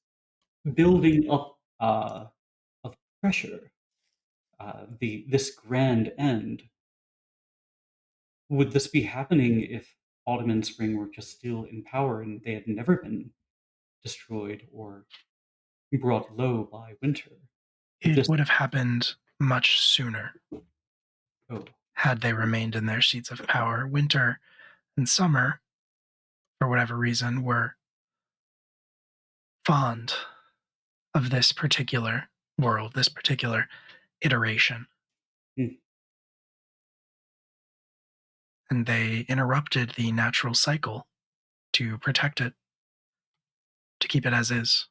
building up of pressure, this grand end, would this be happening if Autumn and Spring were just still in power and they had never been destroyed or brought low by winter? It would have happened much sooner. Oh. Had they remained in their seats of power. Winter and summer, for whatever reason, were fond of this particular world, this particular iteration. And they interrupted the natural cycle to protect it, to keep it as is.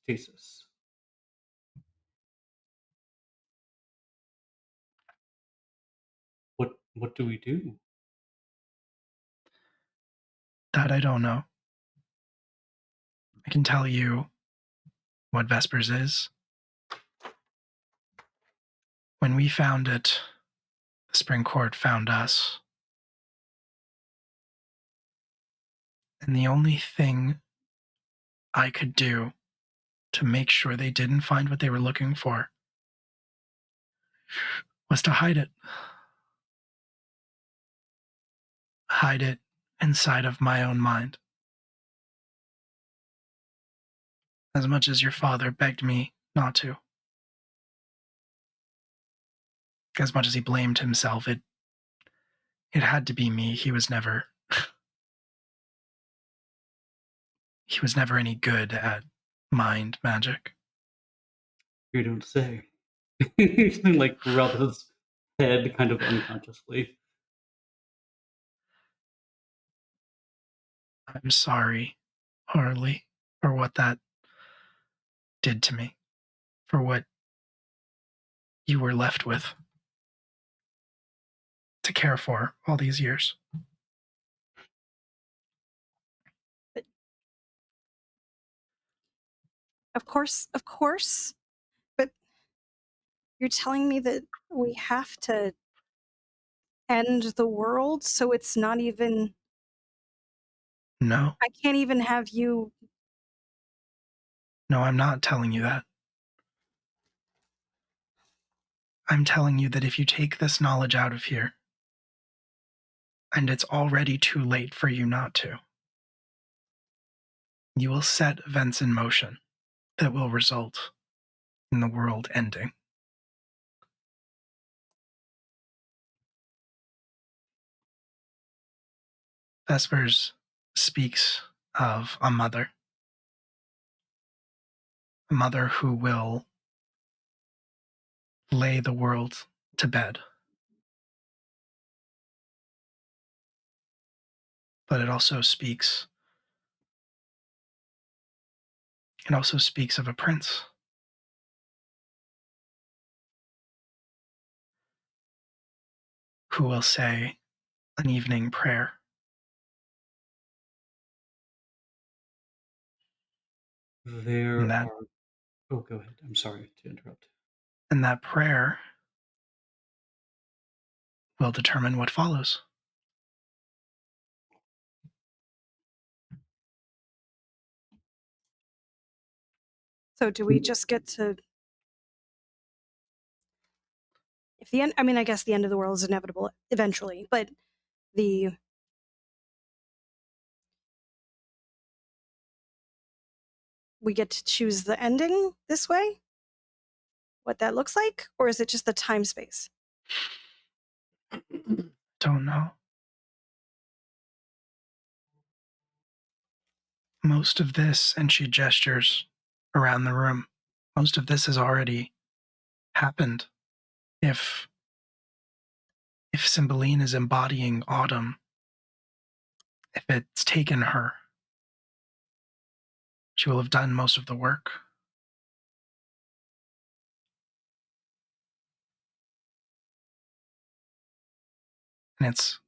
Stasis. What do we do? That I don't know. I can tell you what Vespers is. When we found it, the Spring Court found us. And the only thing I could do to make sure they didn't find what they were looking for was to hide it. Hide it inside of my own mind. As much as your father begged me not to. As much as he blamed himself, it had to be me. He was never any good at mind magic. You don't say. He like rubs his head kind of unconsciously. I'm sorry, Harley, for what that did to me. For what you were left with to care for all these years. Of course. But you're telling me that we have to end the world, so it's not even... No. I can't even have you... No, I'm not telling you that. I'm telling you that if you take this knowledge out of here, and it's already too late for you not to, you will set events in motion that will result in the world ending. Vespers speaks of a mother who will lay the world to bed. But it also speaks of a prince. Who will say an evening prayer. There are... Oh, go ahead. I'm sorry to interrupt. And that prayer will determine what follows. So do we just get to... If the end... I mean, I guess the end of the world is inevitable eventually, but we get to choose the ending this way? What that looks like? Or is it just the time space? Don't know. Most of this, and she gestures around the room, most of this has already happened. If Cymbeline is embodying autumn, if it's taken her, she will have done most of the work. And it's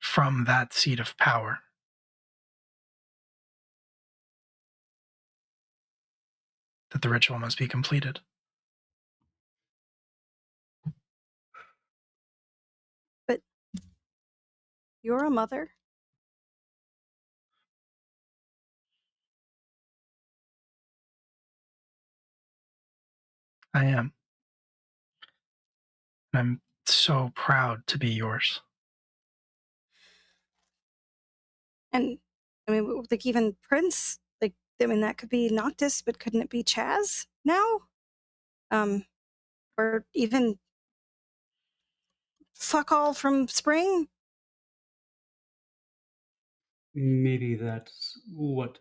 from that seat of power that the ritual must be completed. But you're a mother? I am. And I'm so proud to be yours. And, I mean, like, even Prince, like, I mean, that could be Noctis, but couldn't it be Chaz now? Or even fuck all from Spring? Maybe that's what...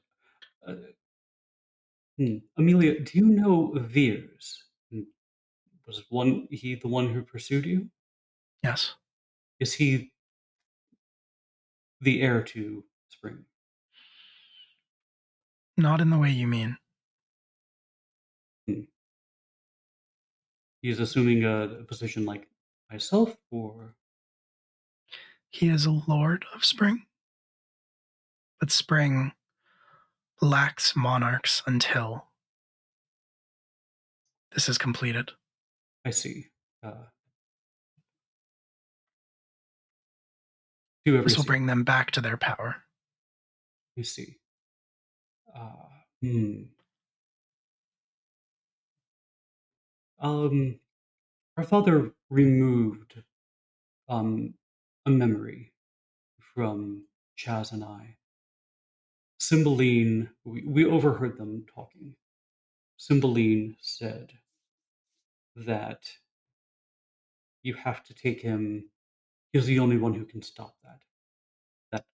Amelia, do you know Veers? Was he the one who pursued you? Yes. Is he the heir to Spring? Not in the way you mean. He is assuming a position like myself, or... He is a lord of Spring. but spring lacks monarchs until this is completed. I see. Do This will everything. bring them back to their power. I see. Our father removed a memory from Chaz and I. Cymbeline, we overheard them talking. Cymbeline said that you have to take him. He's the only one who can stop that. That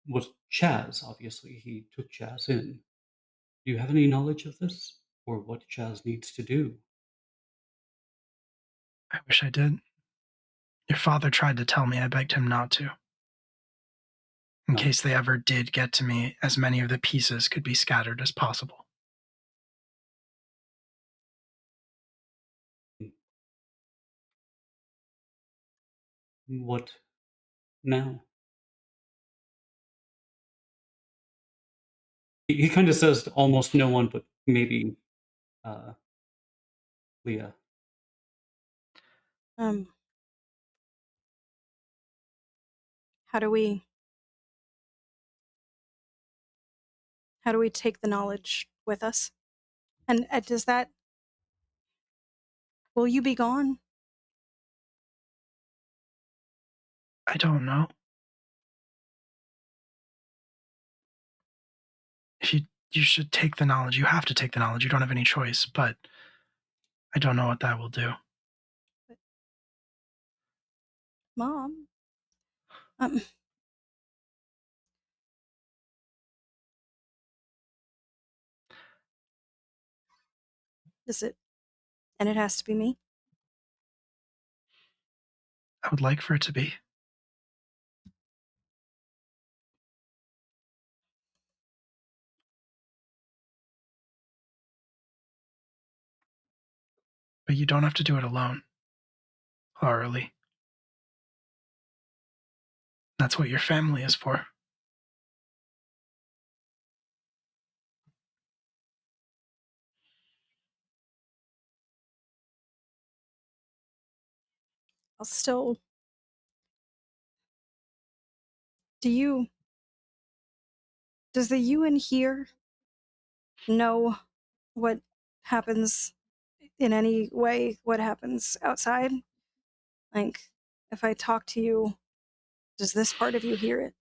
was Chaz, obviously. He took Chaz in. Do you have any knowledge of this? Or what Chaz needs to do? I wish I did. Your father tried to tell me. I begged him not to. In case they ever did get to me, as many of the pieces could be scattered as possible. What now? He kind of says to almost no one, but maybe Leah. How do we take the knowledge with us? And does that... Will you be gone? I don't know. If you should take the knowledge. You have to take the knowledge. You don't have any choice, but I don't know what that will do. Mom. Is it? And it has to be me? I would like for it to be. But you don't have to do it alone. Orally. That's what your family is for. I'll still... Does the you in here know what happens in any way, what happens outside? Like, if I talk to you, does this part of you hear it?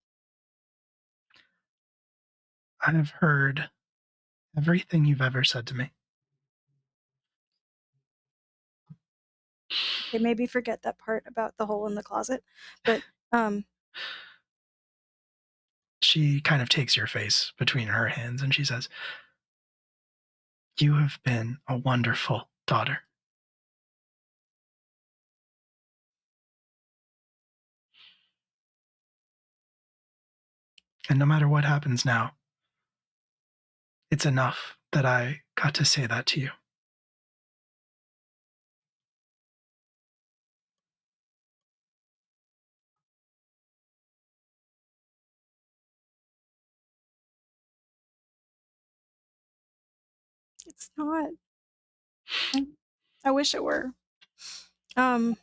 I have heard everything you've ever said to me. Okay, maybe forget that part about the hole in the closet, but She kind of takes your face between her hands and she says, "You have been a wonderful daughter." And no matter what happens now, it's enough that I got to say that to you. it's not. I wish it were. I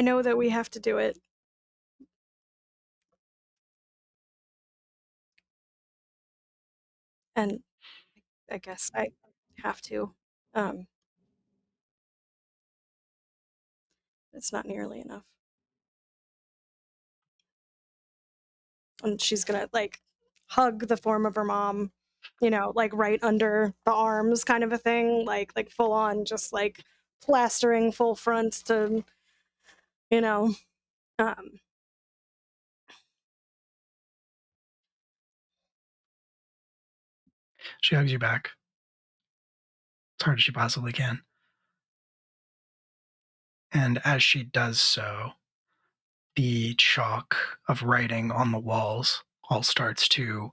know that we have to do it. And I guess I have to. It's not nearly enough. And she's gonna, like, hug the form of her mom, like right under the arms kind of a thing, like full on, just like plastering full fronts to, She hugs you back as hard as she possibly can. And as she does so, the chalk of writing on the walls all starts to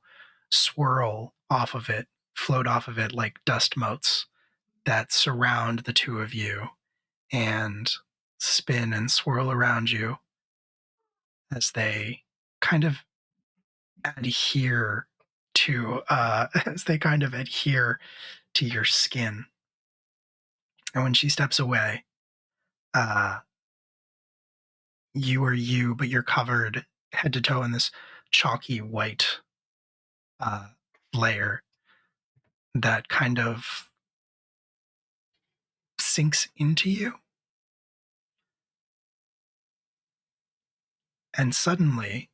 swirl off of it, float off of it like dust motes that surround the two of you and spin and swirl around you as they kind of adhere to your skin. And when she steps away, you are you, but you're covered head to toe in this chalky white layer that kind of sinks into you. And suddenly,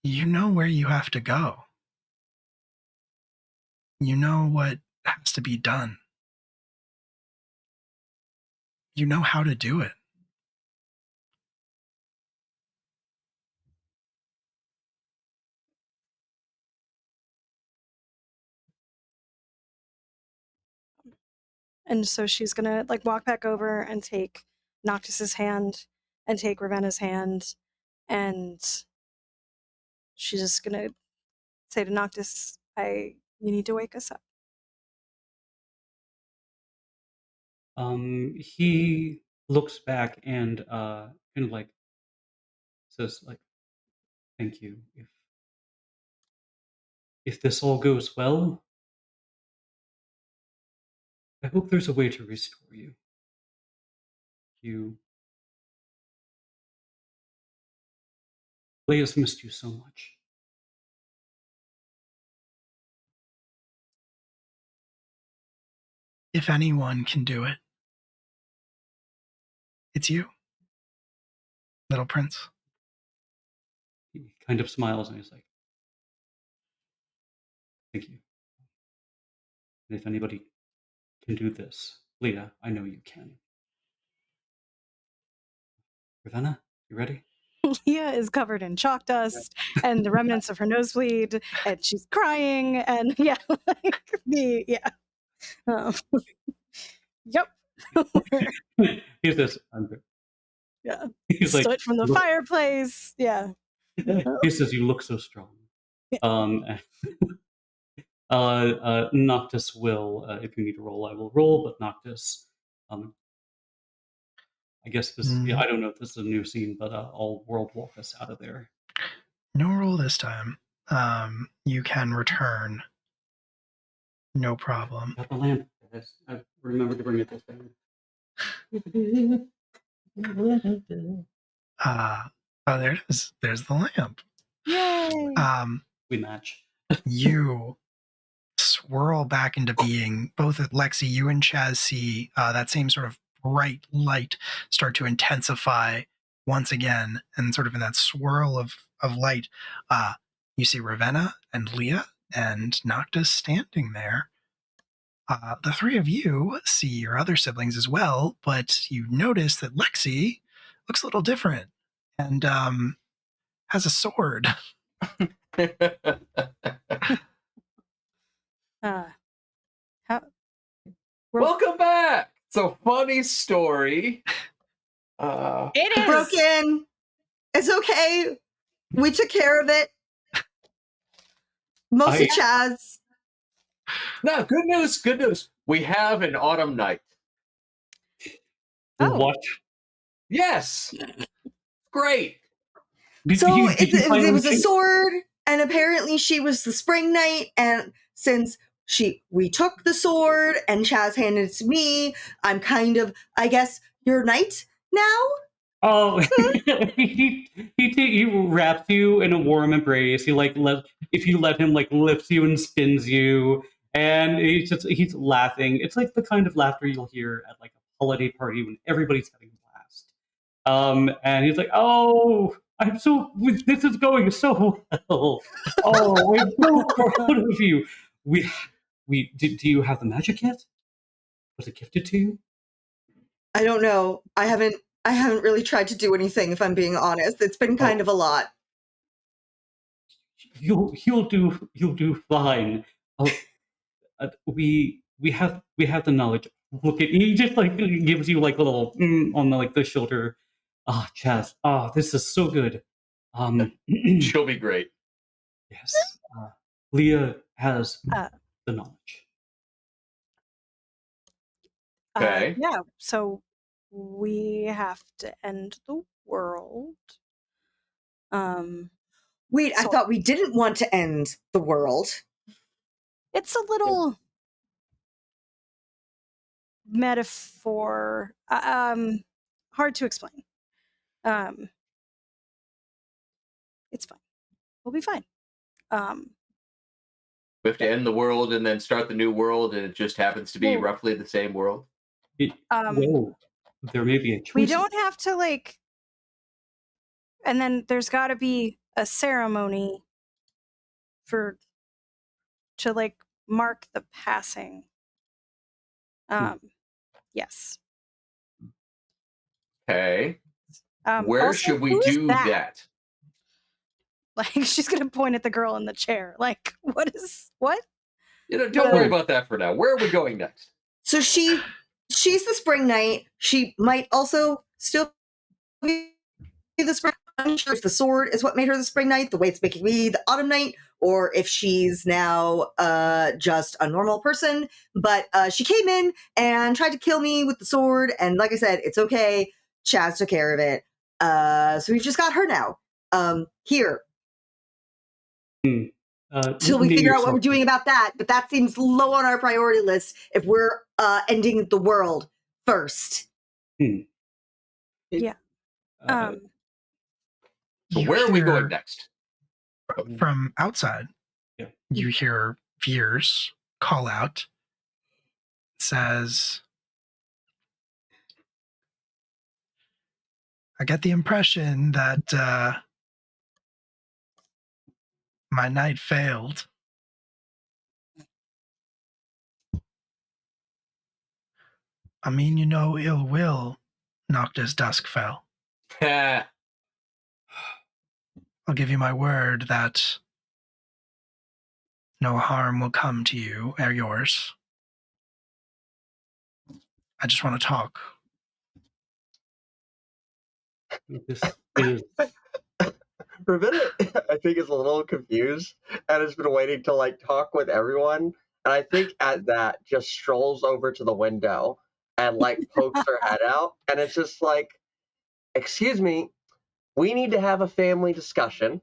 you know where you have to go. You know what has to be done. You know how to do it. And so she's gonna like walk back over and take Noctis's hand and take Ravenna's hand, and she's just gonna say to Noctis, you need to wake us up. He looks back and kind of like says like, "Thank you. If this all goes well, I hope there's a way to restore you. Leah's missed you so much." If anyone can do it, it's you, little prince. He kind of smiles and he's like, "Thank you. And if anybody can do this, Leah, I know you can. Ravenna, you ready?" Leah is covered in chalk dust and the remnants of her nosebleed, and she's crying, and yeah, yep. He says, "I'm good." Yeah. He's Stood like, from the "Look," fireplace. Yeah. he says, "You look so strong." Noctis will, if you need to roll, I will roll, but Noctis, I guess this, yeah, I don't know if this is a new scene, but I'll world walk us out of there. No roll this time. You can return. No problem. Got the lamp. I remembered to bring it this time. There it is. There's the lamp. Yay! We match. You swirl back into being. Both Lexi, you and Chaz see that same sort of bright light start to intensify once again, and sort of in that swirl of light, you see Ravenna and Leah and Noctis standing there. The three of you see your other siblings as well, but you notice that Lexi looks a little different and has a sword. Welcome back. It's a funny story. It is broken. It's okay. We took care of it. Mostly Chaz. No, good news. Good news. We have an autumn night. What? Yes. Great. It was a sword, and apparently she was the spring knight, and since we took the sword and Chaz handed it to me, I'm kind of, I guess, your knight now? Oh, he wraps you in a warm embrace. He if you let him, lifts you and spins you, and he's laughing. It's like the kind of laughter you'll hear at like a holiday party when everybody's having a blast. And he's like, "Oh, this is going so well. Oh, I'm so proud of you. Do you have the magic yet? Was it gifted to you?" I don't know. I haven't really tried to do anything, if I'm being honest. It's been kind of a lot. You'll do fine. We have the knowledge. Look at he just gives you a little on the shoulder. Ah, Chaz. Ah, this is so good. She'll be great. Yes. Leah has the knowledge. Okay. Yeah. So we have to end the world. Wait, I So- thought we didn't want to end the world. It's a little metaphor, hard to explain. It's fine. We'll be fine. We have to end the world and then start the new world, and it just happens to be Well- roughly the same world. Well, there may be a choice. We don't have to like, and then there's got to be a ceremony to like mark the passing. Yes. Okay. Where Also, should we who's do that? that? Like, she's gonna point at the girl in the chair. Like, what? Don't worry about that for now. Where are we going next? So she's the Spring Knight. She might also still be the Spring. I'm not sure if the sword is what made her the Spring Knight, the way it's making me the Autumn Knight, or if she's now just a normal person. But she came in and tried to kill me with the sword, and like I said, it's okay. Chaz took care of it. So we've just got her now. Here. Till we figure out what we're doing about that, but that seems low on our priority list if we're ending the world first. Yeah. So You where are we hear- going next? From outside, Yeah. you hear Veers call out. It says, I get the impression that my night failed. I mean, you know, ill will knocked as dusk fell. Ha. I'll give you my word that no harm will come to you or yours. I just want to talk. This is Ravenna, I think, is a little confused and has been waiting to like talk with everyone. And I think at that just strolls over to the window and like pokes her head out. And it's just like, excuse me, we need to have a family discussion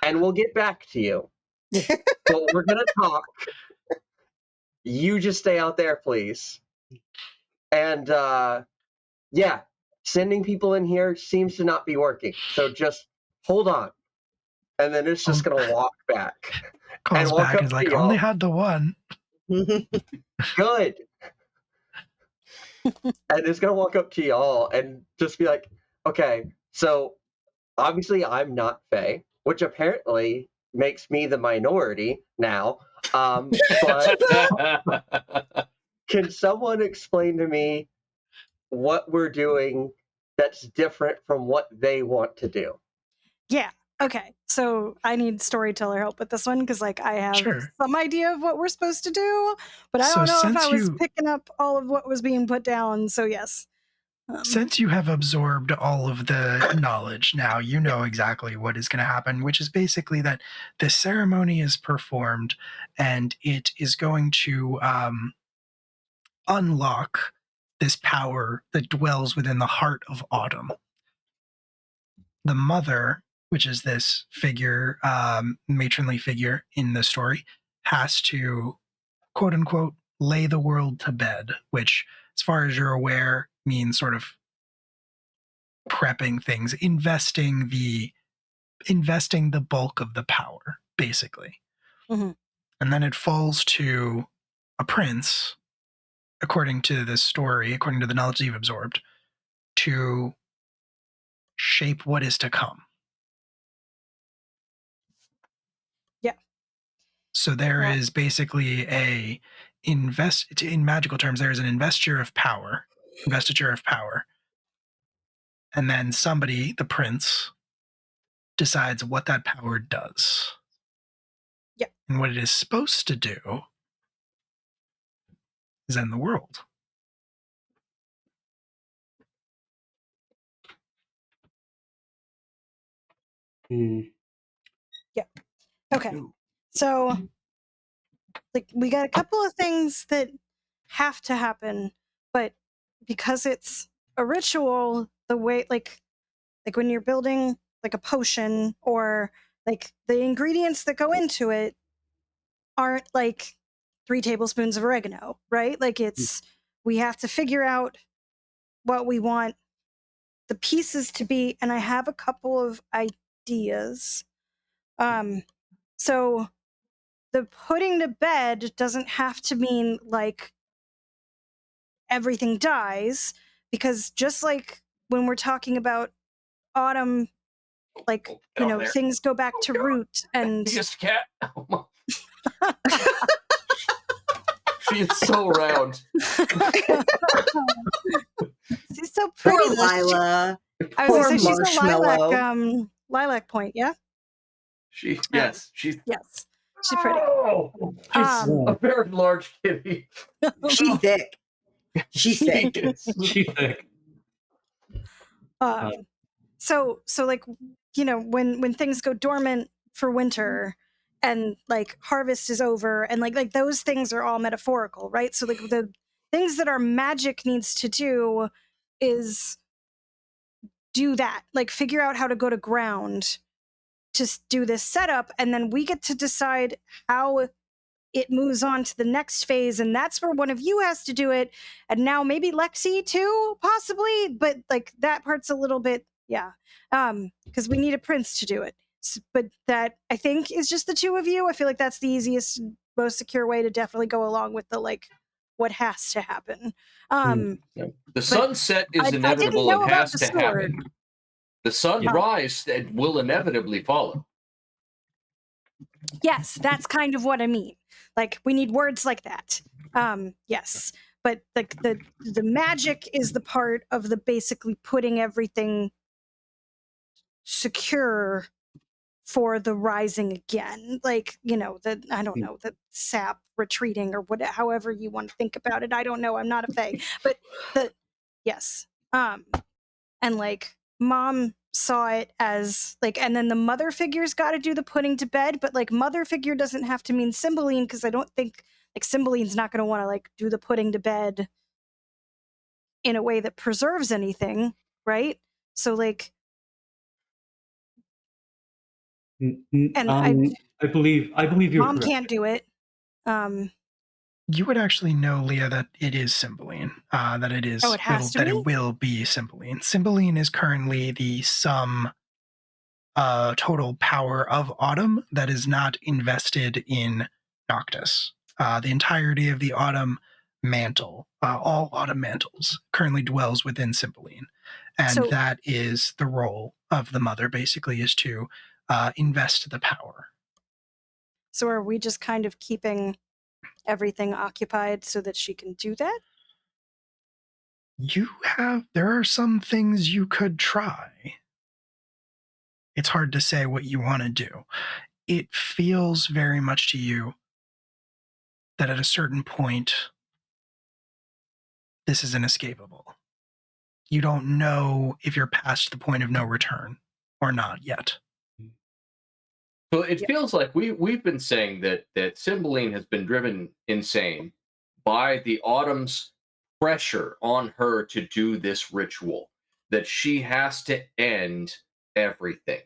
and we'll get back to you. But we're going to talk. You just stay out there, please. And yeah, sending people in here seems to not be working. So just hold on. And then it's just going to walk back. Calls walk back up and is to like, y'all. only had the one. Good. And it's going to walk up to y'all and just be like, okay, so obviously I'm not Fae, which apparently makes me the minority now. But can someone explain to me what we're doing that's different from what they want to do? Yeah. Okay. So I need storyteller help with this one because, like, I have Sure. some idea of what we're supposed to do, but I So don't know if since I was you- picking up all of what was being put down. So yes. Since you have absorbed all of the knowledge now, you know exactly what is going to happen, which is basically that the ceremony is performed and it is going to unlock this power that dwells within the heart of Autumn. The mother, which is this figure, matronly figure in the story, has to, quote unquote, lay the world to bed, which, as far as you're aware, means sort of prepping things, investing the bulk of the power, basically. Mhm. And then it falls to a prince, according to this story, according to the knowledge you've absorbed, to shape what is to come. Yeah. So there is basically in magical terms, there is an investiture of power, and then somebody, the prince, decides what that power does. Yeah. And what it is supposed to do is end the world. Okay. So, like, we got a couple of things that have to happen, but because it's a ritual, the way like when you're building like a potion, or like the ingredients that go into it aren't like 3 tablespoons of oregano, right? Like we have to figure out what we want the pieces to be, and I have a couple of ideas. So the putting to bed doesn't have to mean like everything dies, because just like when we're talking about autumn, like Get off there. things go back to root, and Just cat. She is so round. she's so pretty. Poor Lila. I was Poor gonna say she's a Marshmallow. lilac point, yeah. She's yes, she's pretty. Oh, she's a very large kitty. She's thick. She's thick. She's thick. So like when things go dormant for winter, and like harvest is over, and like those things are all metaphorical, right? So like the things that our magic needs to do is do that, like figure out how to go to ground to do this setup, and then we get to decide how it moves on to the next phase, and that's where one of you has to do it. And now maybe Lexi too, possibly, but like that part's a little bit, because we need a prince to do it. But that, I think, is just the 2 of you. I feel like that's the easiest, most secure way to definitely go along with the like what has to happen. The sunset is inevitable and has to happen. The sunrise will inevitably follow. Yes, that's kind of what I mean. Like we need words like that. Yes, but like the magic is the part of the basically putting everything secure for the rising again. Like I don't know, the sap retreating or whatever, however you want to think about it. I don't know. I'm not a fae, but yes. And like mom saw it as like, and then the mother figure's got to do the putting to bed, but like mother figure doesn't have to mean Cymbeline, because I don't think like Cymbeline's not going to want to like do the putting to bed in a way that preserves anything, right? So like, and I believe you're mom correct. can't do it. You would actually know, Leah, that it is Cymbeline. That it is. It will be Cymbeline. Cymbeline is currently the sum total power of Autumn that is not invested in Noctis. The entirety of the Autumn mantle, all Autumn mantles, currently dwells within Cymbeline, and that is the role of the mother. Basically, is to invest the power. So are we just kind of keeping everything occupied so that she can do that? There are some things you could try. It's hard to say what you want to do. It feels very much to you that at a certain point, this is inescapable. You don't know if you're past the point of no return or not yet. So it feels like we've been saying that Cymbeline has been driven insane by the Autumn's pressure on her to do this ritual, that she has to end everything.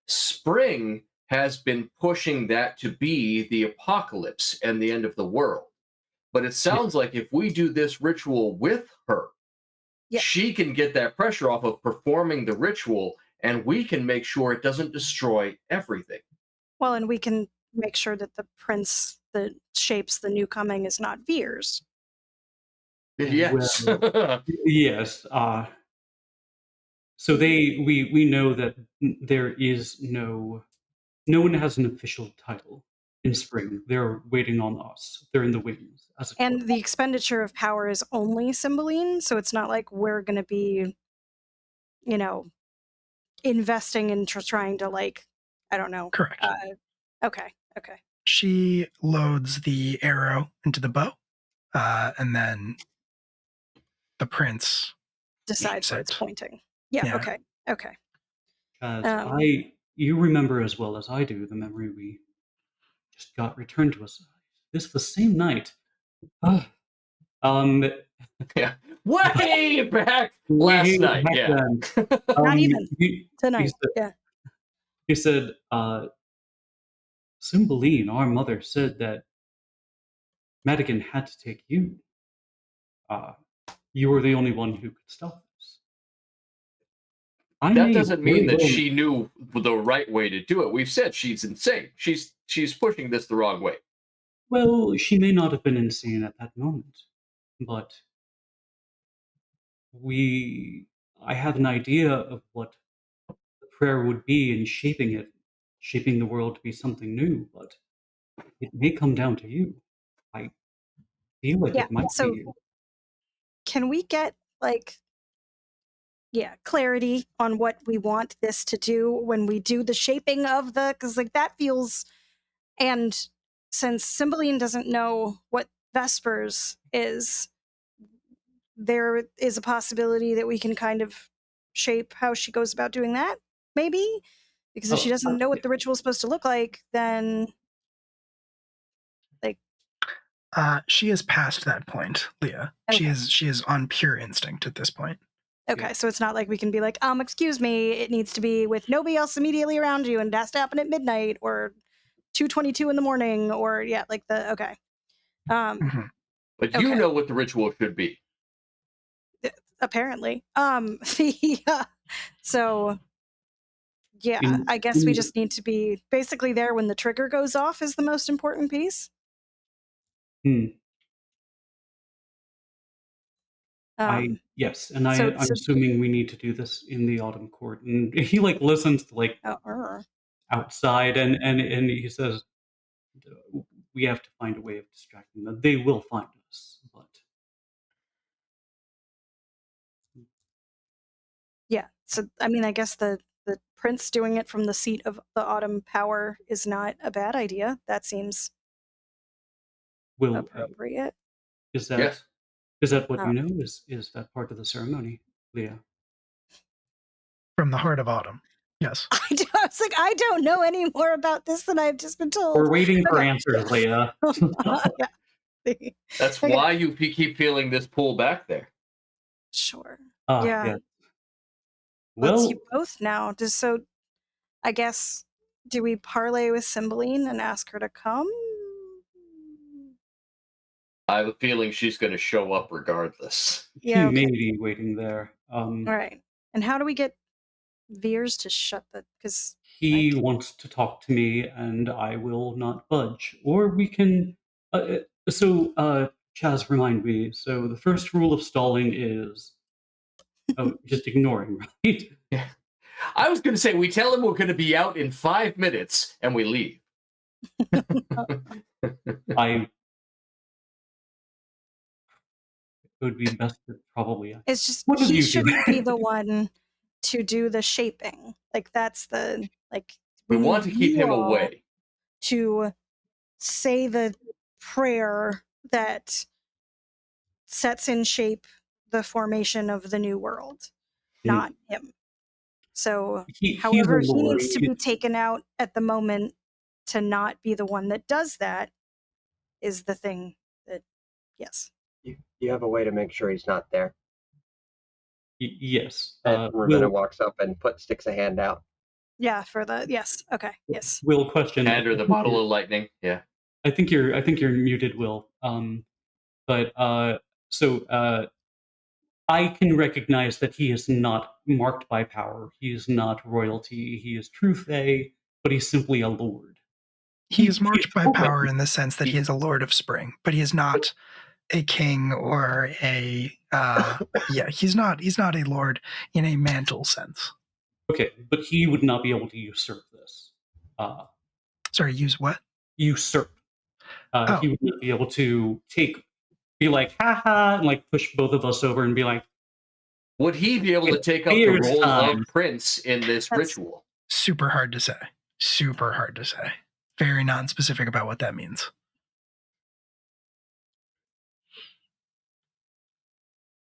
Spring has been pushing that to be the apocalypse and the end of the world. But it sounds like if we do this ritual with her, she can get that pressure off of performing the ritual, and we can make sure it doesn't destroy everything. Well, and we can make sure that the prince that shapes the new coming is not Veers. Yes. Well, yes. So we know that there is no one has an official title in Spring. They're waiting on us. They're in the wings. And the expenditure of power is only Cymbeline, so it's not like we're going to be, investing into trying to like, I don't know. Correct. Okay. She loads the arrow into the bow, and then the prince decides where it's pointing. Yeah. Okay. You remember as well as I do the memory we just got returned to us. This the same night. Yeah, way back last night. Yeah, Not even tonight. He said, Cymbeline, our mother, said that Madigan had to take you. You were the only one who could stop this. that doesn't mean that she knew the right way to do it. We've said she's insane. She's pushing this the wrong way. Well, she may not have been insane at that moment, but I have an idea of what the prayer would be in shaping the world to be something new, but it may come down to you. I feel like it might be you. Can we get clarity on what we want this to do when we do the shaping of because that feels, and since Cymbeline doesn't know what Vespers is, there is a possibility that we can kind of shape how she goes about doing that, maybe? Because if she doesn't know what the ritual is supposed to look like, then she is past that point, Leah. Okay. She is on pure instinct at this point. Okay, so it's not like we can be like, excuse me, it needs to be with nobody else immediately around you, and it has to happen at midnight or 2:22 in the morning, or okay. But you know what the ritual should be. Apparently. So yeah, I guess we just need to be basically there when the trigger goes off is the most important piece. Yes, and I'm assuming we need to do this in the Autumn Court. And he listens to outside, and he says, "We have to find a way of distracting them. They will find us, but." Yeah, so I mean, I guess the prince doing it from the seat of the Autumn power is not a bad idea. That seems appropriate. Is that what you know? Is that part of the ceremony, Leah? From the heart of Autumn. Yes. I was like, I don't know any more about this than I've just been told. We're waiting for answers, Leah. That's why you keep feeling this pull back there. Sure. Yeah. Well, it's you both now. I guess, do we parlay with Cymbeline and ask her to come? I have a feeling she's going to show up regardless. Yeah, she may be waiting there. All right. And how do we get Veers to shut because he wants to talk to me and I will not budge. Or we can Chaz, remind me. So the first rule of stalling is just ignoring, right? Yeah. I was going to say, we tell him we're going to be out in 5 minutes and we leave. It would be best to probably. It's just he shouldn't be the one to do the shaping. That's the we want to keep him away. To say the prayer that sets in shape the formation of the new world, not him. So, however, he needs to be taken out at the moment to not be the one that does that is the thing that, yes. You have a way to make sure he's not there. Yes. And Ravenna walks up and sticks a hand out. Yeah, yes. Okay. Yes. Will question. Hand her the bottle of lightning. Yeah. I think you're muted, Will. I can recognize that he is not marked by power. He is not royalty. He is true Fae, but he's simply a lord. He is marked by power in the sense that he is a lord of spring, but he is not a king or a he's not a lord in a mantle sense. Okay, but he would not be able to usurp this. Sorry, use what? Usurp. He would not be able to be like, haha, and push both of us over and be like. Would he be able to take up the role of prince in this ritual? Super hard to say. Super hard to say. Very non-specific about what that means.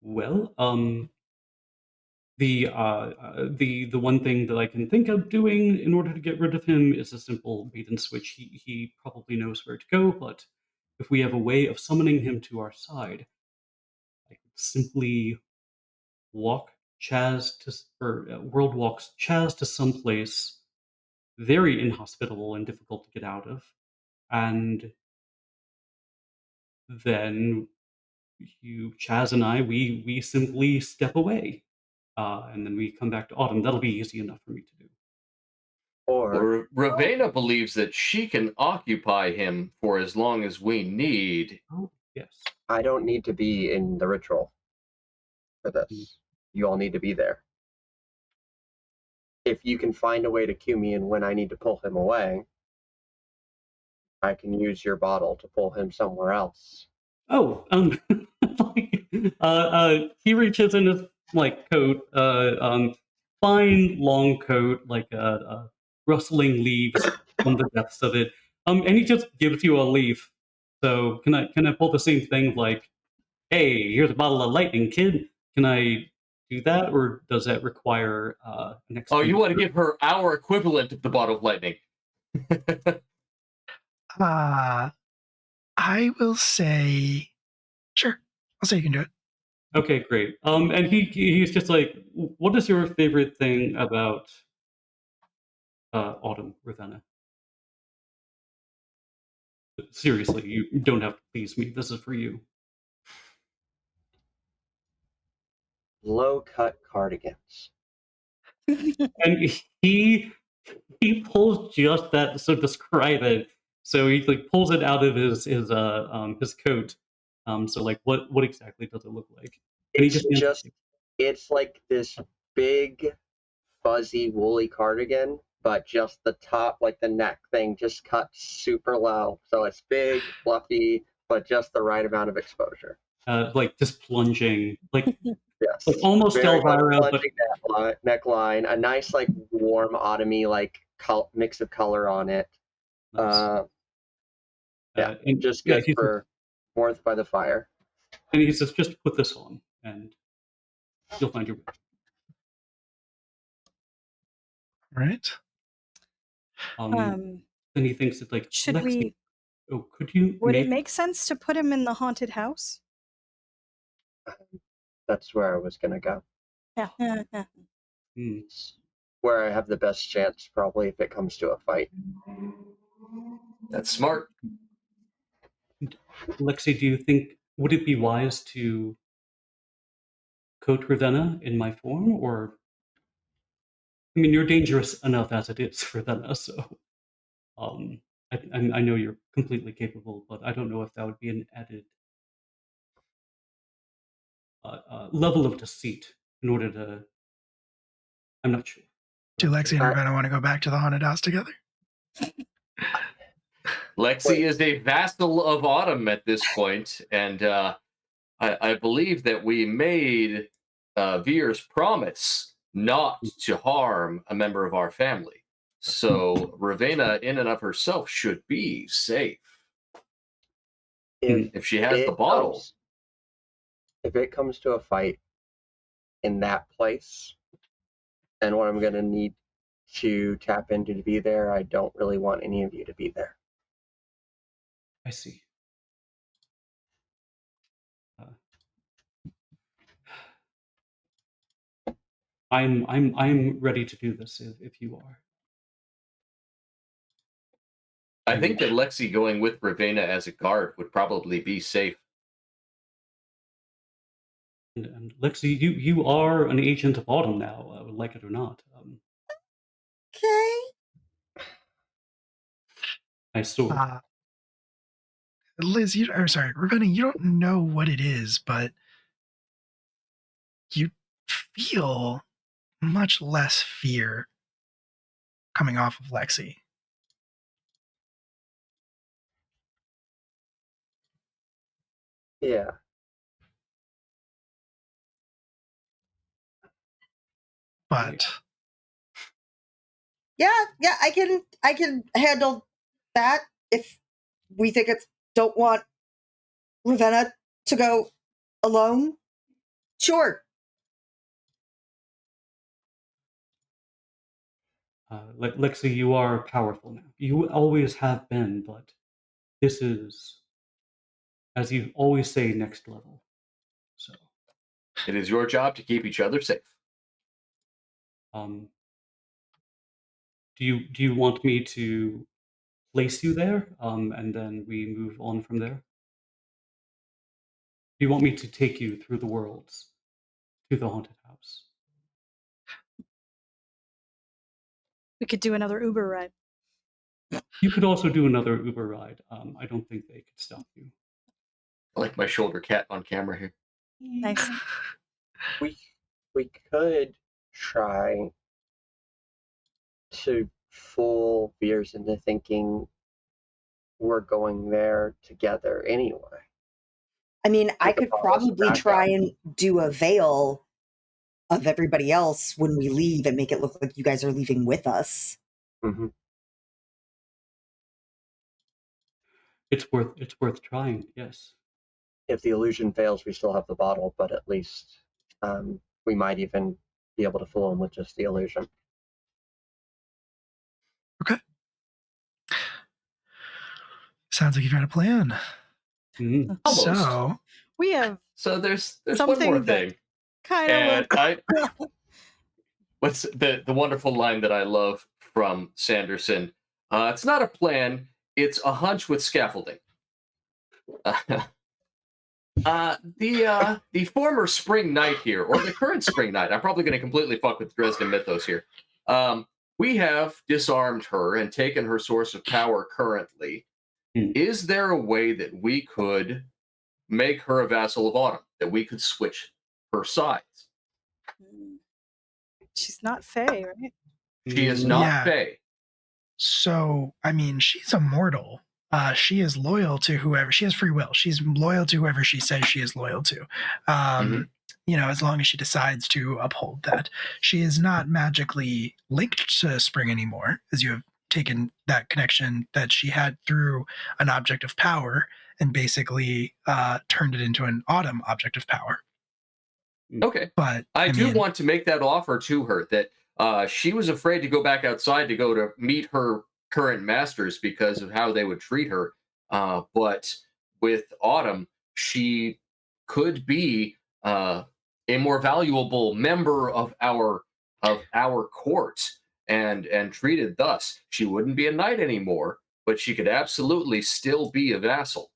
Well, the one thing that I can think of doing in order to get rid of him is a simple bait and switch. He probably knows where to go, but if we have a way of summoning him to our side, I could simply walk Chaz world walks Chaz to someplace very inhospitable and difficult to get out of, and then Chaz and I, we simply step away, and then we come back to Autumn. That'll be easy enough for me to do. Or Ravenna believes that she can occupy him for as long as we need. Oh, yes. I don't need to be in the ritual for this. You all need to be there. If you can find a way to cue me in when I need to pull him away, I can use your bottle to pull him somewhere else. Oh, he reaches in his coat, fine long coat, rustling leaves from the depths of it. And he just gives you a leaf. So can I pull the same thing hey, here's a bottle of lightning, kid? Can I do that, or does that require an expenditure? Oh, you want to give her our equivalent of the bottle of lightning? I will say, sure. I'll say you can do it. Okay, great. And he's just what is your favorite thing about Autumn, Ravenna? Seriously, you don't have to please me. This is for you. Low-cut cardigans. And he pulls just that, so describe it. So he pulls it out of his coat. So what exactly does it look like? And It's like this big, fuzzy, woolly cardigan, but just the top, the neck thing, just cut super low. So it's big, fluffy, but just the right amount of exposure. Just plunging, yes, almost Elvira, but neckline, a nice warm autumny mix of color on it. nice. Just good for warmth by the fire. And he says, just put this on, and you'll find your way. Right. And he thinks that should Lexi, we? Oh, could you? Would it make sense to put him in the haunted house? That's where I was gonna go. Yeah. Where I have the best chance, probably, if it comes to a fight. That's smart. Lexi, do you think would it be wise to coat Ravenna in my form, or? I mean, you're dangerous enough as it is, Ravenna. So, I know you're completely capable, but I don't know if that would be an added level of deceit in order to. I'm not sure. Do Lexi and Ravenna want to go back to the haunted house together? Lexi is a vassal of Autumn at this point, and I believe that we made Veer's promise not to harm a member of our family. So Ravenna, in and of herself, should be safe. If she has the bottle. If it comes to a fight in that place, and what I'm going to need to tap into to be there, I don't really want any of you to be there. I see. I'm ready to do this if you are. I think that Lexi going with Ravenna as a guard would probably be safe. And Lexi, you are an agent of Autumn now, like it or not. Okay. I saw. Liz, Ravenna, you don't know what it is, but you feel much less fear coming off of Lexi. Yeah. But Yeah, I can handle that if we think don't want Ravenna to go alone. Sure. Lexi, you are powerful now. You always have been, but this is, as you always say, next level. So It is your job to keep each other safe. Do you want me to place you there, and then we move on from there? Do you want me to take you through the worlds to the haunted house? We could do another Uber ride. You could also do another Uber ride. I don't think they could stop you. I like my shoulder cat on camera here. Nice. We could try to fool Veers into thinking we're going there together anyway. I mean, I could could follow us probably back try up. and do a veil of everybody else when we leave and make it look like you guys are leaving with us. Mm-hmm. It's worth trying. Yes. If the illusion fails, we still have the bottle, but at least we might even be able to fool him with just the illusion. Okay. Sounds like you've got a plan. Mm-hmm. Almost. So We have there's one something more that thing. kind And of what's the wonderful line that I love from Sanderson? It's not a plan, it's a hunch with scaffolding. The former Spring Knight here, or the current Spring Knight, I'm probably going to completely fuck with Dresden mythos here. We have disarmed her and taken her source of power currently. Is there a way that we could make her a vassal of Autumn, that we could switch her sides? she's not Fae, right? She is not Yeah. Fae. So, I mean, she's immortal. She is loyal to whoever. She has free will. She's loyal to whoever she says she is loyal to. You know, as long as she decides to uphold that. She is not magically linked to Spring anymore, as you have taken that connection that she had through an object of power and basically turned it into an Autumn object of power. Okay. But I do want to make that offer to her, that she was afraid to go back outside to go to meet her current masters because of how they would treat her. But with Autumn, she could be a more valuable member of our court and treated thus. She wouldn't be a knight anymore, but she could absolutely still be a vassal.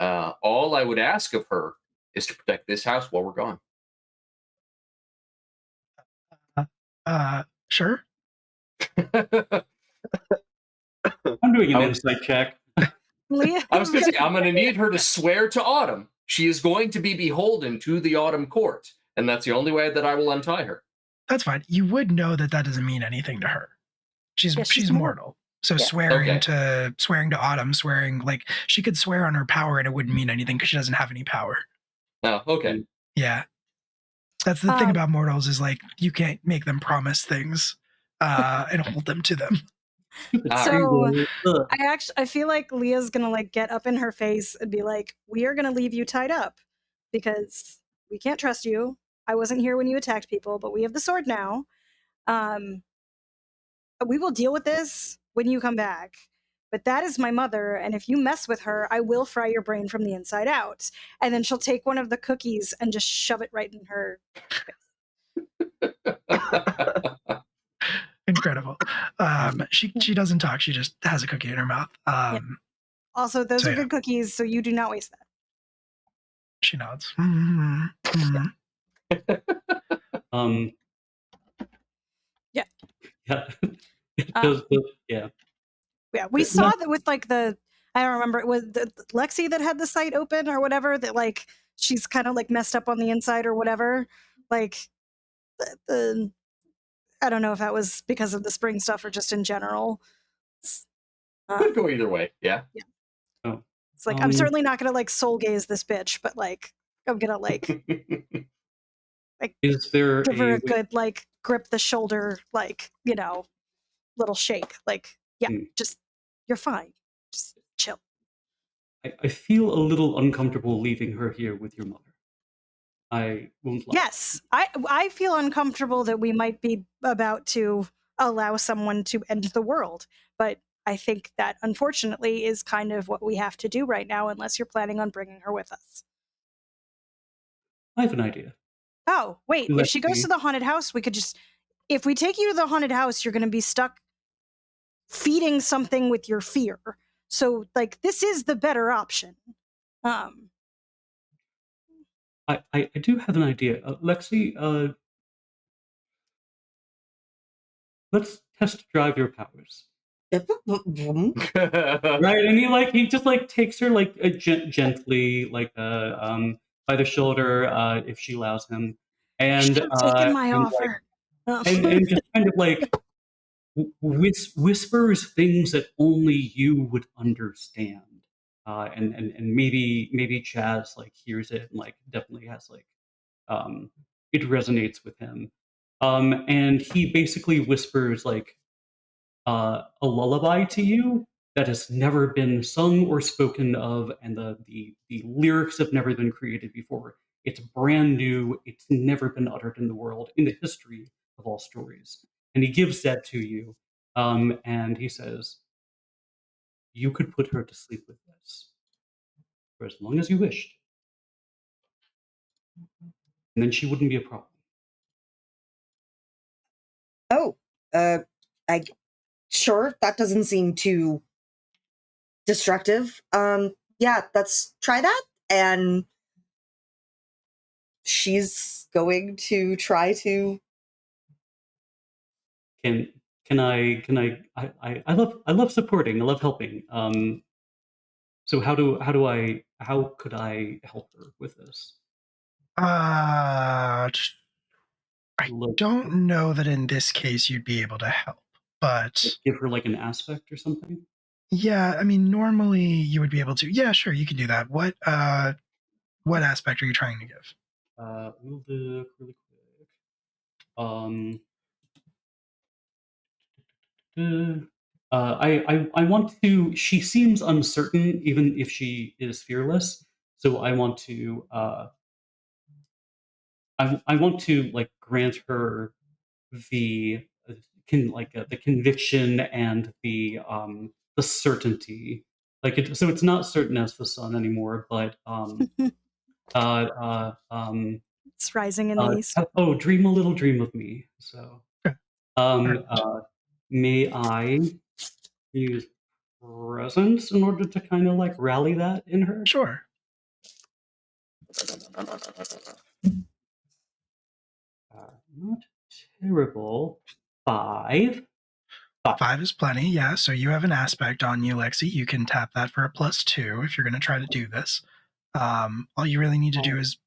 All I would ask of her is to protect this house while we're gone. Sure. I'm doing an insight check. Leah, I was going to say, I'm going to need her to swear to Autumn. She is going to be beholden to the Autumn court, and that's the only way that I will untie her. That's fine. You would know that doesn't mean anything to her. She's mortal. So swearing to Autumn, like she could swear on her power and it wouldn't mean anything because she doesn't have any power. Oh, okay. Yeah. That's the thing about mortals, is like you can't make them promise things and hold them to them. So I feel like Leah's gonna like get up in her face and be like, "We are gonna leave you tied up because we can't trust you. I wasn't here when you attacked people, but we have the sword now. We will deal with this when you come back. But that is my mother, and if you mess with her, I will fry your brain from the inside out." And then she'll take one of the cookies and just shove it right in her face. Incredible. She doesn't talk. She just has a cookie in her mouth. Also, those are good cookies, so you do not waste that. She nods. Mm-hmm. Yeah. Yeah. Yeah, we saw that with like I don't remember, it was Lexi that had the site open or whatever, that like she's kind of like messed up on the inside or whatever. Like the I don't know if that was because of the Spring stuff or just in general. Could go either way. Yeah. Oh. It's like I'm certainly not gonna like soul gaze this bitch, but like I'm gonna like is there give her a good like grip the shoulder, like, you know, little shake, like, yeah, just you're fine, just chill. I feel a little uncomfortable leaving her here with your mother. I won't lie. Yes, I feel uncomfortable that we might be about to allow someone to end the world, but I think that unfortunately is kind of what we have to do right now, unless you're planning on bringing her with us. I have an idea. Oh, wait. If she goes Lexi. to the haunted house, we could just... If we take you to the haunted house, you're going to be stuck feeding something with your fear. So, like, this is the better option. I do have an idea. Lexi, let's test drive your powers. Right, and he just like takes her like gently, like by the shoulder, if she allows him, and Taking my and offer. and just kind of like whispers things that only you would understand, and maybe Chaz like hears it and like definitely has like it resonates with him, and he basically whispers like a lullaby to you that has never been sung or spoken of, and the lyrics have never been created before. It's brand new. It's never been uttered in the world, in the history of all stories. And he gives that to you, and he says, "You could put her to sleep with this for as long as you wished, and then she wouldn't be a problem." Oh, I sure, that doesn't seem too destructive. Yeah, let's try that. And she's going to try to. Can I love supporting. I love helping. So how could I help her with this? I Look, don't know that in this case you'd be able to help, but give her like an aspect or something. yeah, I mean, normally you would be able to. Yeah, sure, you can do that. What aspect are you trying to give? We'll look really quick. I want to. She seems uncertain, even if she is fearless. So I want to. I want to like grant her the the conviction and the certainty. So it's not certain as the sun anymore, but It's rising in the east. oh, dream a little dream of me. So Alright. may I use presence in order to kind of like rally that in her? Sure. Not terrible. 5. 5 is plenty, yeah. So you have an aspect on you, Lexi. You can tap that for a +2 if you're going to try to do this. All you really need to do is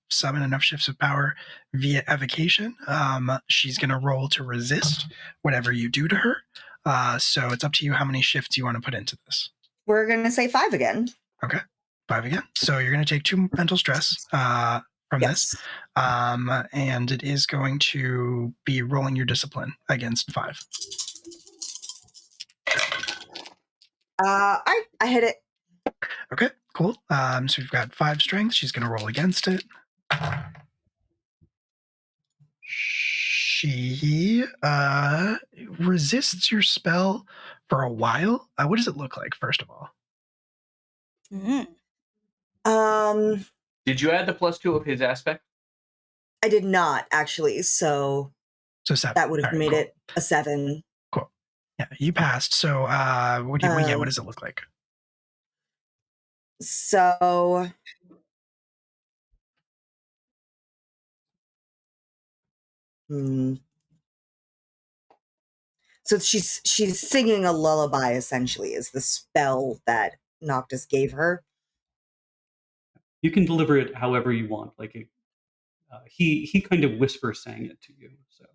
summon enough shifts of power via evocation. She's going to roll to resist whatever you do to her. So it's up to you how many shifts you want to put into this. We're going to say 5 again. Okay, 5 again. So you're going to take 2 mental stress from this. And it is going to be rolling your discipline against 5. I hit it. Okay, cool. So we've got 5 strength. She's going to roll against it. She resists your spell for a while. What does it look like, first of all? Did you add the +2 of his aspect? I did not actually, so 7. That would have All right, made cool. it a 7. Cool. Yeah, you passed. So what does it look like? So So she's singing a lullaby, essentially, is the spell that Noctis gave her. You can deliver it however you want. Like he kind of whisper sang it to you. So.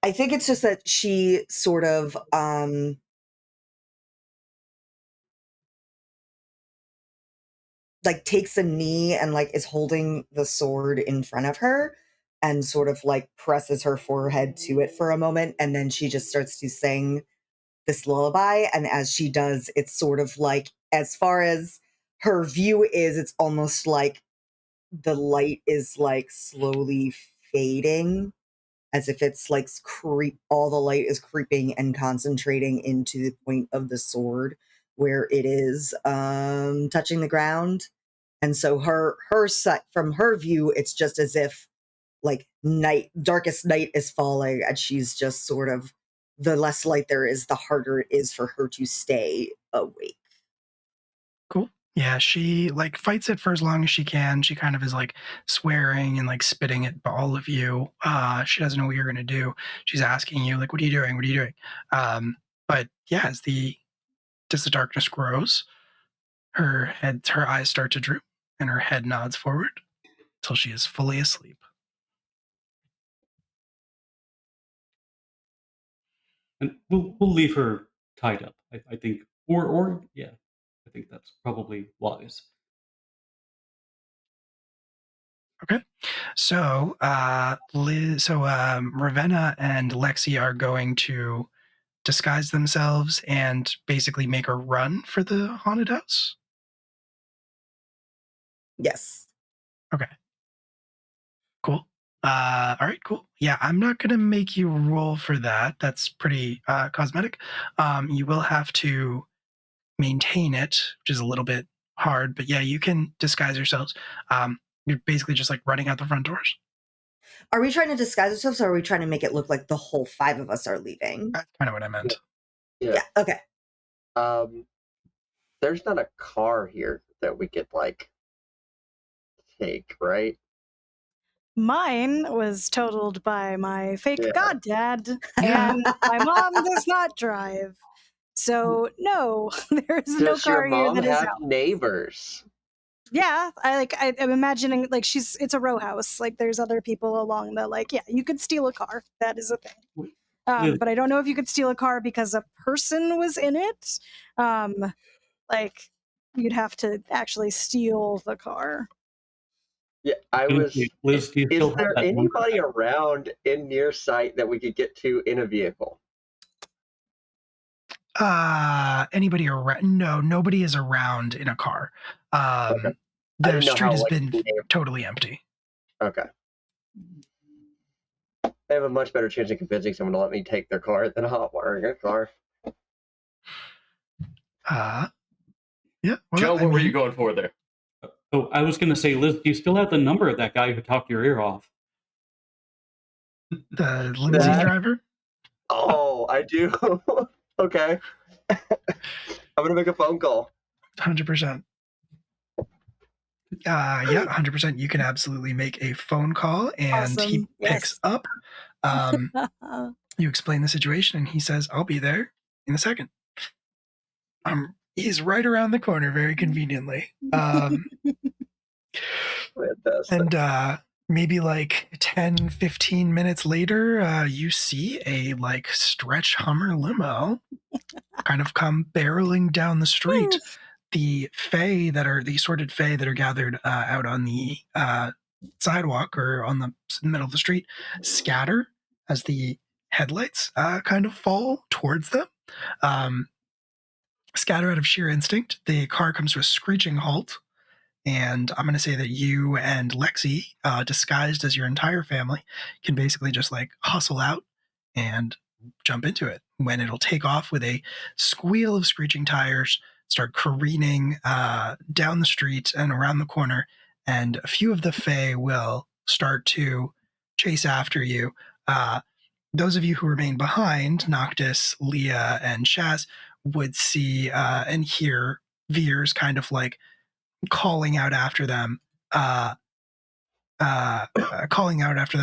I think it's just that she sort of like takes a knee and like is holding the sword in front of her and sort of like presses her forehead to it for a moment, and then she just starts to sing this lullaby. And as she does, it's sort of like, as far as her view is, it's almost like the light is like slowly fading, as if it's like all the light is creeping and concentrating into the point of the sword where it is touching the ground. And so from her view, it's just as if like darkest night is falling, and she's just sort of, the less light there is, the harder it is for her to stay awake. Cool. Yeah, she like fights it for as long as she can. She kind of is like swearing and like spitting at all of you. She doesn't know what you're gonna do. She's asking you like, "What are you doing? What are you doing?" But yeah, as the darkness grows, her eyes start to droop, and her head nods forward until she is fully asleep. And we'll leave her tied up. I think, or yeah, I think that's probably wise. Okay, so Ravenna and Lexi are going to disguise themselves and basically make a run for the haunted house. Yes. Okay. Cool. All right, cool. Yeah, I'm not going to make you roll for that. That's pretty cosmetic. You will have to maintain it, which is a little bit hard, but yeah, you can disguise yourselves. You're basically just like running out the front doors. Are we trying to disguise ourselves, or are we trying to make it look like the whole 5 of us are leaving? That's kind of what I meant. Yeah. Okay. There's not a car here that we could like take, right? Mine was totaled by my fake Yeah. goddad, and my mom does not drive. So no, there's no Does your car here mom that is have out. neighbors? Yeah, I'm imagining like it's a row house. Like there's other people along the you could steal a car. That is a thing. But I don't know if you could steal a car because a person was in it. Like you'd have to actually steal the car. Yeah, I was. Liz, do you Is still have there that number? anybody around in near sight that we could get to in a vehicle? Anybody around? No, nobody is around in a car. Okay. The street has been totally empty. Okay. They have a much better chance of convincing someone to let me take their car than hot wiring a car. Yeah. Well, Joe, what were you going for there? Oh, I was going to say, Liz, do you still have the number of that guy who talked your ear off? The limousine driver? Oh, I do. Okay. I'm going to make a phone call. 100%. Yeah, 100%. You can absolutely make a phone call, and Awesome. he picks up. You explain the situation, and he says, "I'll be there in a second." He's right around the corner, very conveniently. And maybe like 10, 15 minutes later, you see a like stretch Hummer limo kind of come barreling down the street. The assorted fae that are gathered out on the sidewalk or on the middle of the street scatter as the headlights kind of fall towards them. Scatter out of sheer instinct. The car comes to a screeching halt, and I'm going to say that you and Lexi, disguised as your entire family, can basically just like hustle out and jump into it when it'll take off with a squeal of screeching tires, start careening down the street and around the corner, and a few of the fae will start to chase after you. Those of you who remain behind, Noctis, Leah, and Shaz, would see and hear Veers kind of like calling out after them,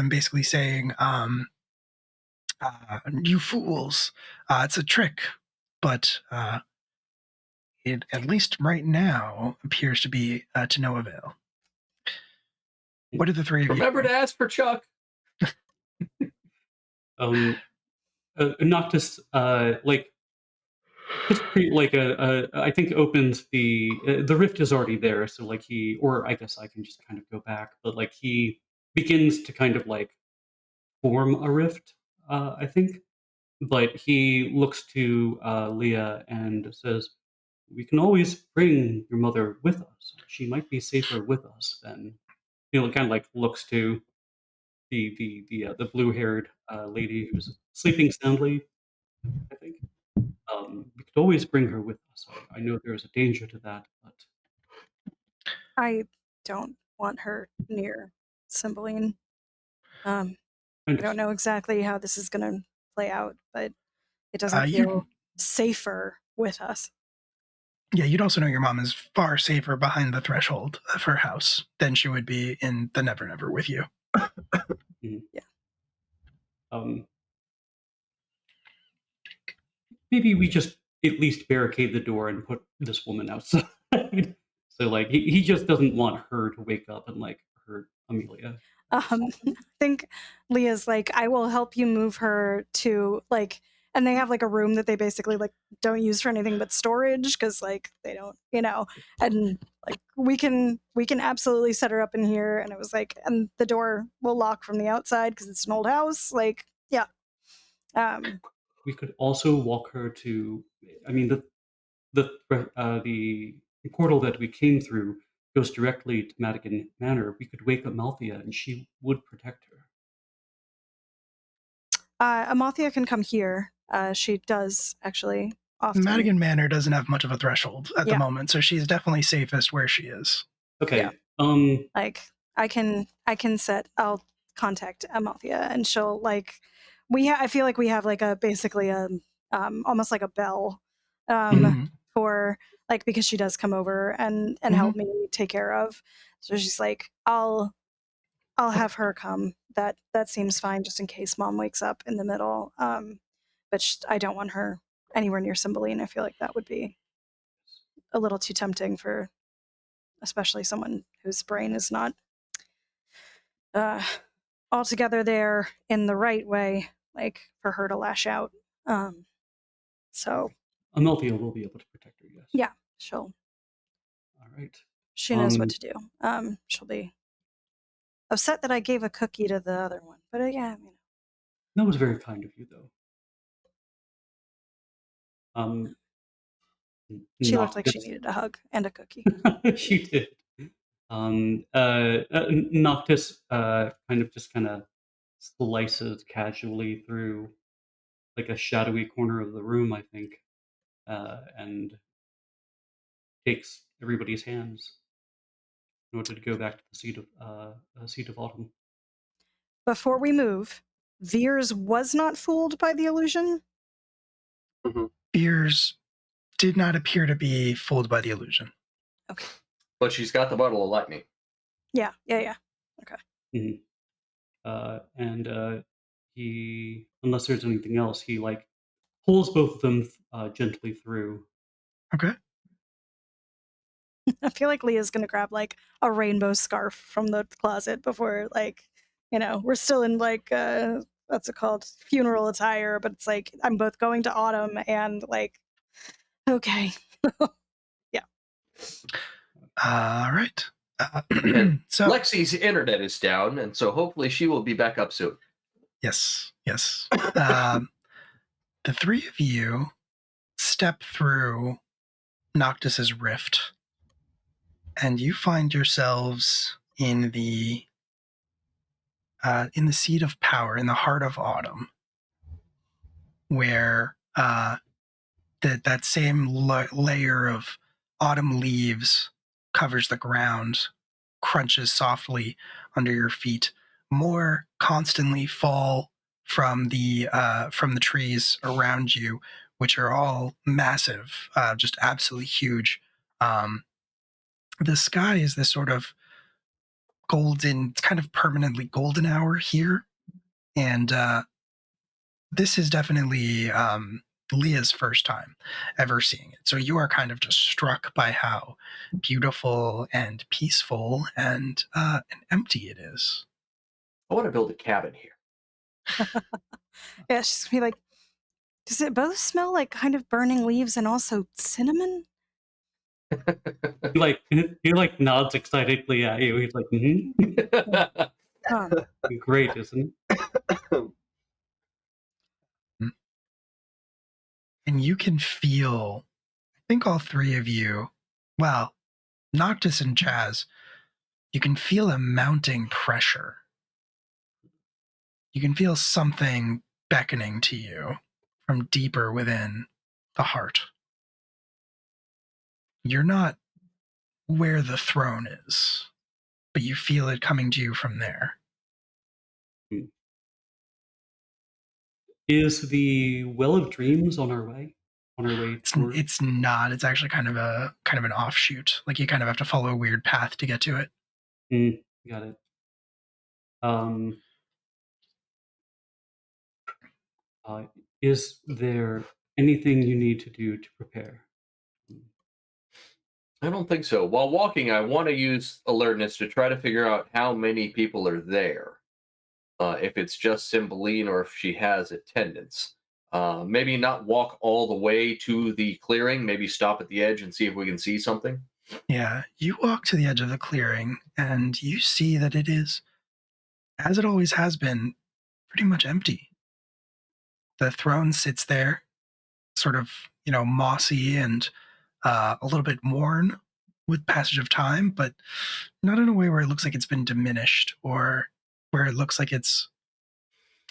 basically saying, "You fools! It's a trick, but it at least right now appears to be to no avail." What are the three of you? Remember to ask for Chuck. Noctis, I think opens the rift is already there, so like I guess I can just kind of go back, but like he begins to kind of like form a rift, I think, But he looks to Leah and says, "We can always bring your mother with us. She might be safer with us than." Kind of like looks to the blue-haired lady who's sleeping soundly, I think. We could always bring her with us. I know there's a danger to that, but I don't want her near Cymbeline. I don't know exactly how this is going to play out, but it doesn't feel safer with us. Yeah, you'd also know your mom is far safer behind the threshold of her house than she would be in the Never Never with you. Yeah. Maybe we just at least barricade the door and put this woman outside. So like he just doesn't want her to wake up and like hurt Amelia. I think Leah's like, I will help you move her to like, and they have like a room that they basically like don't use for anything but storage because like they don't, and like we can absolutely set her up in here. And it was like, and the door will lock from the outside because it's an old house. Like, yeah. We could also walk her to. I mean, the portal that we came through goes directly to Madigan Manor. We could wake up Malthea, and she would protect her. Amalthea can come here. She does actually often. Madigan Manor doesn't have much of a threshold at the moment, so she's definitely safest where she is. Okay. Yeah. Like I can I'll contact Amalthea and she'll like I feel like we have like basically a almost like a bell for like because she does come over and help me take care of. So she's like, I'll have her come. That seems fine just in case mom wakes up in the middle. But I don't want her anywhere near Cymbeline. I feel like that would be a little too tempting for especially someone whose brain is not altogether there in the right way, like for her to lash out. So Amalthea will be able to protect her, yes. Yeah, she'll. All right. She knows what to do. She'll be upset that I gave a cookie to the other one, but yeah, that was very kind of you, though. She looked like she needed a hug and a cookie. She did. Noctis kind of slices casually through like a shadowy corner of the room, I think, and takes everybody's hands in order to go back to the seat of autumn. Before we move, Veers was not fooled by the illusion? Veers did not appear to be fooled by the illusion. Okay. But she's got the bottle of lightning. Yeah. Okay. And he, unless there's anything else, he like pulls both of them gently through. Okay. I feel like Leah's gonna grab like a rainbow scarf from the closet before like, we're still in like what's it called? Funeral attire, but it's like I'm both going to autumn and like okay. Yeah. All right. So Lexi's internet is down, and so hopefully she will be back up soon. Yes. The three of you step through Noctis's rift, and you find yourselves in the seat of power, in the heart of autumn, where that same layer of autumn leaves covers the ground, crunches softly under your feet. More constantly fall from the trees around you, which are all massive, just absolutely huge. The sky is this sort of golden, kind of permanently golden hour here, and this is definitely Leah's first time ever seeing it. So you are kind of just struck by how beautiful and peaceful and empty it is. I want to build a cabin here. Yeah, she's gonna be like, does it both smell like kind of burning leaves and also cinnamon? He nods excitedly at you. He's like, Great, isn't it? and you can feel, I think all three of you, well, Noctis and Chaz, you can feel a mounting pressure. You can feel something beckoning to you from deeper within the heart. You're not where the throne is, but you feel it coming to you from there. Is the Well of Dreams on our way? On our way toward? It's not. It's actually kind of an offshoot. Like you kind of have to follow a weird path to get to it. Got it. Is there anything you need to do to prepare? I don't think so. While walking, I want to use alertness to try to figure out how many people are there. If it's just Cymbeline or if she has attendants. Maybe not walk all the way to the clearing. Maybe stop at the edge and see if we can see something. Yeah, you walk to the edge of the clearing and you see that it is, as it always has been, pretty much empty. The throne sits there, sort of, mossy and a little bit worn with passage of time, but not in a way where it looks like it's been diminished or where it looks like it's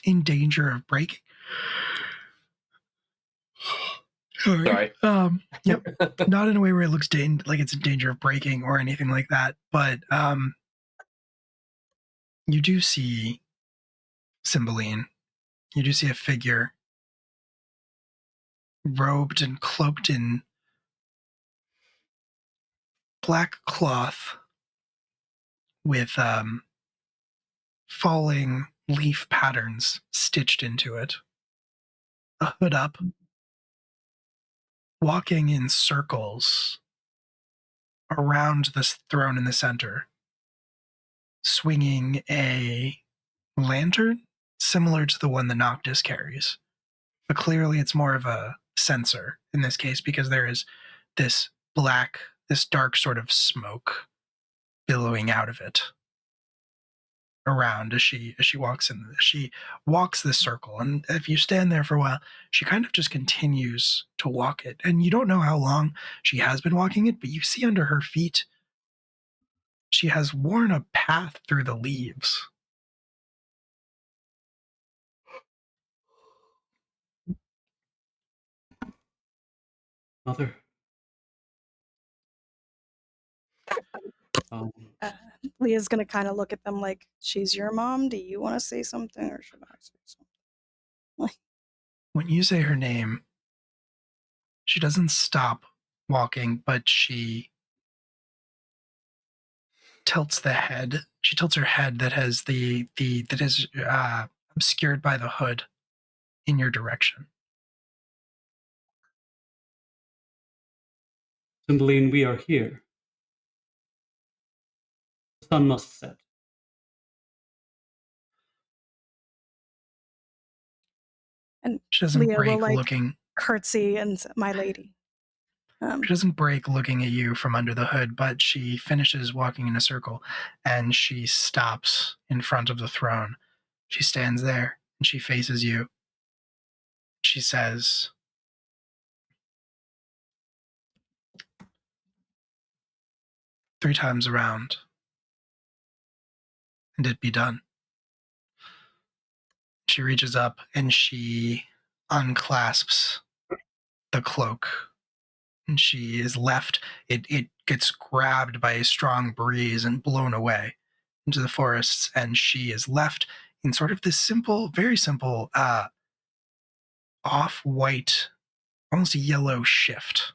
in danger of breaking. Sorry. Yep. Not in a way where it looks like it's in danger of breaking or anything like that, but you do see Cymbeline. You do see a figure robed and cloaked in black cloth with falling leaf patterns stitched into it, a hood up, walking in circles around this throne in the center, swinging a lantern similar to the one the Noctis carries. But clearly it's more of a censer in this case because there is this dark sort of smoke billowing out of it around as she walks in. She walks this circle, and if you stand there for a while, she kind of just continues to walk it. And you don't know how long she has been walking it, but you see under her feet, she has worn a path through the leaves. Mother. Leah's gonna kind of look at them like, she's your mom? Do you want to say something or should I say something? When you say her name, she doesn't stop walking, but she tilts the head. She tilts her head that has that is obscured by the hood in your direction. Cymbeline, we are here. The sun must set. And she doesn't Leah break will, looking. Curtsy and my lady. She doesn't break looking at you from under the hood, but she finishes walking in a circle and she stops in front of the throne. She stands there and she faces you. She says, "3 times around, and it be done." She reaches up and she unclasps the cloak, and she is left. It gets grabbed by a strong breeze and blown away into the forests, and she is left in sort of this simple, very simple, off-white, almost yellow shift.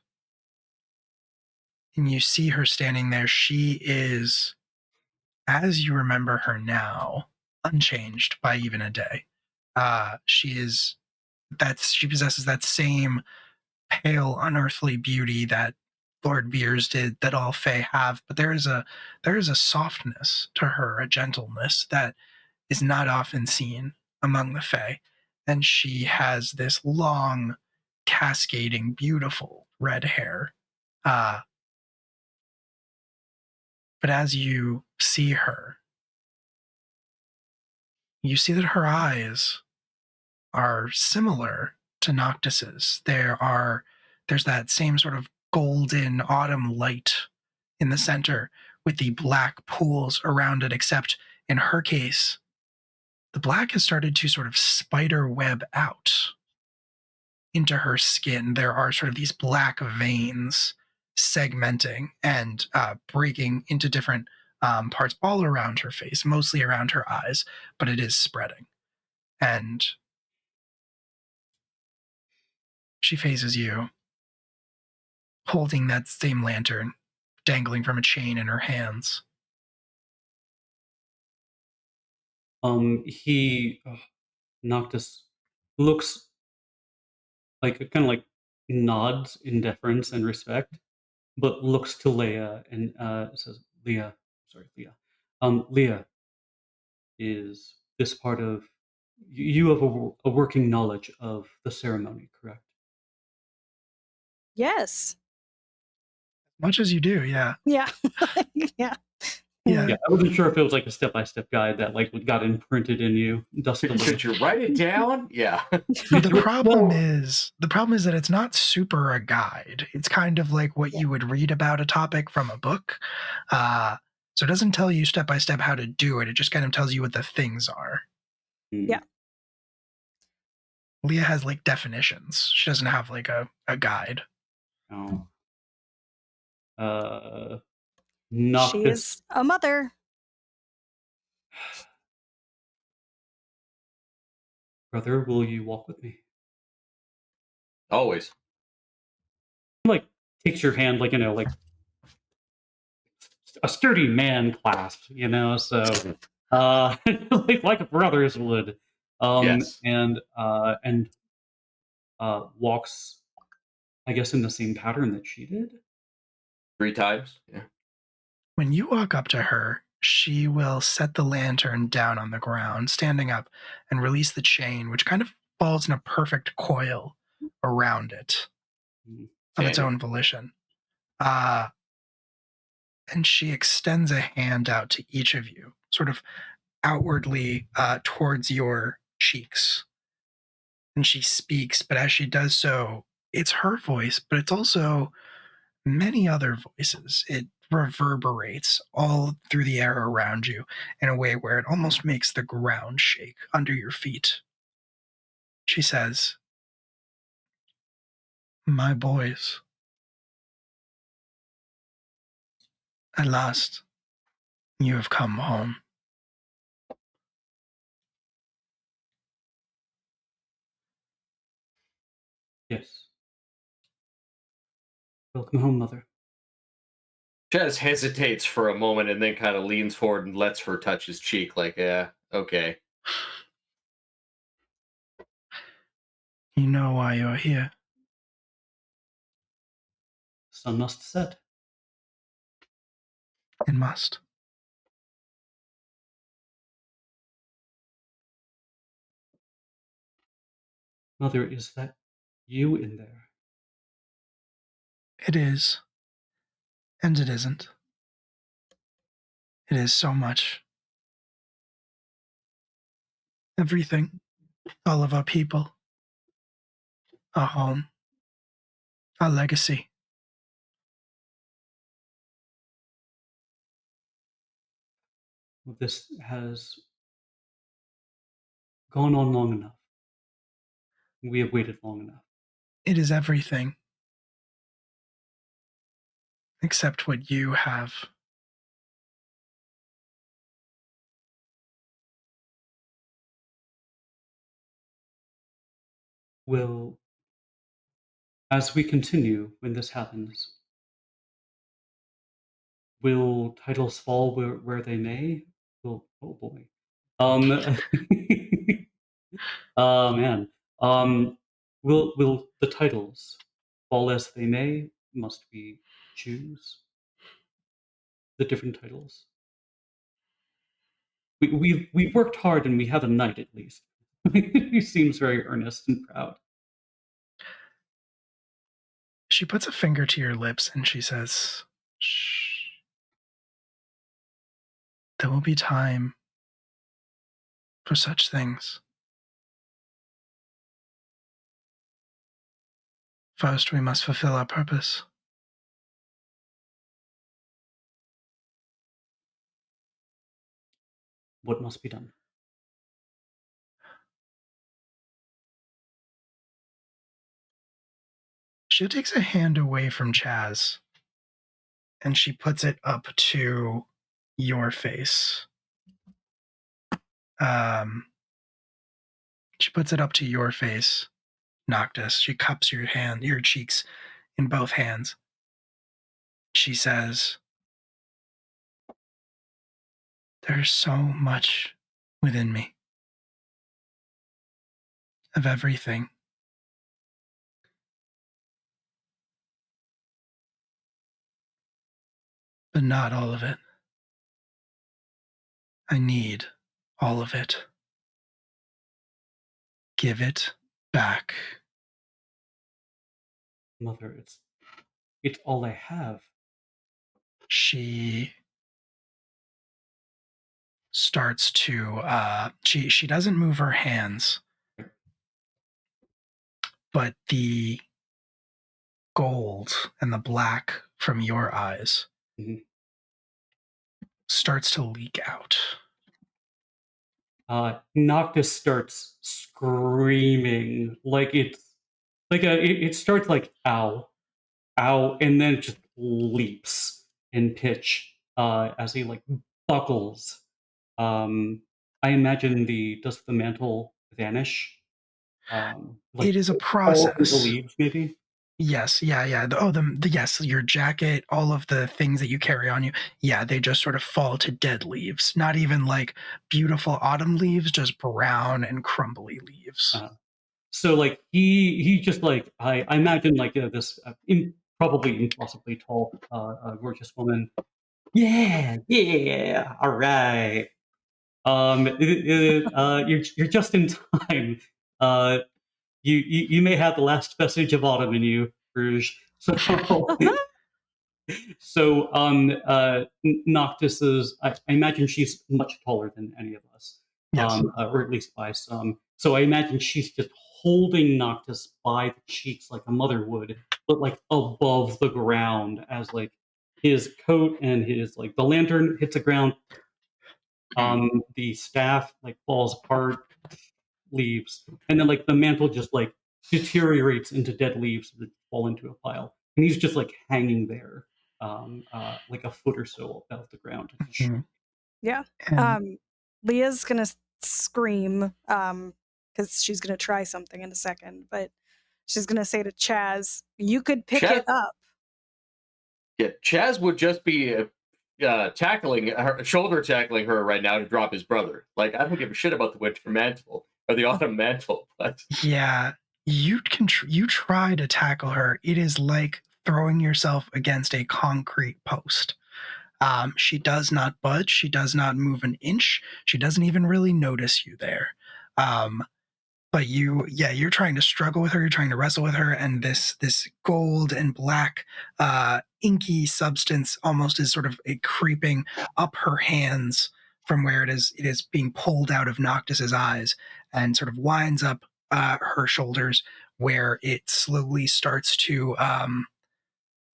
And you see her standing there. She is, as you remember her now, unchanged by even a day. She possesses that same pale, unearthly beauty that Lord Veers did, that all Fae have, but there is a softness to her, a gentleness that is not often seen among the Fae. And she has this long, cascading, beautiful red hair. But as you see her, you see that her eyes are similar to Noctis's. There's that same sort of golden autumn light in the center with the black pools around it, except in her case, the black has started to sort of spider web out into her skin. There are sort of these black veins segmenting and breaking into different parts all around her face, mostly around her eyes, but it is spreading. And she faces you, holding that same lantern, dangling from a chain in her hands. Noctis looks like kind of like nods in deference and respect, but looks to Leah and says, Leah, Leah, is this part of you have a working knowledge of the ceremony, correct? Yes. Much as you do, yeah. Yeah. Yeah. Yeah, I wasn't sure if it was like a step-by-step guide that like got imprinted in you. Should you write it down? Yeah. The problem is that it's not super a guide. It's kind of like what you would read about a topic from a book. So it doesn't tell you step by step how to do it. It just kind of tells you what the things are. Yeah. Leah has like definitions. She doesn't have like a guide. Oh. She Noctis. is a mother. Brother, will you walk with me? Always. Like takes your hand, like like a sturdy man clasp, so like brothers would. Yes. And walks, I guess, in the same pattern that she did. 3 times. Yeah. When you walk up to her, she will set the lantern down on the ground, standing up, and release the chain, which kind of falls in a perfect coil around it of its own volition. And she extends a hand out to each of you, sort of outwardly towards your cheeks. And she speaks, but as she does so, it's her voice, but it's also many other voices. It reverberates all through the air around you in a way where it almost makes the ground shake under your feet. She says, "My boys, at last you have come home." Yes. Welcome home, mother. Chaz hesitates for a moment and then kind of leans forward and lets her touch his cheek, like, yeah, okay. You know why you're here. Sun must set. It must. Mother, is that you in there? It is. And it isn't. It is so much. Everything. All of our people. Our home. Our legacy. This has gone on long enough. We have waited long enough. It is everything. Except what you have. Will, as we continue when this happens, will titles fall where they may? Oh boy. Oh man. Will the titles fall as they may? Must we choose the different titles? We've worked hard and we have a knight at least. He seems very earnest and proud. She puts a finger to your lips and she says, "Shh. There will be time for such things. First, we must fulfill our purpose. What must be done? She takes a hand away from Chaz, and she puts it up to your face. She puts it up to your face, Noctis. She cups your cheeks in both hands. She says, "There's so much within me of everything. But not all of it. I need all of it. Give it back." Mother, it's all I have. She starts to she doesn't move her hands, but the gold and the black from your eyes starts to leak out. Noctis starts screaming it starts like ow, ow, and then it just leaps in pitch as he like buckles. I imagine does the mantle vanish? It is a all of the process. leaves, maybe. Yes, yeah. Yes, your jacket, all of the things that you carry on you, yeah, they just sort of fall to dead leaves. Not even like beautiful autumn leaves, just brown and crumbly leaves. So like he just like I imagine like this probably impossibly tall, gorgeous woman. Yeah, all right. You're just in time. You may have the last vestige of autumn in you, Rouge. Noctis is. I imagine she's much taller than any of us, Yes. or at least by some. So I imagine she's just holding Noctis by the cheeks like a mother would, but like above the ground as like his coat and his like the lantern hits the ground. The staff like falls apart, leaves, and then like the mantle just like deteriorates into dead leaves that fall into a pile, and he's just like hanging there, like a foot or so above the ground. Yeah. And Leah's gonna scream because she's gonna try something in a second, but she's gonna say to Chaz, "You could pick it up." Yeah, Chaz would just be tackling her, shoulder tackling her right now to drop his brother. Like, I don't give a shit about the winter mantle or the autumn mantle, but yeah, you try to tackle her. It is like throwing yourself against a concrete post. She does not budge. She does not move an inch. She doesn't even really notice you there. But you're trying to struggle with her. You're trying to wrestle with her, and this gold and black, inky substance almost is sort of creeping up her hands from where it is being pulled out of Noctis's eyes, and sort of winds up her shoulders, where it slowly starts to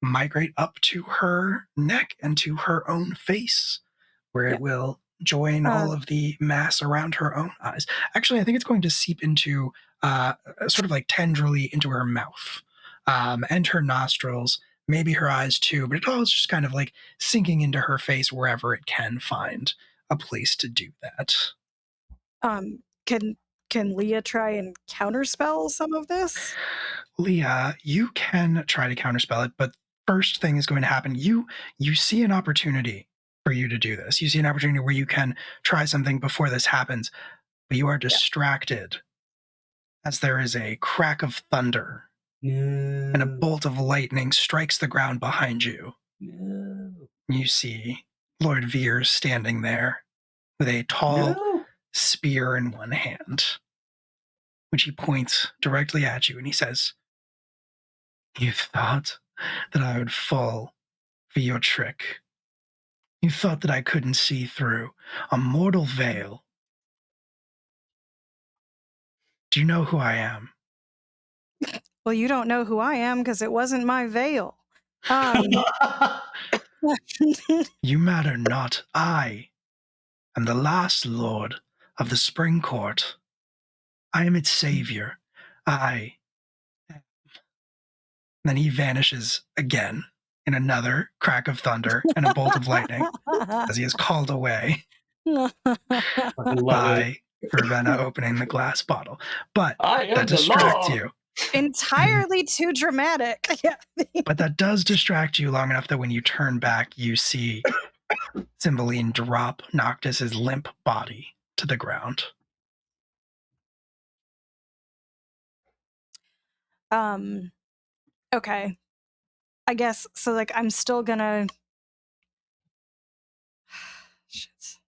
migrate up to her neck and to her own face, where it will join all of the mass around her own eyes. Actually, I think it's going to seep into sort of like tendrily into her mouth and her nostrils, maybe her eyes too, but it all is just kind of like sinking into her face wherever it can find a place to do that. Can Leah try and counterspell some of this? Leah, you can try to counterspell it, but first thing is going to happen. You see an opportunity for you to do this. You see an opportunity where you can try something before this happens, but you are distracted as there is a crack of thunder and a bolt of lightning strikes the ground behind you. You see Lord Veers standing there with a tall spear in one hand, which he points directly at you, and he says, "You thought that I would fall for your trick. You thought that I couldn't see through a mortal veil. Do you know who I am?" Well, you don't know who I am because it wasn't my veil. You matter not. I am the last lord of the Spring Court. I am its savior. Then he vanishes again in another crack of thunder and a bolt of lightning as he is called away by Ravenna opening the glass bottle. But that distracts you. Entirely too dramatic. Yeah. But that does distract you long enough that when you turn back, you see Cymbeline drop Noctis's limp body to the ground. Okay. I guess, so, like, I'm still gonna... Shit.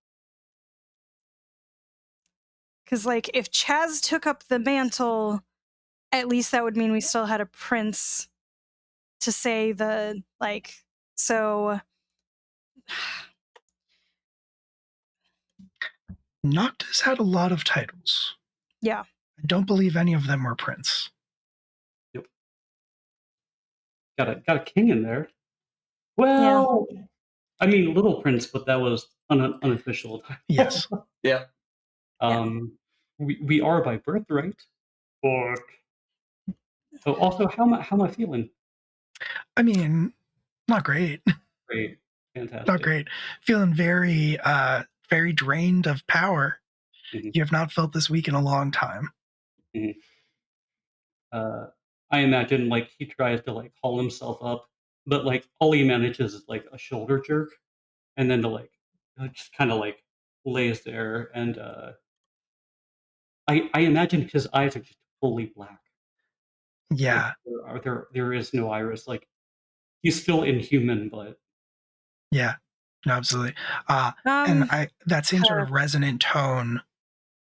Because, like, if Chaz took up the mantle, at least that would mean we still had a prince to say the, like, so... Noctis had a lot of titles. Yeah. I don't believe any of them were prince. Yep. Got a king in there. Well, yeah. I mean, Little Prince, but that was unofficial. Yes. Yeah. We are by birthright. But so also, how am I feeling? I mean, not great. Great. Fantastic. Not great. Feeling very, very drained of power. Mm-hmm. You have not felt this weak in a long time. Mm-hmm. I imagine, like, he tries to, like, haul himself up, but, like, all he manages is, like, a shoulder jerk, and then to, like, just kind of, like, lays there, and I imagine his eyes are just fully black. Yeah. Like, there is no iris. Like, he's still inhuman, but... Yeah, no, absolutely. And that same sort of resonant tone,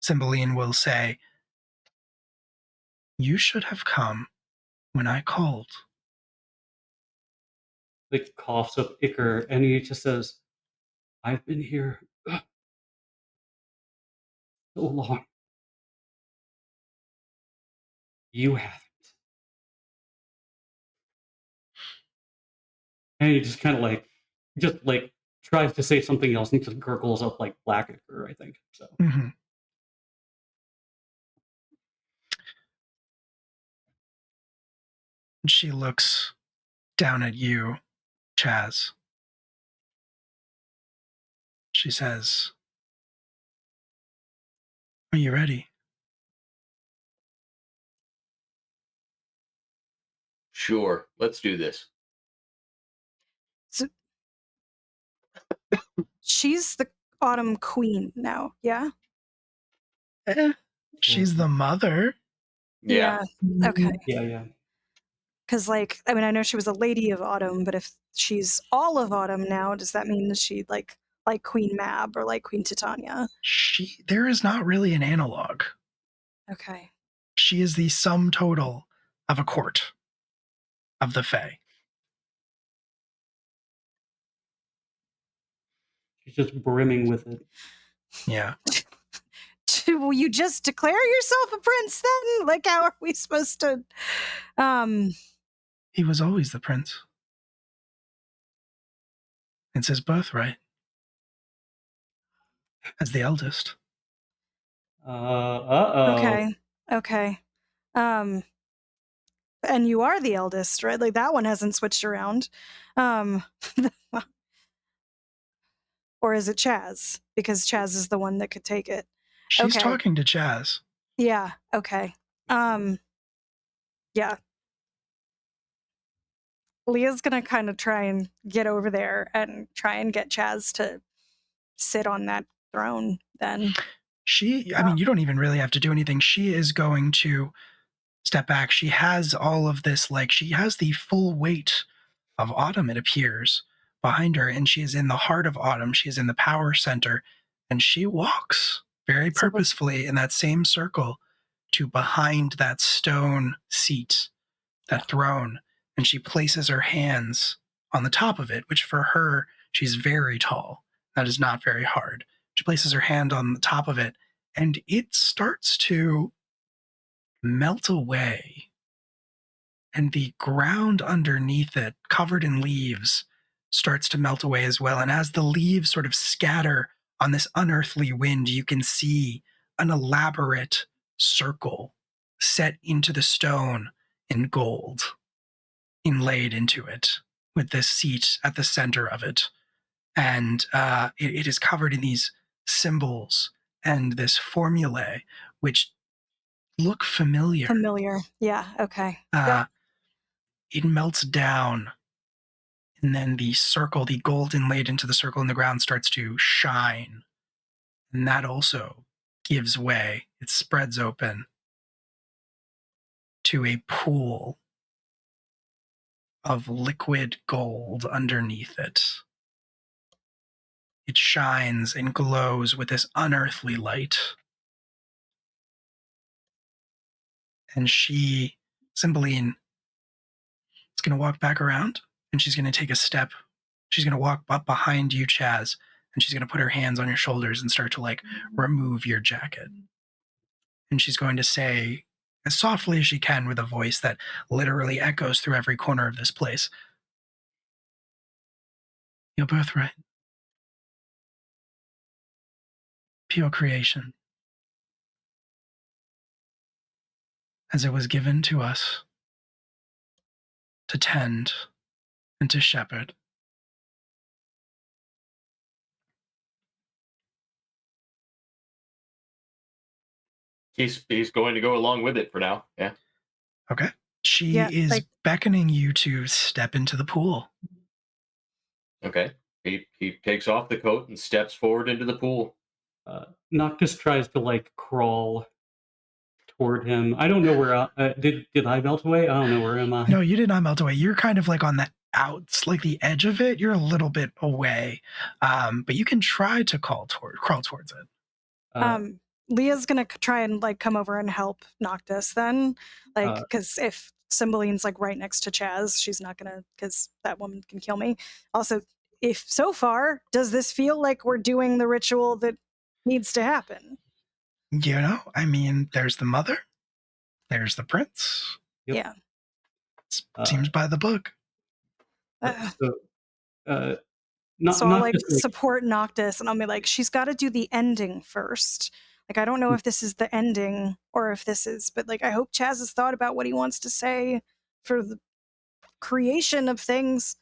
Cymbeline will say, "You should have come when I called." Like, coughs up ichor, and he just says, "I've been here so long. You haven't." And he just kind of like tries to say something else and just gurgles up like black ichor, I think. So. Mm-hmm. She looks down at you, Chaz. She says, "Are you ready?" Sure, let's do this. So she's the Autumn Queen now, yeah? She's the mother. Yeah. Okay. Yeah. Because, like, I mean, I know she was a Lady of Autumn, but if she's all of Autumn now, does that mean that she, like Queen Mab or like Queen Titania? There is not really an analog. Okay. She is the sum total of a court of the Fae. She's just brimming with it. Yeah. Will you just declare yourself a prince then? Like, how are we supposed to... He was always the prince. It's his birthright. As the eldest. Okay. And you are the eldest, right? Like, that one hasn't switched around. Or is it Chaz? Because Chaz is the one that could take it. She's talking to Chaz. Yeah, okay. Yeah. Leah's gonna kind of try and get over there and try and get Chaz to sit on that throne then. I mean, you don't even really have to do anything. She is going to step back. She has all of this, like, she has the full weight of Autumn, it appears, behind her, and she is in the heart of Autumn. She is in the power center, and she walks very purposefully in that same circle to behind that stone seat, that throne, and she places her hands on the top of it, which for her, she's very tall. That is not very hard. She places her hand on the top of it, and it starts to melt away and the ground underneath it, covered in leaves, starts to melt away as well. And as the leaves sort of scatter on this unearthly wind, you can see an elaborate circle set into the stone in gold, inlaid into it, with this seat at the center of it. And it is covered in these symbols and this formulae, which look familiar. Familiar. Yeah. Okay. It melts down, and then the circle, the gold inlaid into the circle in the ground, starts to shine. And that also gives way. It spreads open to a pool of liquid gold underneath it. It shines and glows with this unearthly light. And she, Cymbeline, is going to walk back around, and she's going to take a step. She's going to walk up behind you, Chaz, and she's going to put her hands on your shoulders and start to, like, remove your jacket. And she's going to say, as softly as she can with a voice that literally echoes through every corner of this place, "You're both right. Pure creation, as it was given to us to tend and to shepherd." He's going to go along with it for now. Yeah. Okay. She is beckoning you to step into the pool. Okay. He takes off the coat and steps forward into the pool. Noctis tries to like crawl toward him. I don't know where. Did I melt away? I don't know where am I. No, you did not melt away. You're kind of like on the outs, like the edge of it. You're a little bit away, but you can try to crawl towards it. Leah's gonna try and like come over and help Noctis then, like, because if Cymbeline's like right next to Chaz, she's not gonna, because that woman can kill me. Also, if so far, does this feel like we're doing the ritual that needs to happen? You know, I mean, there's the mother, there's the prince. Yep. Yeah. Seems by the book. So I'll like support Noctis, and I'll be like, she's got to do the ending first. Like, I don't know if this is the ending or if this is, but like, I hope Chaz has thought about what he wants to say for the creation of things.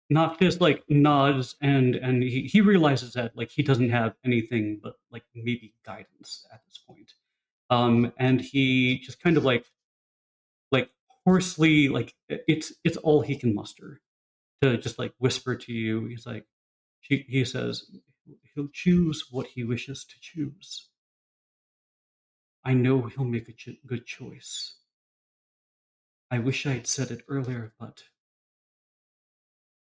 Noctis like nods and he realizes that like he doesn't have anything but like maybe guidance at this point. And he just kind of like hoarsely, like it's all he can muster to just like whisper to you. He's like, he says, he'll choose what he wishes to choose. I know he'll make a good choice. I wish I'd said it earlier, but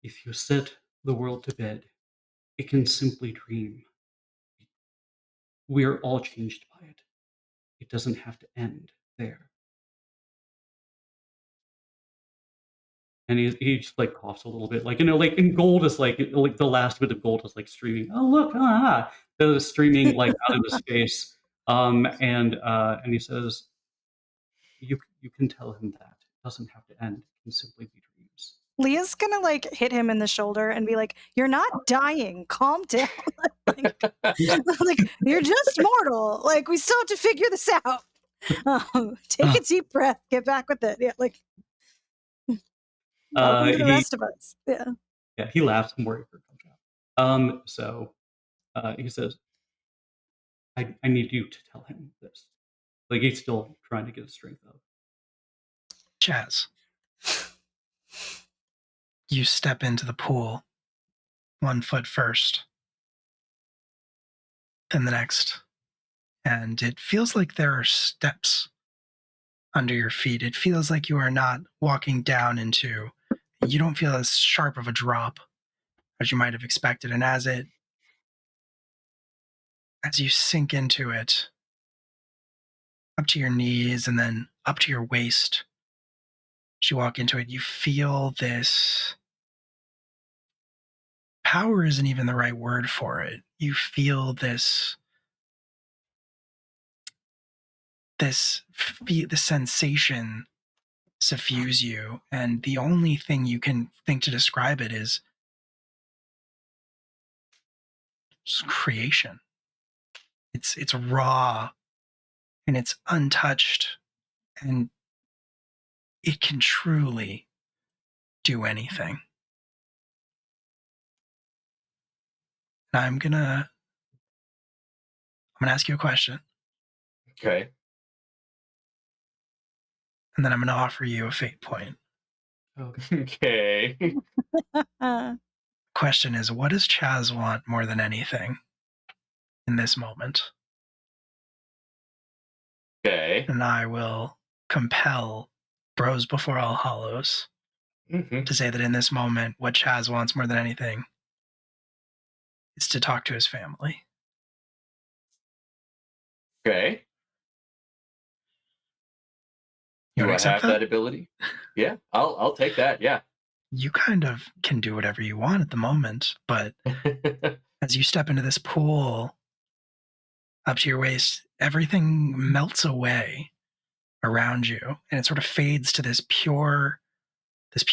if you set the world to bed, it can simply dream. We are all changed by it. It doesn't have to end there. And he just like coughs a little bit, like, you know, like, and gold is like the last bit of gold is like streaming. Oh look, that is streaming like out of his face. And he says, you can tell him that it doesn't have to end. It can simply be dreams. Leah's gonna like hit him in the shoulder and be like, "You're not dying. Calm down. like, you're just mortal. Like, we still have to figure this out. Take a deep breath. Get back with it. Yeah, like." Welcome to the rest of us. Yeah. Yeah, he laughs. I'm worried for So he says, I need you to tell him this. Like, he's still trying to get his strength up. Chaz, you step into the pool, 1 foot first, then the next, and it feels like there are steps under your feet. It feels like you are not walking down into, you don't feel as sharp of a drop as you might have expected. And as you sink into it, up to your knees and then up to your waist, as you walk into it, you feel this power isn't even the right word for it. You feel this sensation suffuse you, and the only thing you can think to describe it is creation. It's raw and it's untouched, and it can truly do anything. And I'm gonna ask you a question, Okay. and then I'm gonna offer you a fate point. Okay. Question is, what does Chaz want more than anything in this moment? Okay. And I will compel Bros Before All Hollows to say that in this moment, what Chaz wants more than anything is to talk to his family. Okay. You Do want I to accept have that ability? Yeah, I'll take that. Yeah. You kind of can do whatever you want at the moment, but as you step into this pool up to your waist, everything melts away around you, and it sort of fades to this pure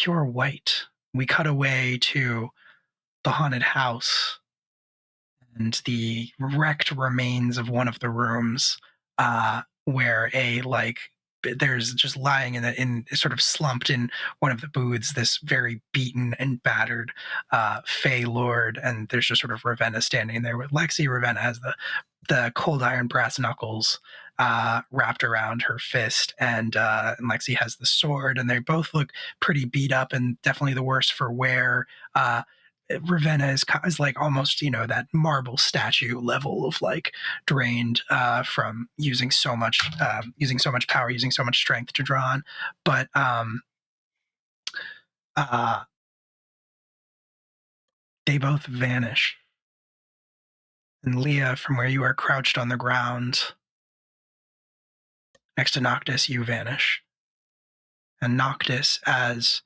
white. We cut away to the haunted house and the wrecked remains of one of the rooms, where there's just lying in sort of slumped in one of the booths, this very beaten and battered Fey Lord, and there's just sort of Ravenna standing there with Lexi. Ravenna has the cold iron brass knuckles wrapped around her fist, and Lexi has the sword, and they both look pretty beat up and definitely the worse for wear. Ravenna is like almost, that marble statue level of like drained from using so much power, using so much strength to draw on. But they both vanish. And Leah, from where you are crouched on the ground next to Noctis, you vanish. And Noctis, as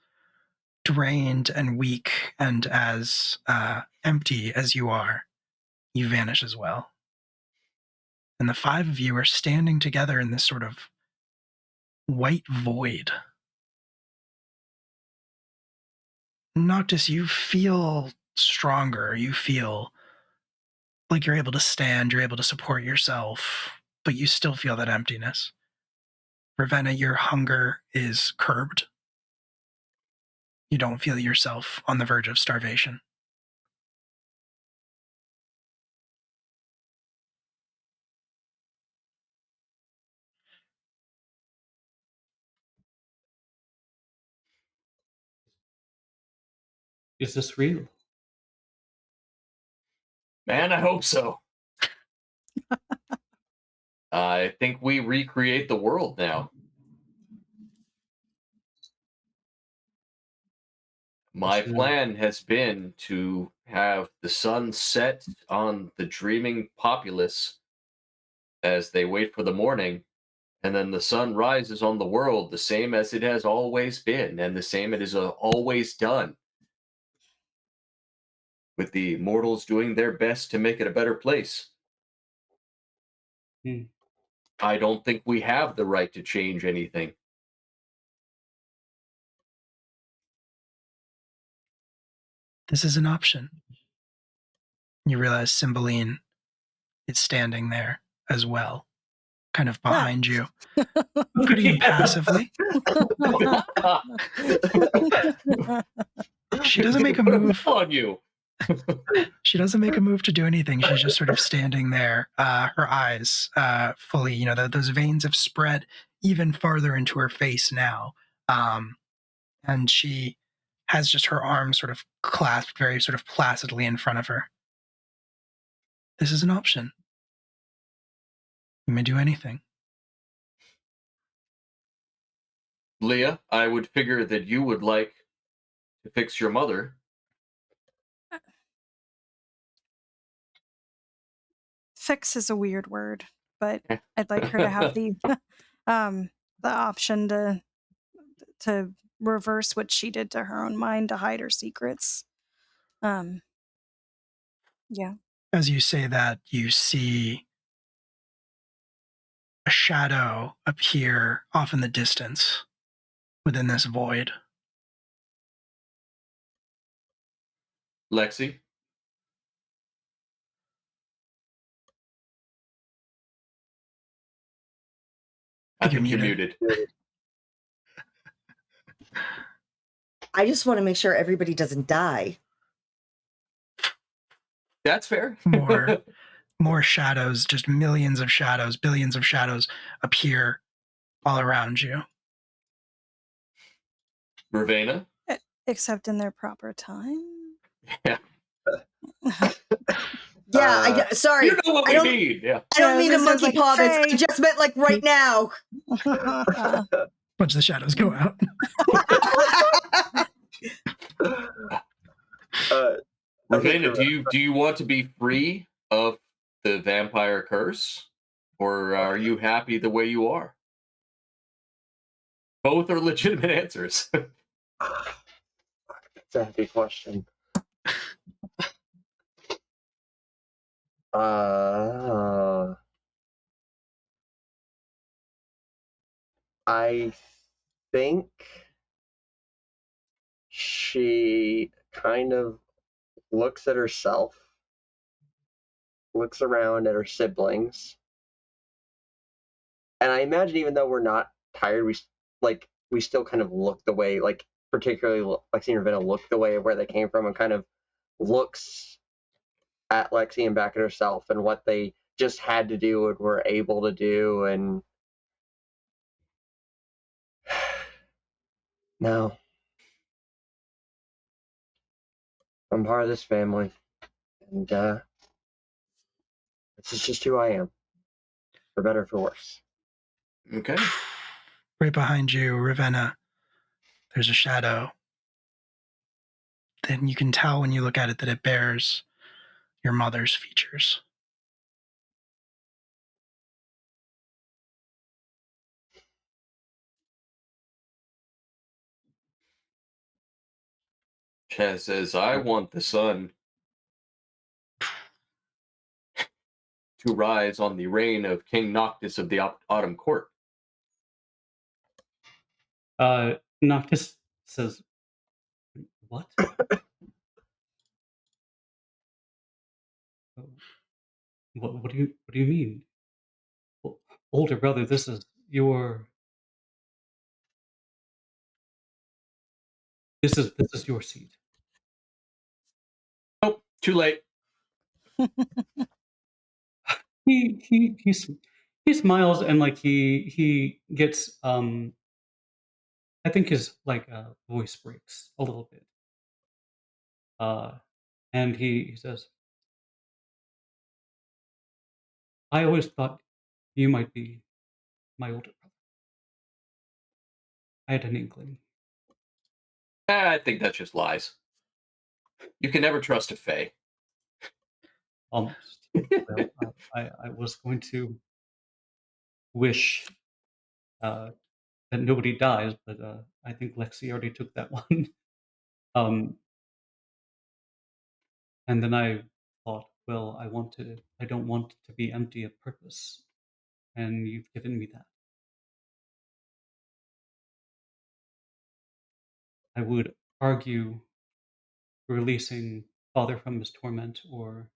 drained and weak and as empty as you are, you vanish as well. And the five of you are standing together in this sort of white void. Noctis, you feel stronger. You feel like you're able to stand, you're able to support yourself, but you still feel that emptiness. Ravenna, your hunger is curbed. You don't feel yourself on the verge of starvation. Is this real? Man, I hope so. I think we recreate the world now. My plan has been to have the sun set on the dreaming populace as they wait for the morning, and then the sun rises on the world the same as it has always been, and the same it has always done, with the mortals doing their best to make it a better place. I don't think we have the right to change anything. This is an option. You realize Cymbeline is standing there as well, kind of behind you, pretty impassively. She doesn't make a move on you. She doesn't make a move to do anything. She's just sort of standing there, her eyes fully, those veins have spread even farther into her face now. And she has just her arms sort of clasped very sort of placidly in front of her. This is an option. You may do anything. Leah, I would figure that you would like to fix your mother. Fix is a weird word, but I'd like her to have the option to reverse what she did to her own mind to hide her secrets. Yeah. As you say that, you see a shadow appear off in the distance, within this void. Lexi? I think you're muted. I just want to make sure everybody doesn't die. That's fair. More shadows, just millions of shadows, billions of shadows appear all around you. Ravenna? Except in their proper time. Yeah. Yeah, sorry. You know what we need. Yeah. I don't mean a this is monkey like paw. Faye. I just meant like right now. Watch the shadows go out. Ravenna, do you want to be free of the vampire curse, or are you happy the way you are? Both are legitimate answers. That's a heavy question. I think she kind of looks at herself, looks around at her siblings, and I imagine even though we're not tired, we still kind of look the way, like particularly Lexi and Ravenna look the way of where they came from, and kind of looks at Lexi and back at herself and what they just had to do and were able to do, and no, I'm part of this family, and this is just who I am, for better or for worse. Okay. Right behind you, Ravenna, there's a shadow. Then you can tell when you look at it that it bears your mother's features. Chaz says, I want the sun to rise on the reign of King Noctis of the Autumn Court. Noctis says, what? What do you mean? Well, older brother, this is your seat. Oh, too late. He smiles and like he gets I think his like voice breaks a little bit. And he says, I always thought you might be my older brother. I had an inkling. I think that's just lies. You can never trust a fae. Almost. Well, I was going to wish that nobody dies, but I think Lexi already took that one. And then I thought, well, I don't want to be empty of purpose, and you've given me that. I would argue releasing Father from his torment or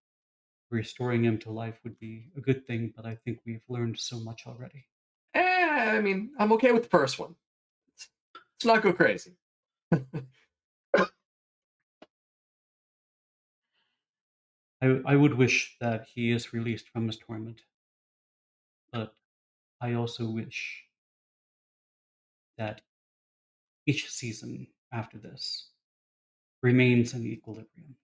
restoring him to life would be a good thing, but I think we've learned so much already. I mean, I'm okay with the first one. Let's not go crazy. I would wish that he is released from his torment, but I also wish that each season after this remains in equilibrium.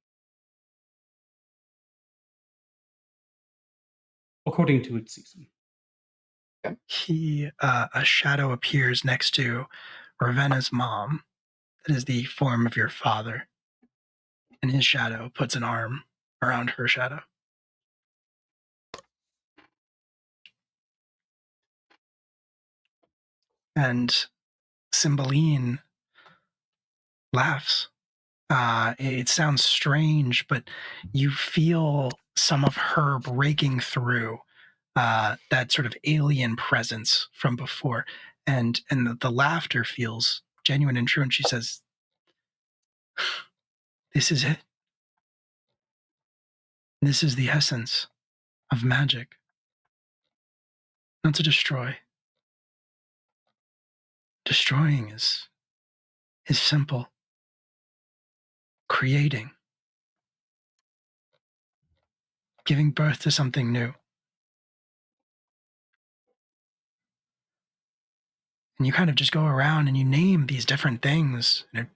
According to its season. A shadow appears next to Ravenna's mom. That is the form of your father. And his shadow puts an arm around her shadow. And Cymbeline laughs. It sounds strange, but you feel some of her breaking through that sort of alien presence from before. And the laughter feels genuine and true, and she says, "This is it. This is the essence of magic. Not to destroy. Destroying is simple. Creating. Giving birth to something new. And you kind of just go around and you name these different things. And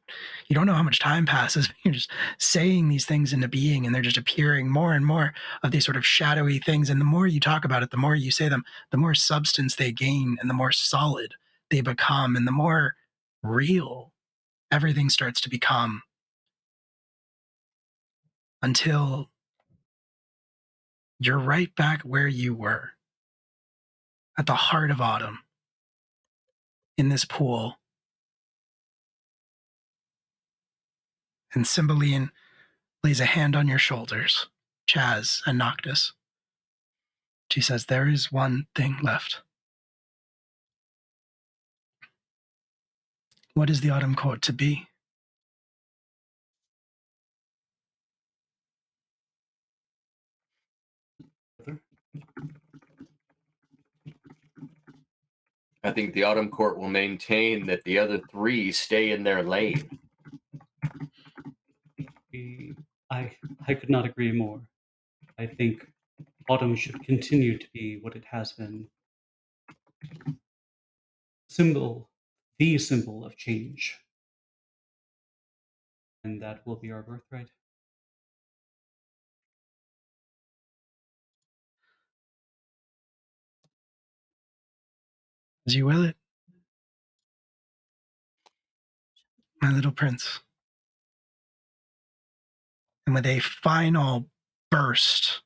you don't know how much time passes. You're just saying these things into being, and they're just appearing more and more of these sort of shadowy things. And the more you talk about it, the more you say them, the more substance they gain and the more solid they become and the more real everything starts to become, until you're right back where you were, at the heart of autumn, in this pool. And Cymbeline lays a hand on your shoulders, Chaz and Noctis. She says, "There is one thing left." What is the autumn court to be? I think the autumn court will maintain that the other three stay in their lane. I could not agree more. I think autumn should continue to be what it has been. The symbol of change. And that will be our birthright. As you will it, my little prince. And with a final burst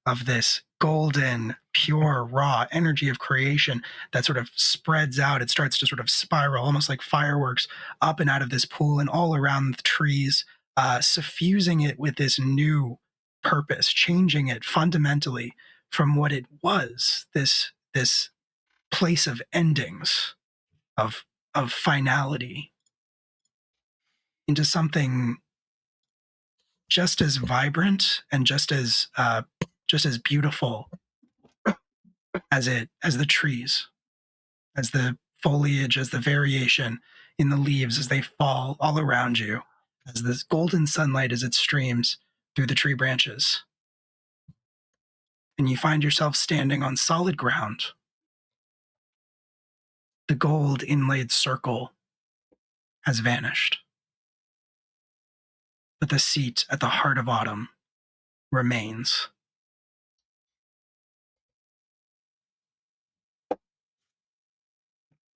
of this golden, pure, raw energy of creation that sort of spreads out, it starts to sort of spiral, almost like fireworks, up and out of this pool and all around the trees, suffusing it with this new purpose, changing it fundamentally from what it was, this place of endings, of finality, into something just as vibrant and just as beautiful as the trees, as the foliage, as the variation in the leaves as they fall all around you, as this golden sunlight as it streams through the tree branches. And you find yourself standing on solid ground. The gold inlaid circle has vanished. But the seat at the heart of autumn remains.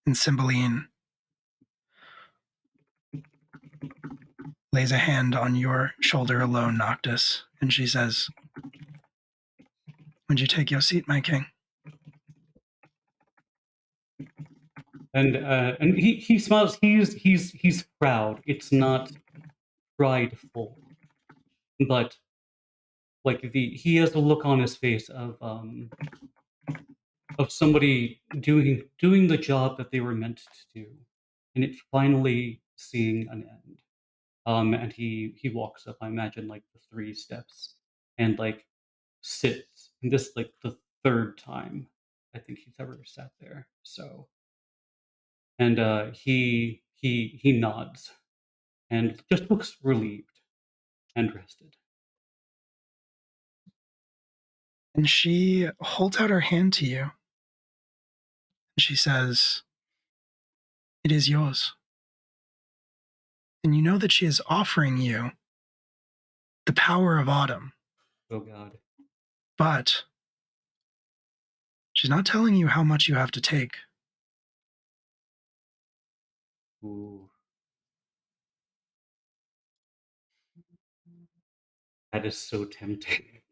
And Cymbeline lays a hand on your shoulder alone, Noctis, and she says, "Would you take your seat, my king?" And he smiles. He's proud. It's not prideful, but like he has a look on his face of somebody doing the job that they were meant to do, and it finally seeing an end. And he walks up. I imagine like the 3 steps, and like sits. And this like the 3rd time I think he's ever sat there. So, and he nods and just looks relieved and rested. And she holds out her hand to you. She says, "It is yours." And you know that she is offering you the power of autumn. Oh God. But she's not telling you how much you have to take. Ooh. That is so tempting.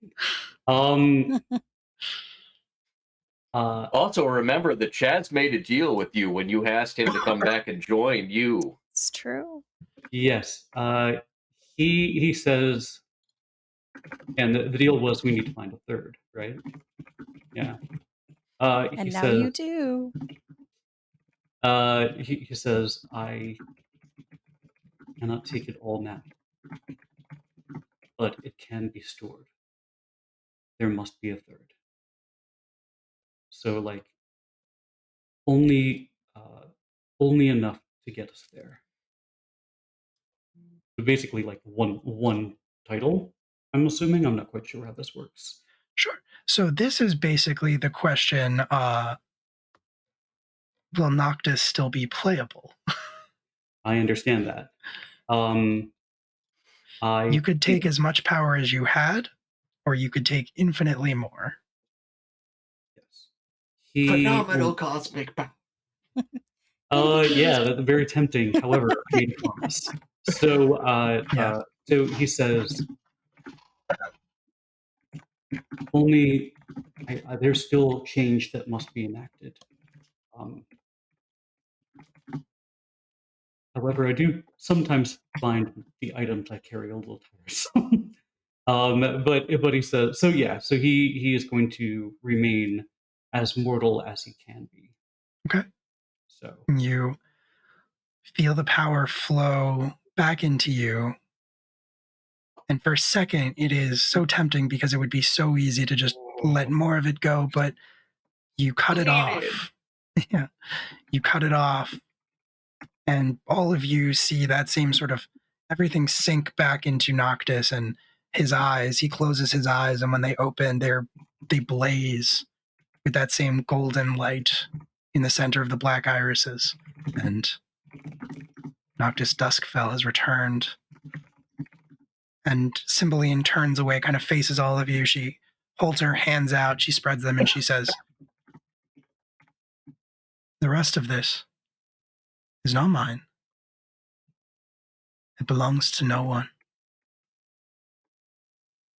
Also, remember that Chad's made a deal with you when you asked him to come back and join you. It's true. Yes. He says, and the deal was we need to find a 3rd, right? Yeah. And now you do. He says, I cannot take it all now, but it can be stored. There must be a third. So, like, only enough to get us there. So basically, like one title. I'm assuming. I'm not quite sure how this works. Sure. So this is basically the question, will Noctis still be playable? I understand that. You could take as much power as you had, or you could take infinitely more. Yes. Phenomenal cosmic power. Yeah, that's very tempting. However, I made a promise. So, so he says, only there's still change that must be enacted. However, I do sometimes find the items I carry a little tiresome. But he says, so yeah, so he is going to remain as mortal as he can be. Okay. So you feel the power flow back into you. And for a second, it is so tempting because it would be so easy to just let more of it go, but you cut it off. Yeah. You cut it off. And all of you see that same sort of everything sink back into Noctis and his eyes. He closes his eyes, and when they open, they blaze with that same golden light in the center of the black irises. And Noctis Duskfell has returned. And Cymbeline turns away, kind of faces all of you. She holds her hands out, she spreads them, and she says, "The rest of this is not mine. It belongs to no one.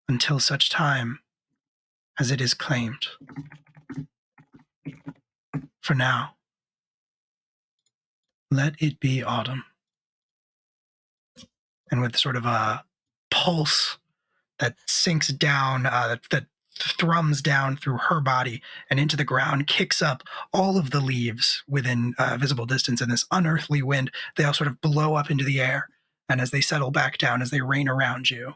Until such time as it is claimed. For now, let it be autumn." And with sort of a pulse that sinks down, that thrums down through her body and into the ground, kicks up all of the leaves within visible distance, and this unearthly wind, they all sort of blow up into the air. And as they settle back down, as they rain around you,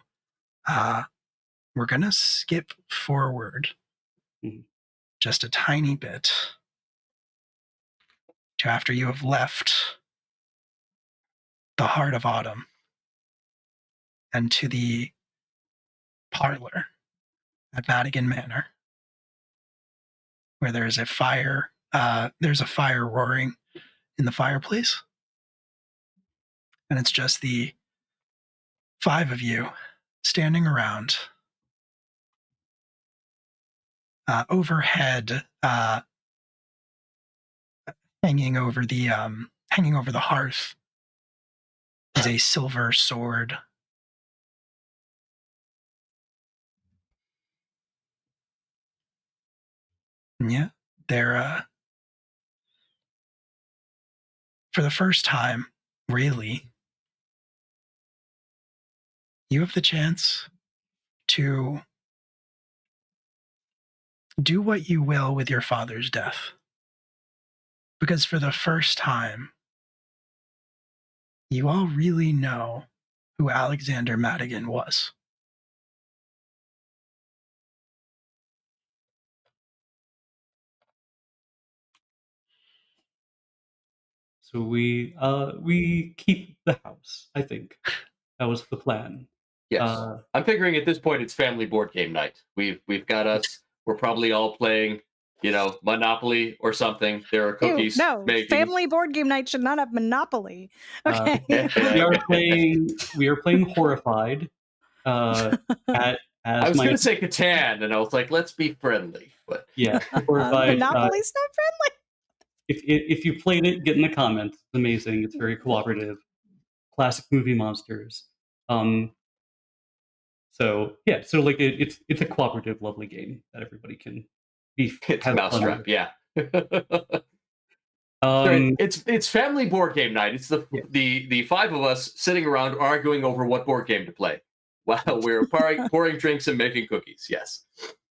we're going to skip forward just a tiny bit to after you have left the heart of autumn and to the parlor at Madigan Manor, where there's a fire roaring in the fireplace. And it's just the 5 of you standing around. Overhead, hanging over the hearth, is a silver sword. And yeah, they're for the first time, really, you have the chance to do what you will with your father's death. Because for the first time, you all really know who Alexander Madigan was. So we keep the house. I think that was the plan. Yes, I'm figuring at this point it's family board game night. We've got us. We're probably all playing, Monopoly or something. There are cookies. Ew, no, making. family board game night should not have Monopoly. Okay. We are playing Horrified. I was going to say Catan, and I was like, let's be friendly. But yeah, Horrified. Monopoly's not friendly. If you played it, get in the comments. It's amazing. It's very cooperative. Classic movie monsters. So yeah, so like it's a cooperative, lovely game that everybody can be. It's Mousetrap, yeah. It's family board game night. It's the 5 of us sitting around arguing over what board game to play while we're pouring drinks and making cookies. Yes,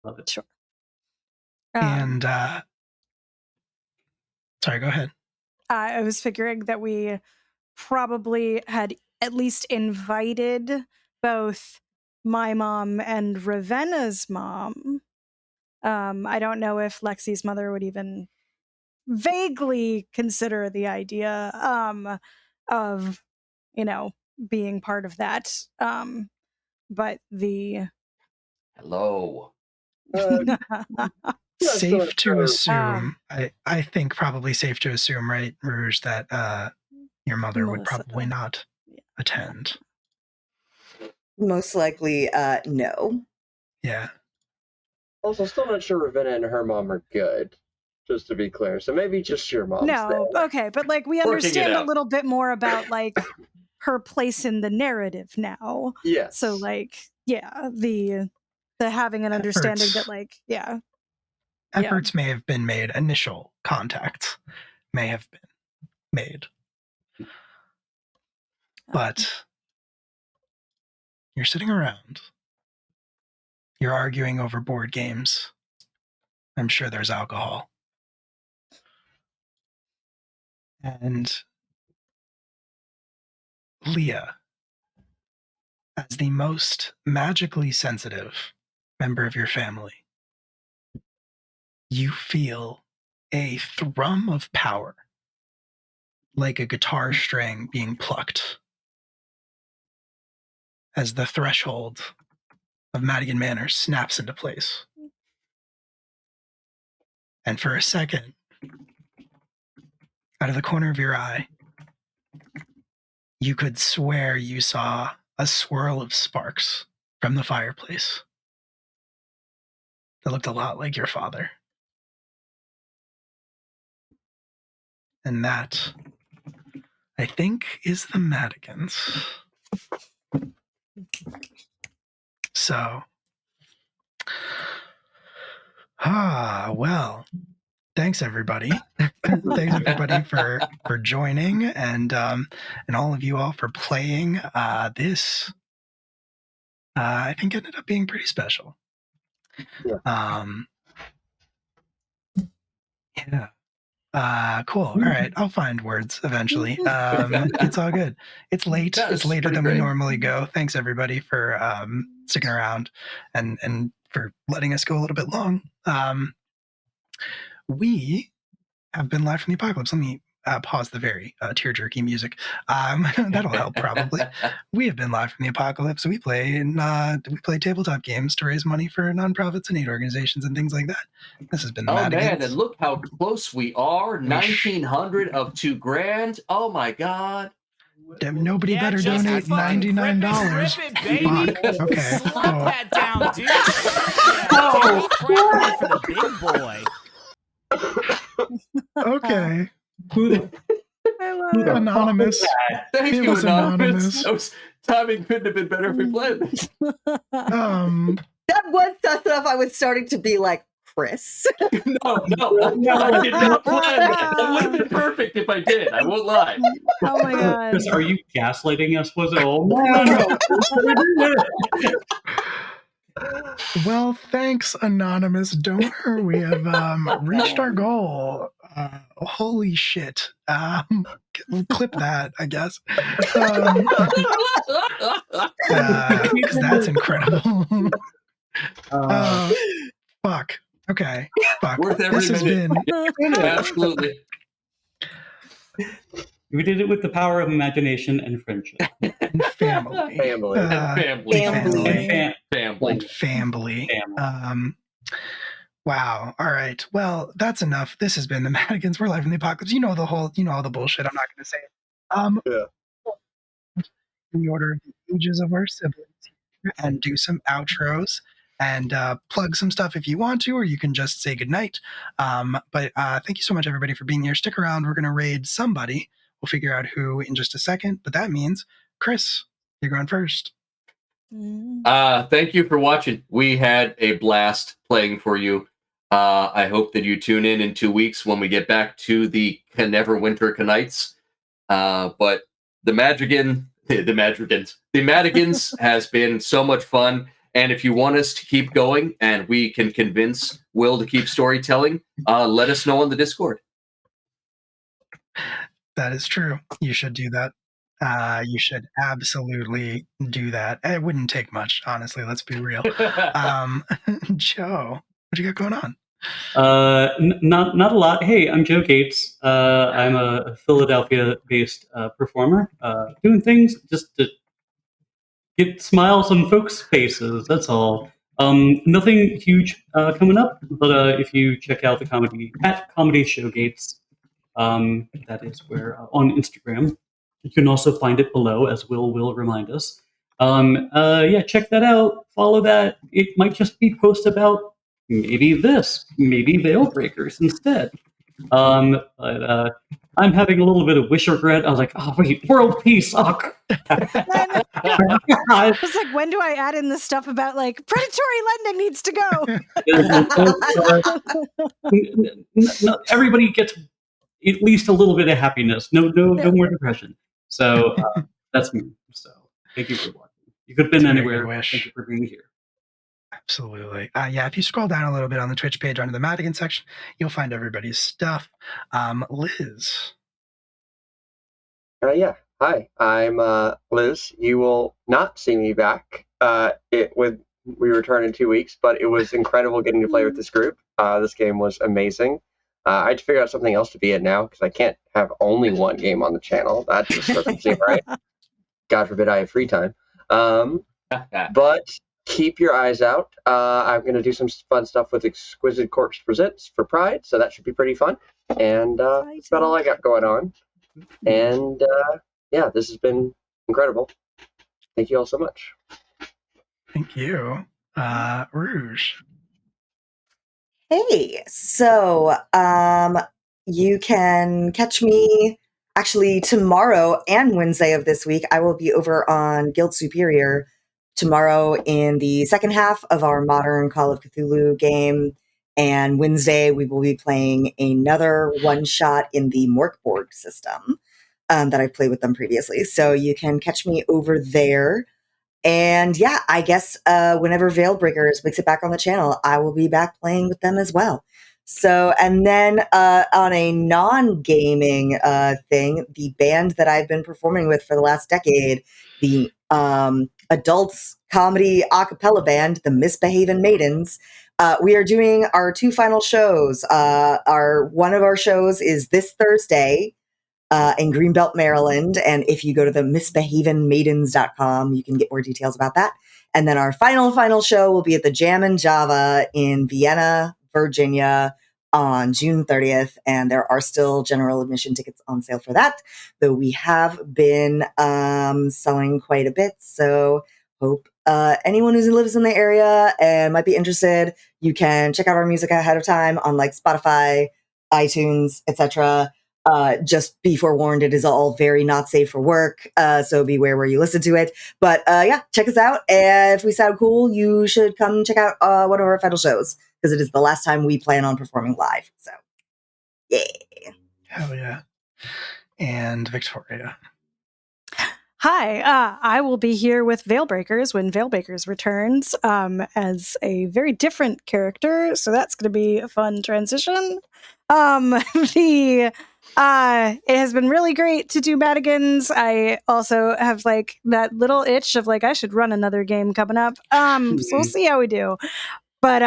love it. Sure. And sorry, go ahead. I was figuring that we probably had at least invited both my mom and Ravenna's mom. I don't know if Lexi's mother would even vaguely consider the idea of, being part of that. But the Hello. Safe to sure. assume, I think probably safe to assume, right, Rouge, that your mother would Melissa. probably not attend. Most likely, no. Yeah. Also, still not sure Ravenna and her mom are good, just to be clear. So maybe just your mom's No, there. okay, but like we Working it understand a out. little bit more about like her place in the narrative now. Yes. So like, yeah, the having an understanding Efforts. that like, yeah. Efforts may have been made, initial contacts may have been made. But you're sitting around. You're arguing over board games. I'm sure there's alcohol. And Leah, as the most magically sensitive member of your family, you feel a thrum of power, like a guitar string being plucked, as the threshold of Madigan Manor snaps into place. And for a second, out of the corner of your eye, you could swear you saw a swirl of sparks from the fireplace that looked a lot like your father. And that, I think, is the Madigans. So, well, thanks everybody. Thanks everybody for joining, and all of you all for playing. This, I think, ended up being pretty special. Yeah. Yeah. Cool. All right. I'll find words eventually. It's all good. It's late. That It's was later pretty than we great. normally go. Thanks everybody for sticking around and for letting us go a little bit long. We have been live from the apocalypse. Let me pause the very tear-jerky music. That'll help probably. We have been live from the apocalypse. We play tabletop games to raise money for nonprofits and aid organizations and things like that. This has been the Oh Madigans. man, and look how close we are. 1,900 of $2,000. Oh my god. Nobody Yeah, better just donate fucking $99. Grip it, baby. Fuck. Okay. Slap Cool. that down, dude. Yeah, crack one for the big boy. Okay. I love Who the it. Anonymous. Thank It you, was Anonymous. anonymous. Timing couldn't have been better if we planned this. That was sus enough. I was starting to be like, Chris. No, I did not plan that. That would have been perfect if I did. I won't lie. Oh my god. Chris, are you gaslighting us? Was it? Oh no! Well, thanks, anonymous donor. We have reached our goal. Holy shit. We'll clip that, I guess. 'Cause that's incredible. Fuck. Okay. Fuck. Worth every This has minute. been Absolutely. We did it with the power of imagination and friendship. family. Family. Family. Family. Family. Wow. All right. Well, that's enough. This has been the Madigans. We're live in the apocalypse. You know all the bullshit. I'm not going to say it. Yeah. In the order of the ages of our siblings, and do some outros and plug some stuff if you want to, or you can just say goodnight. But thank you so much, everybody, for being here. Stick around. We're going to raid somebody. We'll figure out who in just a second. But that means, Chris, you're going first. Thank you for watching. We had a blast playing for you. I hope that you tune in 2 weeks when we get back to the Neverwinter Knights. But the Madigans has been so much fun. And if you want us to keep going and we can convince Will to keep storytelling, let us know on the Discord. That is true. You should do that. You should absolutely do that. It wouldn't take much, honestly. Let's be real. Joe, what you got going on? Not a lot. Hey, I'm Joe Gates. I'm a Philadelphia-based performer, doing things just to get smiles on folks' faces. That's all. Nothing huge coming up, but if you check out the comedy at Comedy Showgates, that is where on Instagram. You can also find it below, as will remind us. Yeah, check that out. Follow that. It might just be posts about maybe this, maybe Veil Breakers instead. But I'm having a little bit of wish regret. I was like, oh wait, world peace. Oh, I was like, when do I add in the stuff about like predatory lending needs to go? Everybody gets at least a little bit of happiness. No more depression. So that's me. So thank you for watching. You could have been anywhere. Thank you for being here. Absolutely. Yeah, if you scroll down a little bit on the Twitch page under the Madigan section, you'll find everybody's stuff. Liz. Yeah. Hi, I'm Liz. You will not see me back. We return in 2 weeks, but it was incredible getting to play with this group. This game was amazing. I had to figure out something else to be in now because I can't have only one game on the channel. That just doesn't seem right. God forbid I have free time. But keep your eyes out. I'm going to do some fun stuff with Exquisite Corpse Presents for Pride, so that should be pretty fun. And that's about all I got going on. And yeah, this has been incredible. Thank you all so much. Thank you. Rouge. Hey, so you can catch me actually tomorrow and Wednesday of this week. I will be over on Guild Superior tomorrow in the second half of our modern Call of Cthulhu game. And Wednesday, we will be playing another one-shot in the Morkborg system that I played with them previously. So you can catch me over there. And yeah, I guess whenever Veil Breakers makes it back on the channel, I will be back playing with them as well. So, and then on a non-gaming thing, the band that I've been performing with for the last decade, the adults comedy a cappella band, the Misbehavin' Maidens, we are doing our 2 final shows. One of our shows is this Thursday in Greenbelt, Maryland. And if you go to the misbehavenmaidens.com, you can get more details about that. And then our final show will be at the Jam and Java in Vienna, Virginia on June 30th. And there are still general admission tickets on sale for that, though we have been selling quite a bit. So hope anyone who lives in the area and might be interested, you can check out our music ahead of time on like Spotify, iTunes, etc. Just be forewarned, it is all very not safe for work, so beware where you listen to it. But yeah, check us out. And if we sound cool, you should come check out one of our final shows, because it is the last time we plan on performing live. So, yeah. Hell yeah. And Victoria. Hi, I will be here with Veil Breakers when Veil Breakers returns as a very different character, so that's going to be a fun transition. It has been really great to do Madigans. I also have like that little itch of like I should run another game coming up. So we'll see how we do. But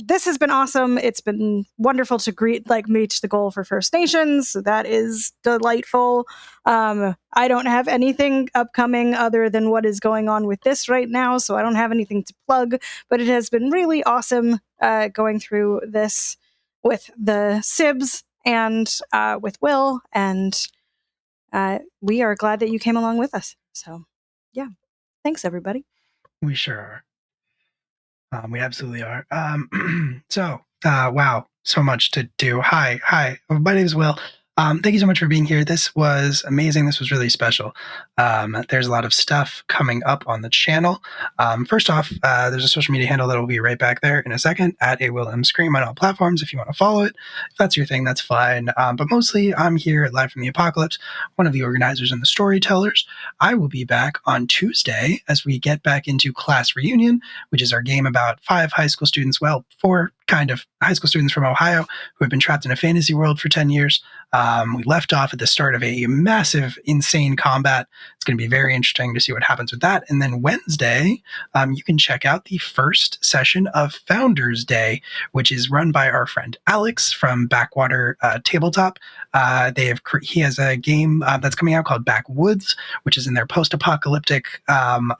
this has been awesome. It's been wonderful to reach the goal for First Nations. So that is delightful. I don't have anything upcoming other than what is going on with this right now, so I don't have anything to plug. But it has been really awesome going through this with the Sibs and with Will, and we are glad that you came along with us. So, yeah, thanks everybody. We sure are. We absolutely are. Wow, so much to do. Hi. My name is Will. Thank you so much for being here. This was amazing. This was really special. There's a lot of stuff coming up on the channel. First off, there's a social media handle that will be right back there in a second at @WillMScream on all platforms. If you want to follow it, if that's your thing, that's fine. But mostly, I'm here at Live from the Apocalypse, one of the organizers and the storytellers. I will be back on Tuesday as we get back into Class Reunion, which is our game about 5 high school students, well, 4 kind of high school students from Ohio who have been trapped in a fantasy world for 10 years. We left off at the start of a massive, insane combat. It's going to be very interesting to see what happens with that. And then Wednesday, you can check out the first session of Founders Day, which is run by our friend Alex from Backwater Tabletop. He has a game that's coming out called Backwoods, which is in their post-apocalyptic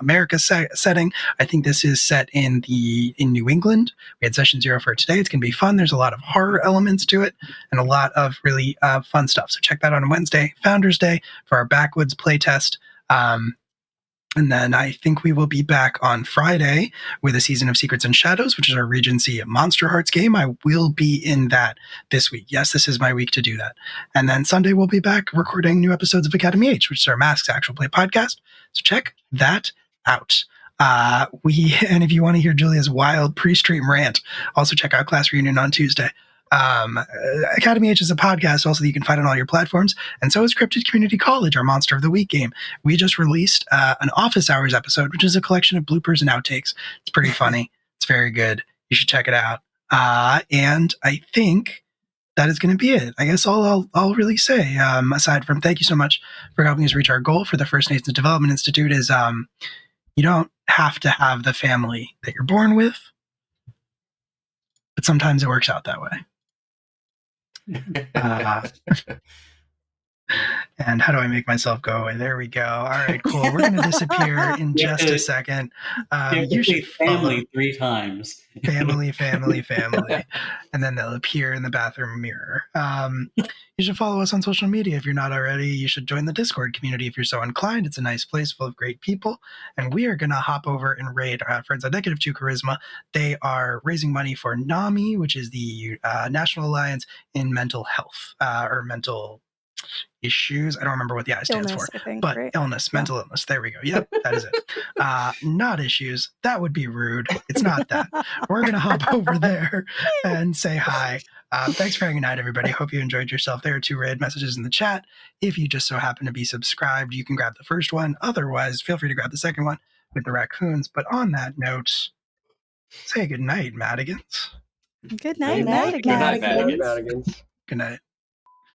America setting. I think this is set in New England. We had session 0 for today. It's going to be fun. There's a lot of horror elements to it and a lot of really fun stuff. So check that out on Wednesday, Founders Day, for our Backwoods playtest. And then I think we will be back on Friday with a season of Secrets and Shadows, which is our Regency Monster Hearts game. I will be in that this week. Yes, this is my week to do that. And then Sunday we'll be back recording new episodes of Academy H, which is our Masks Actual Play podcast. So check that out. And if you want to hear Julia's wild pre-stream rant, also check out Class Reunion on Tuesday. Academy H is a podcast also that you can find on all your platforms, and so is Cryptid Community College, our Monster of the Week game. We just released an Office Hours episode, which is a collection of bloopers and outtakes. It's pretty funny. It's very good. You should check it out. And I think that is going to be it. I guess all I'll really say, aside from thank you so much for helping us reach our goal for the First Nations Development Institute, is you don't have to have the family that you're born with, but sometimes it works out that way. And how do I make myself go away? There we go. All right, cool. We're going to disappear in just a second. You should family 3 times. Family. And then they'll appear in the bathroom mirror. You should follow us on social media if you're not already. You should join the Discord community if you're so inclined. It's a nice place full of great people. And we are going to hop over and raid our friends at Negative 2 Charisma. They are raising money for NAMI, which is the National Alliance in Mental Health, or Mental Issues. I don't remember what the I stands Illness, for, I think, but right? illness, mental illness. There we go. Yep, that is it. Not issues. That would be rude. It's not that. We're going to hop over there and say hi. Thanks for hanging out, everybody. Hope you enjoyed yourself. There are 2 red messages in the chat. If you just so happen to be subscribed, you can grab the first one. Otherwise, feel free to grab the second one with the raccoons. But on that note, say good night, Madigans. Good night, Good night, Madigan. Madigans. Madigans. Good night.